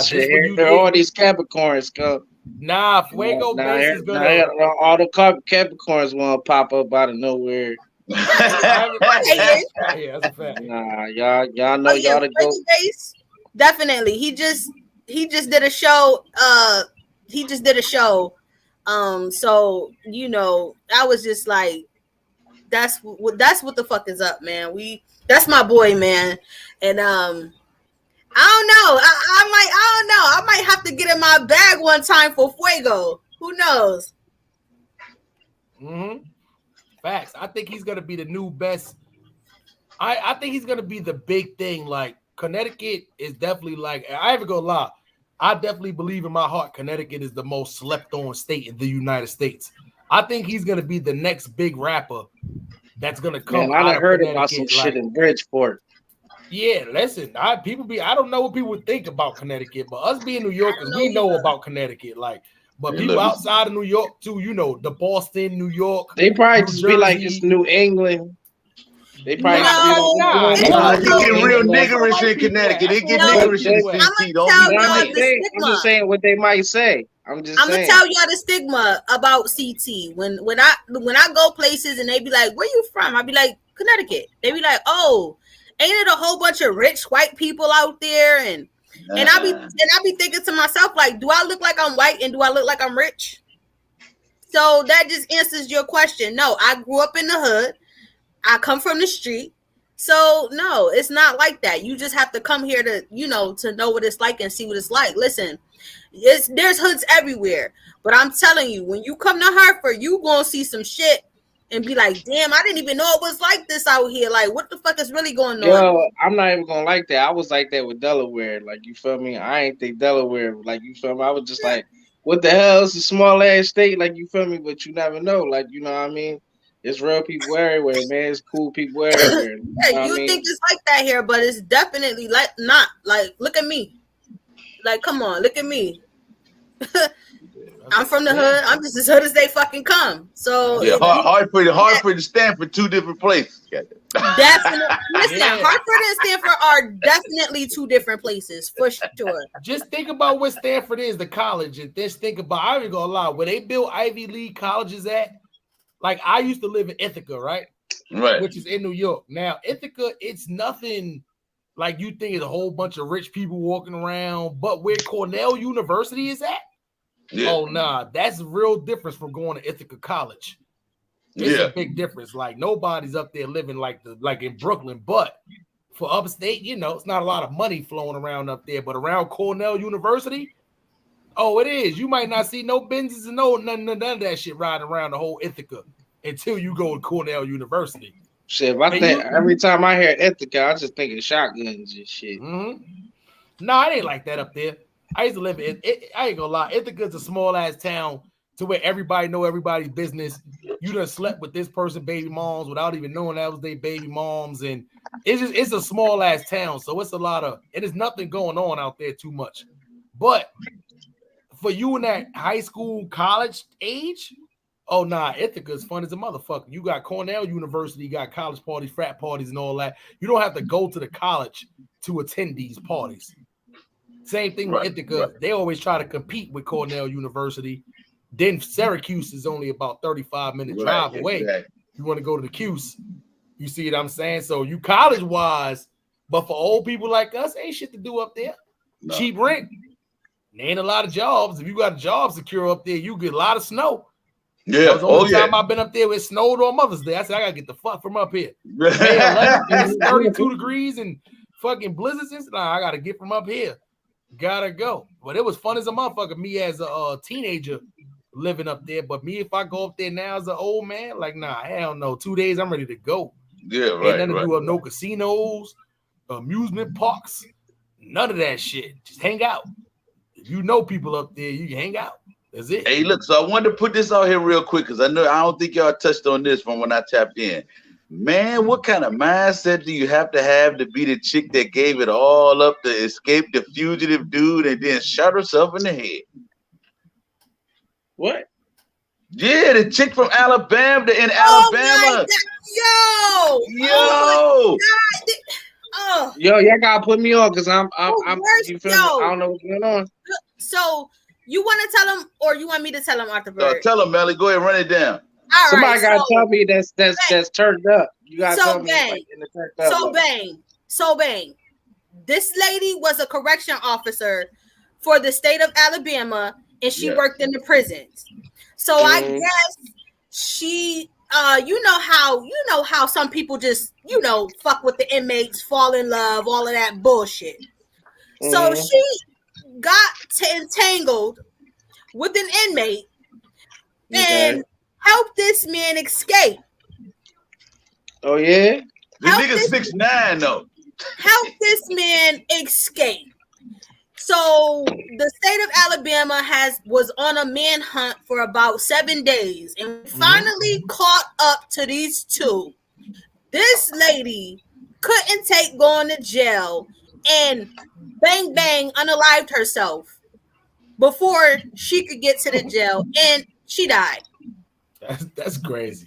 All these Capricorns come. Nah, Fuego Bass is gonna. All the Capricorns want to pop up out of nowhere. Yeah, that's a fact. Nah, y'all know y'all to go. Bass, definitely. He just did a show. So I was just like, that's what the fuck is up, man. That's my boy, man. And I don't know. I might have to get in my bag one time for Fuego. Who knows? Facts. I think he's gonna be the new best. I think he's gonna be the big thing. Like Connecticut is definitely like, I ain't gonna lie. I definitely believe in my heart Connecticut is the most slept on state in the United States. I think he's going to be the next big rapper that's going to come. Man, I heard about some shit in Bridgeport. Yeah, listen, I don't know what people would think about Connecticut, but us being New Yorkers, we know about Connecticut. But people outside of New York too, the Boston, New York. They probably just be like it's New England. They probably Nah. It get real niggerish in Connecticut. It get niggerish in CT. Don't be I'm just saying what they might say. I'm gonna tell y'all the stigma about CT. When I go places and they be like, "Where you from?" I be like, "Connecticut." They be like, "Oh, ain't it a whole bunch of rich white people out there?" And I be thinking to myself, like, do I look like I'm white and do I look like I'm rich? So that just answers your question. No, I grew up in the hood. I come from the street. So no, it's not like that. You just have to come here to, to know what it's like and see what it's like. Listen, there's hoods everywhere. But I'm telling you, when you come to Hartford, you gonna see some shit and be like, damn, I didn't even know it was like this out here. Like, what the fuck is really going on? Yo, I'm not even gonna like that. I was like that with Delaware. Like, you feel me? I ain't think Delaware, like, you feel me? I was just like, what the hell? It's a small ass state, like, you feel me? But you never know. Like, you know what I mean? It's real people everywhere, man. It's cool people everywhere. You think it's like that here, but it's definitely not. Like, look at me. Like, come on, look at me. I'm from the hood. I'm just as hood as they fucking come. So yeah, Hartford and Stanford, two different places. Definitely. Listen, Hartford and Stanford are definitely two different places for sure. Just think about what Stanford is, the college, and just think about. I ain't gonna lie, where they built Ivy League colleges at. Like, I used to live in Ithaca, right? Right. Which is in New York. Now, Ithaca, it's nothing like you think it's a whole bunch of rich people walking around, but where Cornell University is at, oh, nah, that's a real difference from going to Ithaca College. It's a big difference. Like, nobody's up there living like in Brooklyn, but for upstate, it's not a lot of money flowing around up there, but around Cornell University, oh, it is. You might not see no Benzes and none of that shit riding around the whole Ithaca until you go to Cornell University. Shit, every time I hear Ithaca, I just think of shotguns and shit. Mm-hmm. Nah, it ain't like that up there. I used to live in it. I ain't gonna lie. Ithaca's a small ass town to where everybody know everybody's business. You done slept with this person, baby moms, without even knowing that was their baby moms, and it's a small ass town, so it's a lot of it is nothing going on out there too much. But for you in that high school, college age, oh nah, Ithaca's fun as a motherfucker. You got Cornell University, you got college parties, frat parties, and all that. You don't have to go to the college to attend these parties. Same thing with Ithaca. Right. They always try to compete with Cornell University. Then Syracuse is only about 35-minute drive away. Exactly. You want to go to the Cuse. You see what I'm saying? So you college-wise, but for old people like us, ain't shit to do up there. No. Cheap rent. There ain't a lot of jobs. If you got a job secure up there, you get a lot of snow. Yeah. That was the only time I've been up there. It snowed on Mother's Day. I said, I gotta get the fuck from up here. It's 32 degrees and fucking blizzards. Nah, I gotta get from up here. Gotta go. But it was fun as a motherfucker. Me as a teenager living up there. But me, if I go up there now as an old man, like, nah, hell no. 2 days, I'm ready to go. Yeah, right. Ain't nothing to do with no casinos, amusement parks, none of that shit. Just hang out. If you know people up there, you can hang out. That's it. Hey, look, so I wanted to put this out here real quick because I don't think y'all touched on this from when I tapped in. Man, what kind of mindset do you have to be the chick that gave it all up to escape the fugitive dude and then shot herself in the head? What? Yeah, the chick from Alabama in Alabama. Yo. Oh. Yo, y'all gotta put me on because I'm you feel me? I don't know what's going on. So you want to tell him or you want me to tell him afterwards? Tell him, Melly. Go ahead, run it down. All Somebody gotta tell me that's turned up. You gotta tell me like, in the turned up. So bang. This lady was a correction officer for the state of Alabama, and she worked in the prisons. So I guess she you know how some people just fuck with the inmates, fall in love, all of that bullshit. So she got entangled with an inmate and helped this man escape. Oh yeah, this nigga 6'9" though. Help this man escape. So the state of Alabama was on a manhunt for about 7 days and finally caught up to these two. This lady couldn't take going to jail and bang bang unalived herself before she could get to the jail, and she died. That's crazy.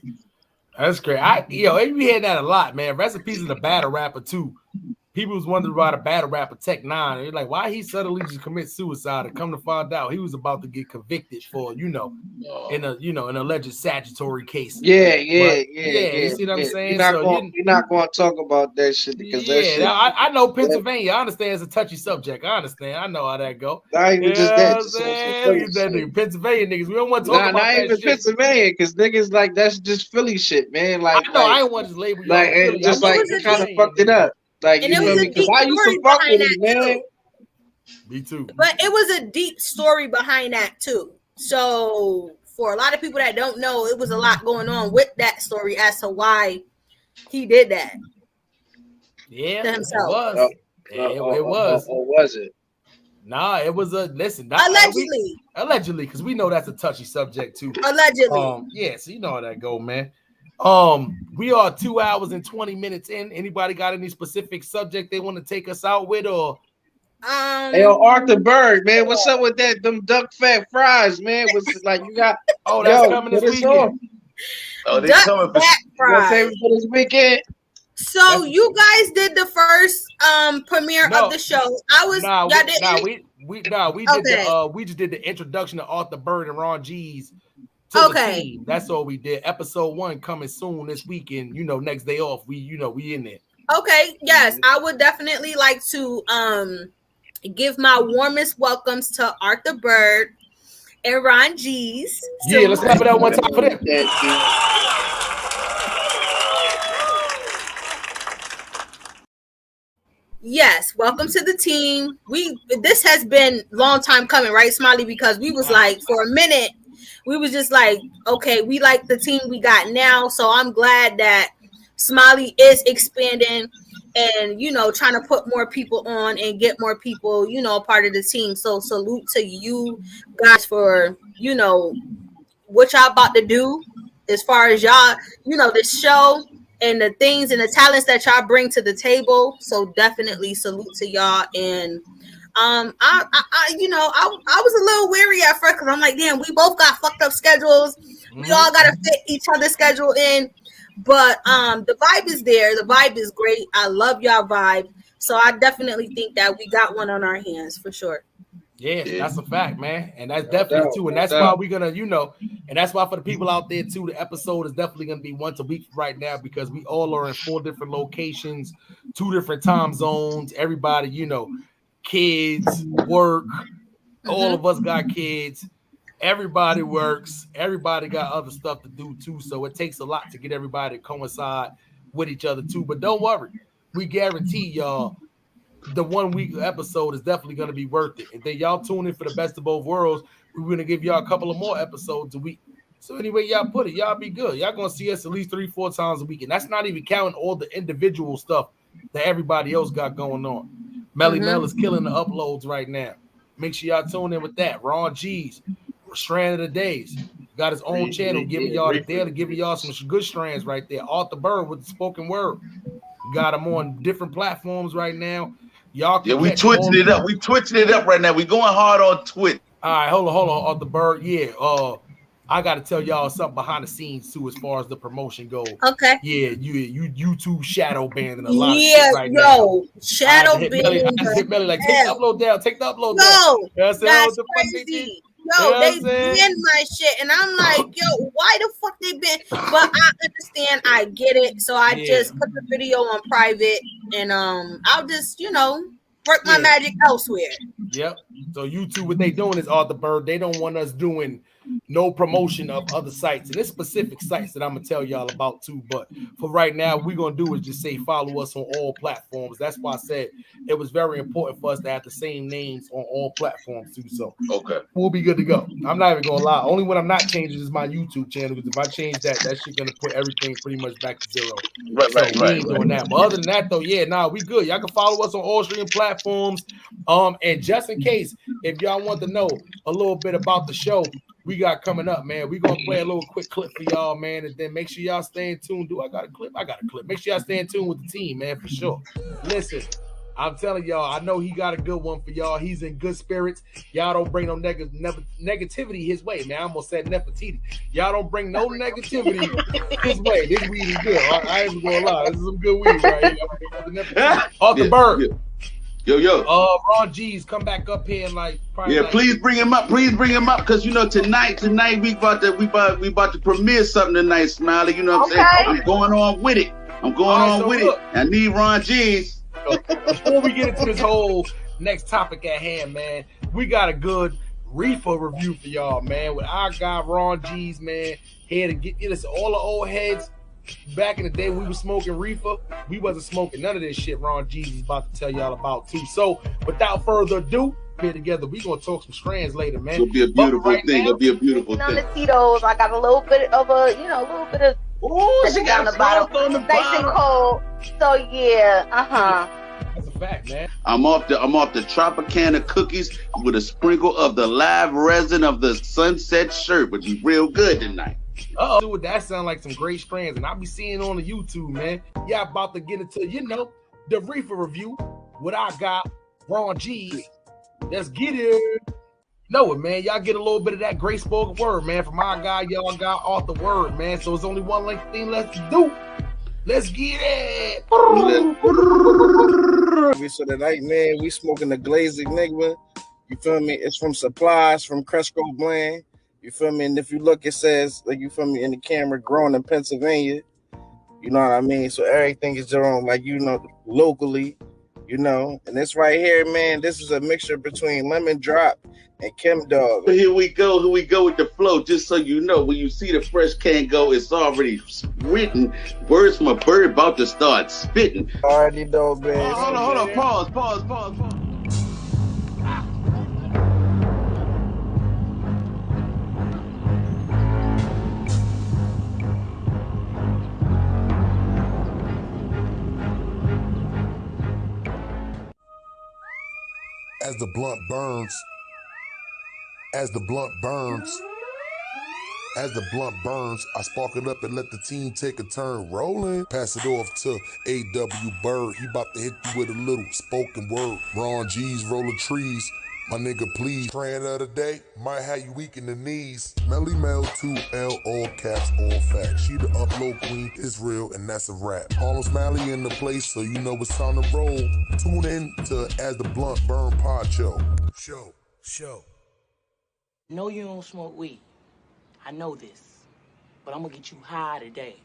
That's great. We hear that a lot, man. Recipes is a battle rapper too. People was wondering about a battle rapper Tech Nine. They're like, why he suddenly just commit suicide? And come to find out, he was about to get convicted for, in an alleged statutory case. Yeah. You see what I'm saying? We're not going to talk about that shit because that shit. I know Pennsylvania. I understand it's a touchy subject. I understand. I know how that go. Not even just that. Pennsylvania niggas. We don't want to talk about that shit. Not even Pennsylvania, because niggas like that's just Philly shit, man. Like, I know. I ain't want to just label like, and just like you kind of fucked it up. Like, and you feel me? Because I used to fuck with him, man. Me too. But it was a deep story behind that too. So for a lot of people that don't know, it was a lot going on with that story as to why he did that. Yeah, himself. It was. It was. Or was it? Nah, it was a listen. Allegedly, because we know that's a touchy subject too. Allegedly. Yeah, so you know how that go, man. We are 2 hours and 20 minutes in. Anybody got any specific subject they want to take us out with, or? Hey, Arthur Bird, man, what's up with that? Them duck fat fries, man. Was like you got? That's coming this weekend. They coming for for this weekend. So you guys did the first premiere of the show. We just did the introduction to Arthur Bird and Ron G's. The team. That's all we did. Episode 1 coming soon this weekend. Next day off. We in there. Okay. Yes, I would definitely like to give my warmest welcomes to Arthur Bird and Ron G's. So let's clap it out one time for them. Yes, welcome to the team. This has been a long time coming, right, Smiley? Because we was like, for a minute, we was just like, okay, we like the team we got now. So I'm glad that Smiley is expanding and, trying to put more people on and get more people, a part of the team. So salute to you guys for, what y'all about to do as far as y'all, this show and the things and the talents that y'all bring to the table. So definitely salute to y'all. And I was a little weary at first because I'm like, damn, we both got fucked up schedules. We all got to fit each other's schedule in. But the vibe is there. The vibe is great. I love y'all vibe. So I definitely think that we got one on our hands for sure. Yeah, that's a fact, man. And that's definitely too. And that's why we're gonna, and that's why for the people out there too, the episode is definitely gonna be once a week right now because we all are in 4 different locations, 2 different time zones. Everybody, kids, work, all of us got kids. Everybody works. Everybody got other stuff to do too. So it takes a lot to get everybody to coincide with each other too. But don't worry, we guarantee y'all the 1 week episode is definitely going to be worth it. And then y'all tune in for the best of both worlds. We're going to give y'all a couple of more episodes a week. So anyway, y'all put it, y'all be good. Y'all going to see us at least 3-4 times a week. And that's not even counting all the individual stuff that everybody else got going on. Melly Mel is killing the uploads right now. Make sure y'all tune in with that. Ron G's, Strand of the Days. Got his own channel, giving y'all the daily, giving y'all some good strands right there. Arthur Bird with the spoken word. Got him on different platforms right now. Y'all can we twitching it up. We twitching it up right now. We going hard on Twitch. All right, hold on, Arthur Bird. Yeah, I got to tell y'all something behind the scenes too, as far as the promotion goes. Okay. Yeah, you YouTube shadow banning a lot of shit right now. Shadow banning. I just hit Melly like, take the upload down, take the upload down. No, that's crazy. They banned my shit, and I'm like, yo, why the fuck they banned? But I understand, I get it. So I just put the video on private, and I'll just, work my magic elsewhere. Yep. So YouTube, what they doing is Arthur Bird. They don't want us doing no promotion of other sites, and it's specific sites that I'm gonna tell y'all about too. But for right now, we're gonna do is just say follow us on all platforms. That's why I said it was very important for us to have the same names on all platforms too. So we'll be good to go. I'm not even gonna lie. Only when I'm not changing is my YouTube channel, because if I change that shit gonna put everything pretty much back to zero. Right. Doing that. But other than that though, we good. Y'all can follow us on all streaming platforms. And just in case, if y'all want to know a little bit about the show we got coming up, man, we're gonna play a little quick clip for y'all, man, and then make sure y'all stay in tune. I got a clip. Make sure y'all stay in tune with the team, man, for sure. Listen, I'm telling y'all, I know he got a good one for y'all. He's in good spirits. Y'all don't bring no negativity his way, man. I almost said Nefertiti. Y'all don't bring no negativity his way. This weed is good. I ain't even gonna lie. This is some good weed right here. Off the bird. Yo. Ron G's come back up here and like. Please bring him up. Please bring him up, because you know tonight we about to premiere something tonight, Smiley. You know what I'm saying? I'm going on with it. I need Ron G's. Before we get into this whole next topic at hand, man, we got a good reefer review for y'all, man. With our guy Ron G's, man, here to get us all the old heads. Back in the day, we were smoking reefer. We wasn't smoking none of this shit. Ron G's is about to tell y'all about too. So, without further ado, here together, we gonna talk some strands later, man. It'll be a beautiful thing. It'll be a beautiful thing. On the Tito's, I got a little bit of Oh, she got on the bottom. Nice and cold. So yeah, That's a fact, man. I'm off the Tropicana cookies with a sprinkle of the live resin of the Sunset shirt, but be real good tonight. Dude, that sound like some great strands, and I'll be seeing on the YouTube, man. Y'all about to get into, the reefer review. What I got, Ron G's. Let's get it. Know it, man. Y'all get a little bit of that great spoken word, man. From our guy, y'all got off the word, man. So it's only one thing left to do. Let's get it. So tonight, man, we smoking the Glazed Enigma. You feel me? It's from Supplies, from Cresco Blend. You feel me? And if you look, it says, like, you feel me, in the camera, grown in Pennsylvania. You know what I mean? So everything is their own, like, locally, And this right here, man, this is a mixture between Lemon Drop and Kim Dog. Here we go with the flow. Just so you know, when you see the fresh can go, it's already written. Words from a bird about to start spitting. Already know, man. Hold on. Pause. As the blunt burns, I spark it up and let the team take a turn rolling. Pass it off to A.W. Bird. He about to hit you with a little spoken word. Ron G's rolling trees. My nigga, please. Trend of the day might have you weak in the knees. Melly Mel 2L, all caps, all facts. She the upload queen, is real, and that's a rap. Harlem Smiley in the place, so you know it's time to roll. Tune in to As the Blunt Burn Pod Show. No, you don't smoke weed. I know this. But I'm gonna get you high today.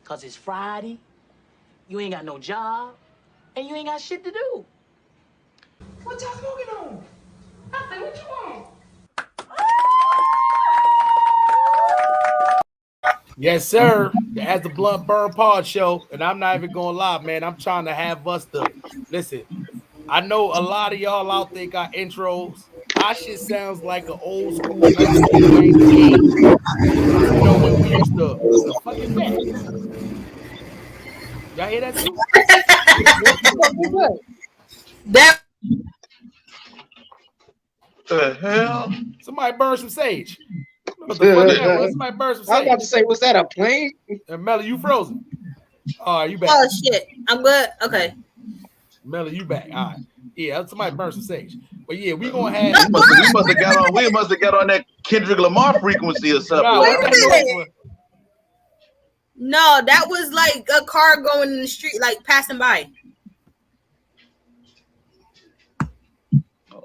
Cause it's Friday, you ain't got no job, and you ain't got shit to do. What y'all smoking on? I say, what you want? Yes, sir. As the Blunt Burn Pod Show, and I'm not even gonna lie, man. I'm trying to have us to listen. I know a lot of y'all out there got intros. Our shit sounds like an old school 1998. When we used to. What the fuck is that? Y'all hear that too? That The hell? Somebody burn some sage. What the fuck is that? Somebody burn some sage. I was about to say, was that a plane? And Melly, you frozen. All right, you back. oh shit. I'm good. Okay. Melly, you back. All right. Yeah, somebody burn some sage. But yeah, we gonna have. We must have got on that Kendrick Lamar frequency or something. No, that was like a car going in the street, like passing by.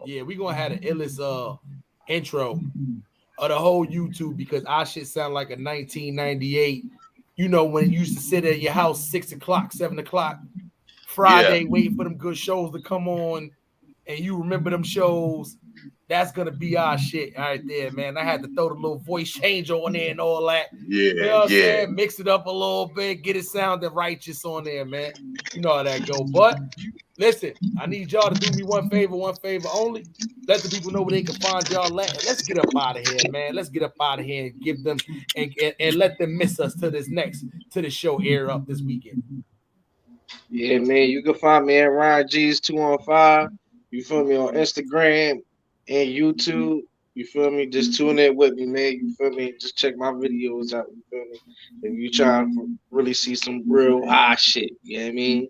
Yeah, we gonna have the illest intro of the whole YouTube, because our shit sound like a 1998. When you used to sit at your house 6 o'clock, 7 o'clock Friday, waiting for them good shows to come on, and you remember them shows. That's gonna be our shit right there, man. I had to throw the little voice changer on there and all that. Yeah, you know what I'm saying? Mix it up a little bit, get it sounding righteous on there, man. You know how that go. But listen, I need y'all to do me one favor only. Let the people know where they can find y'all. Let's get up out of here, man. Let's get up out of here and give them and let them miss us to this show air up this weekend. Yeah, man. You can find me at Ron G's 215. You feel me on Instagram and YouTube. You feel me? Just tune in with me, man. You feel me? Just check my videos out. You feel me? If you trying to really see some real shit, you know what I mean?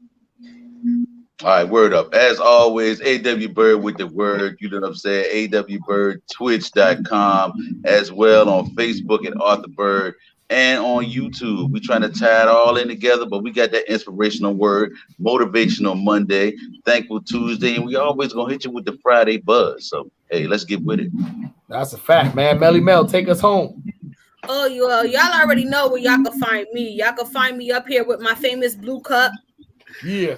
All right, word up. As always, AW Bird with the word. You know what I'm saying? AW Bird, Twitch.com, as well on Facebook at Arthur Bird, and on YouTube. We trying to tie it all in together, but we got that inspirational word, motivational Monday, thankful Tuesday, and we always gonna hit you with the Friday buzz. So hey, let's get with it. That's a fact, man. Melly Mel, take us home. Oh, y'all already know where y'all can find me. Y'all can find me up here with my famous blue cup. Yeah.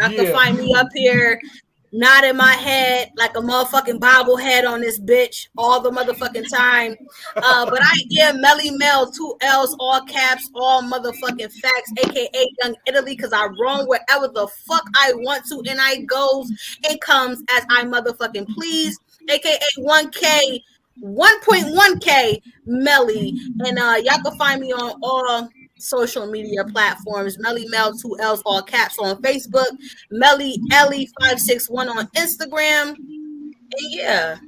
Y'all can find me up here, nodding my head like a motherfucking bobblehead on this bitch all the motherfucking time. But I am Melly Mel, 2 L's, all caps, all motherfucking facts, aka Young Italy, because I roam wherever the fuck I want to, and I goes and comes as I motherfucking please, aka 1K, 1.1K Melly, and y'all can find me on all social media platforms. Melly Mel, 2 L's, all caps on Facebook. Melly Ellie 561 on Instagram. And yeah.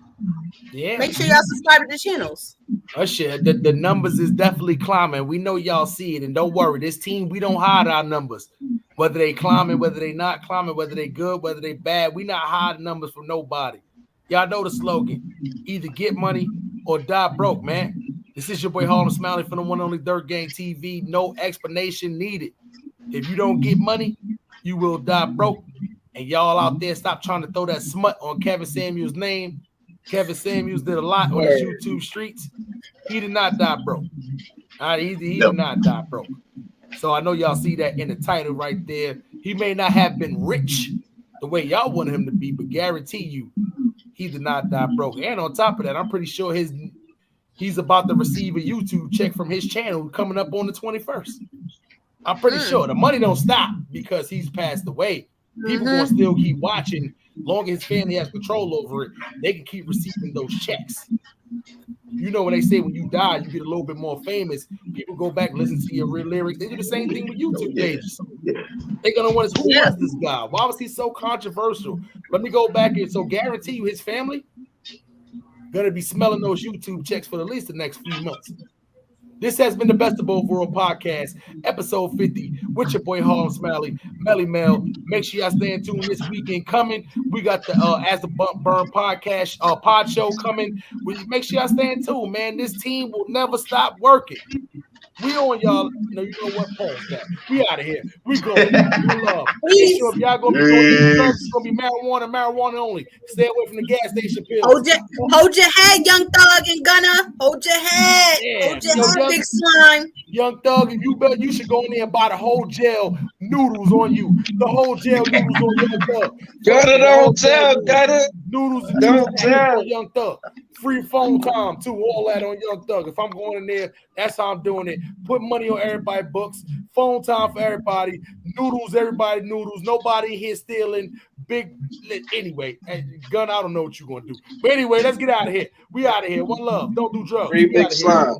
Make sure y'all subscribe to the channels. Oh shit, the numbers is definitely climbing. We know y'all see it, and don't worry. This team, we don't hide our numbers. Whether they climbing, whether they not climbing, whether they good, whether they bad, we not hiding numbers from nobody. Y'all know the slogan: either get money or die broke, man. This is your boy Harlem Smiley from the one and only Dirt Gang TV. No explanation needed. If you don't get money, you will die broke. And y'all out there, stop trying to throw that smut on Kevin Samuels' name. Kevin Samuels did a lot on his YouTube streets. He did not die broke. All right, he did not die broke. So I know y'all see that in the title right there. He may not have been rich the way y'all wanted him to be, but guarantee you, he did not die broke. And on top of that, I'm pretty sure he's about to receive a YouTube check from his channel coming up on the 21st. I'm pretty sure the money don't stop because he's passed away. People gonna still keep watching. Long as his family has control over it, they can keep receiving those checks. You know when they say when you die, you get a little bit more famous. People go back and listen to your real lyrics. They do the same thing with YouTube pages. They're gonna want who was this guy? Why was he so controversial? Let me go back and so guarantee you his family gonna be smelling those YouTube checks for at least the next few months. This has been the Best of Both World podcast, episode 50, with your boy Harlem Smiley, Melly Mel. Make sure y'all stay in tune this weekend coming. We got the As the Bump Burn podcast, pod show coming. Make sure y'all stay in tune, man. This team will never stop working. We on y'all. No, you know what? Pause that. We out of here. We go. We love. Make sure if y'all gonna be doing these drugs, it's gonna be marijuana only. Stay away from the gas station pills. Hold your head, Young Thug and Gunna. Hold your head. Hold your head, big slime. Young Thug, you should go in there and buy the whole jail noodles on you. The whole jail noodles on Young Thug. Gunna, don't tell, Gunna. Noodles and don't tell. Young Thug. Free phone time too, all that on Young Thug. If I'm going in there, that's how I'm doing it. Put money on everybody's books. Phone time for everybody. Noodles, everybody noodles. Nobody here stealing. Big anyway. Gun, I don't know what you're gonna do. But anyway, let's get out of here. We out of here. One love. Don't do drugs. Free big slime.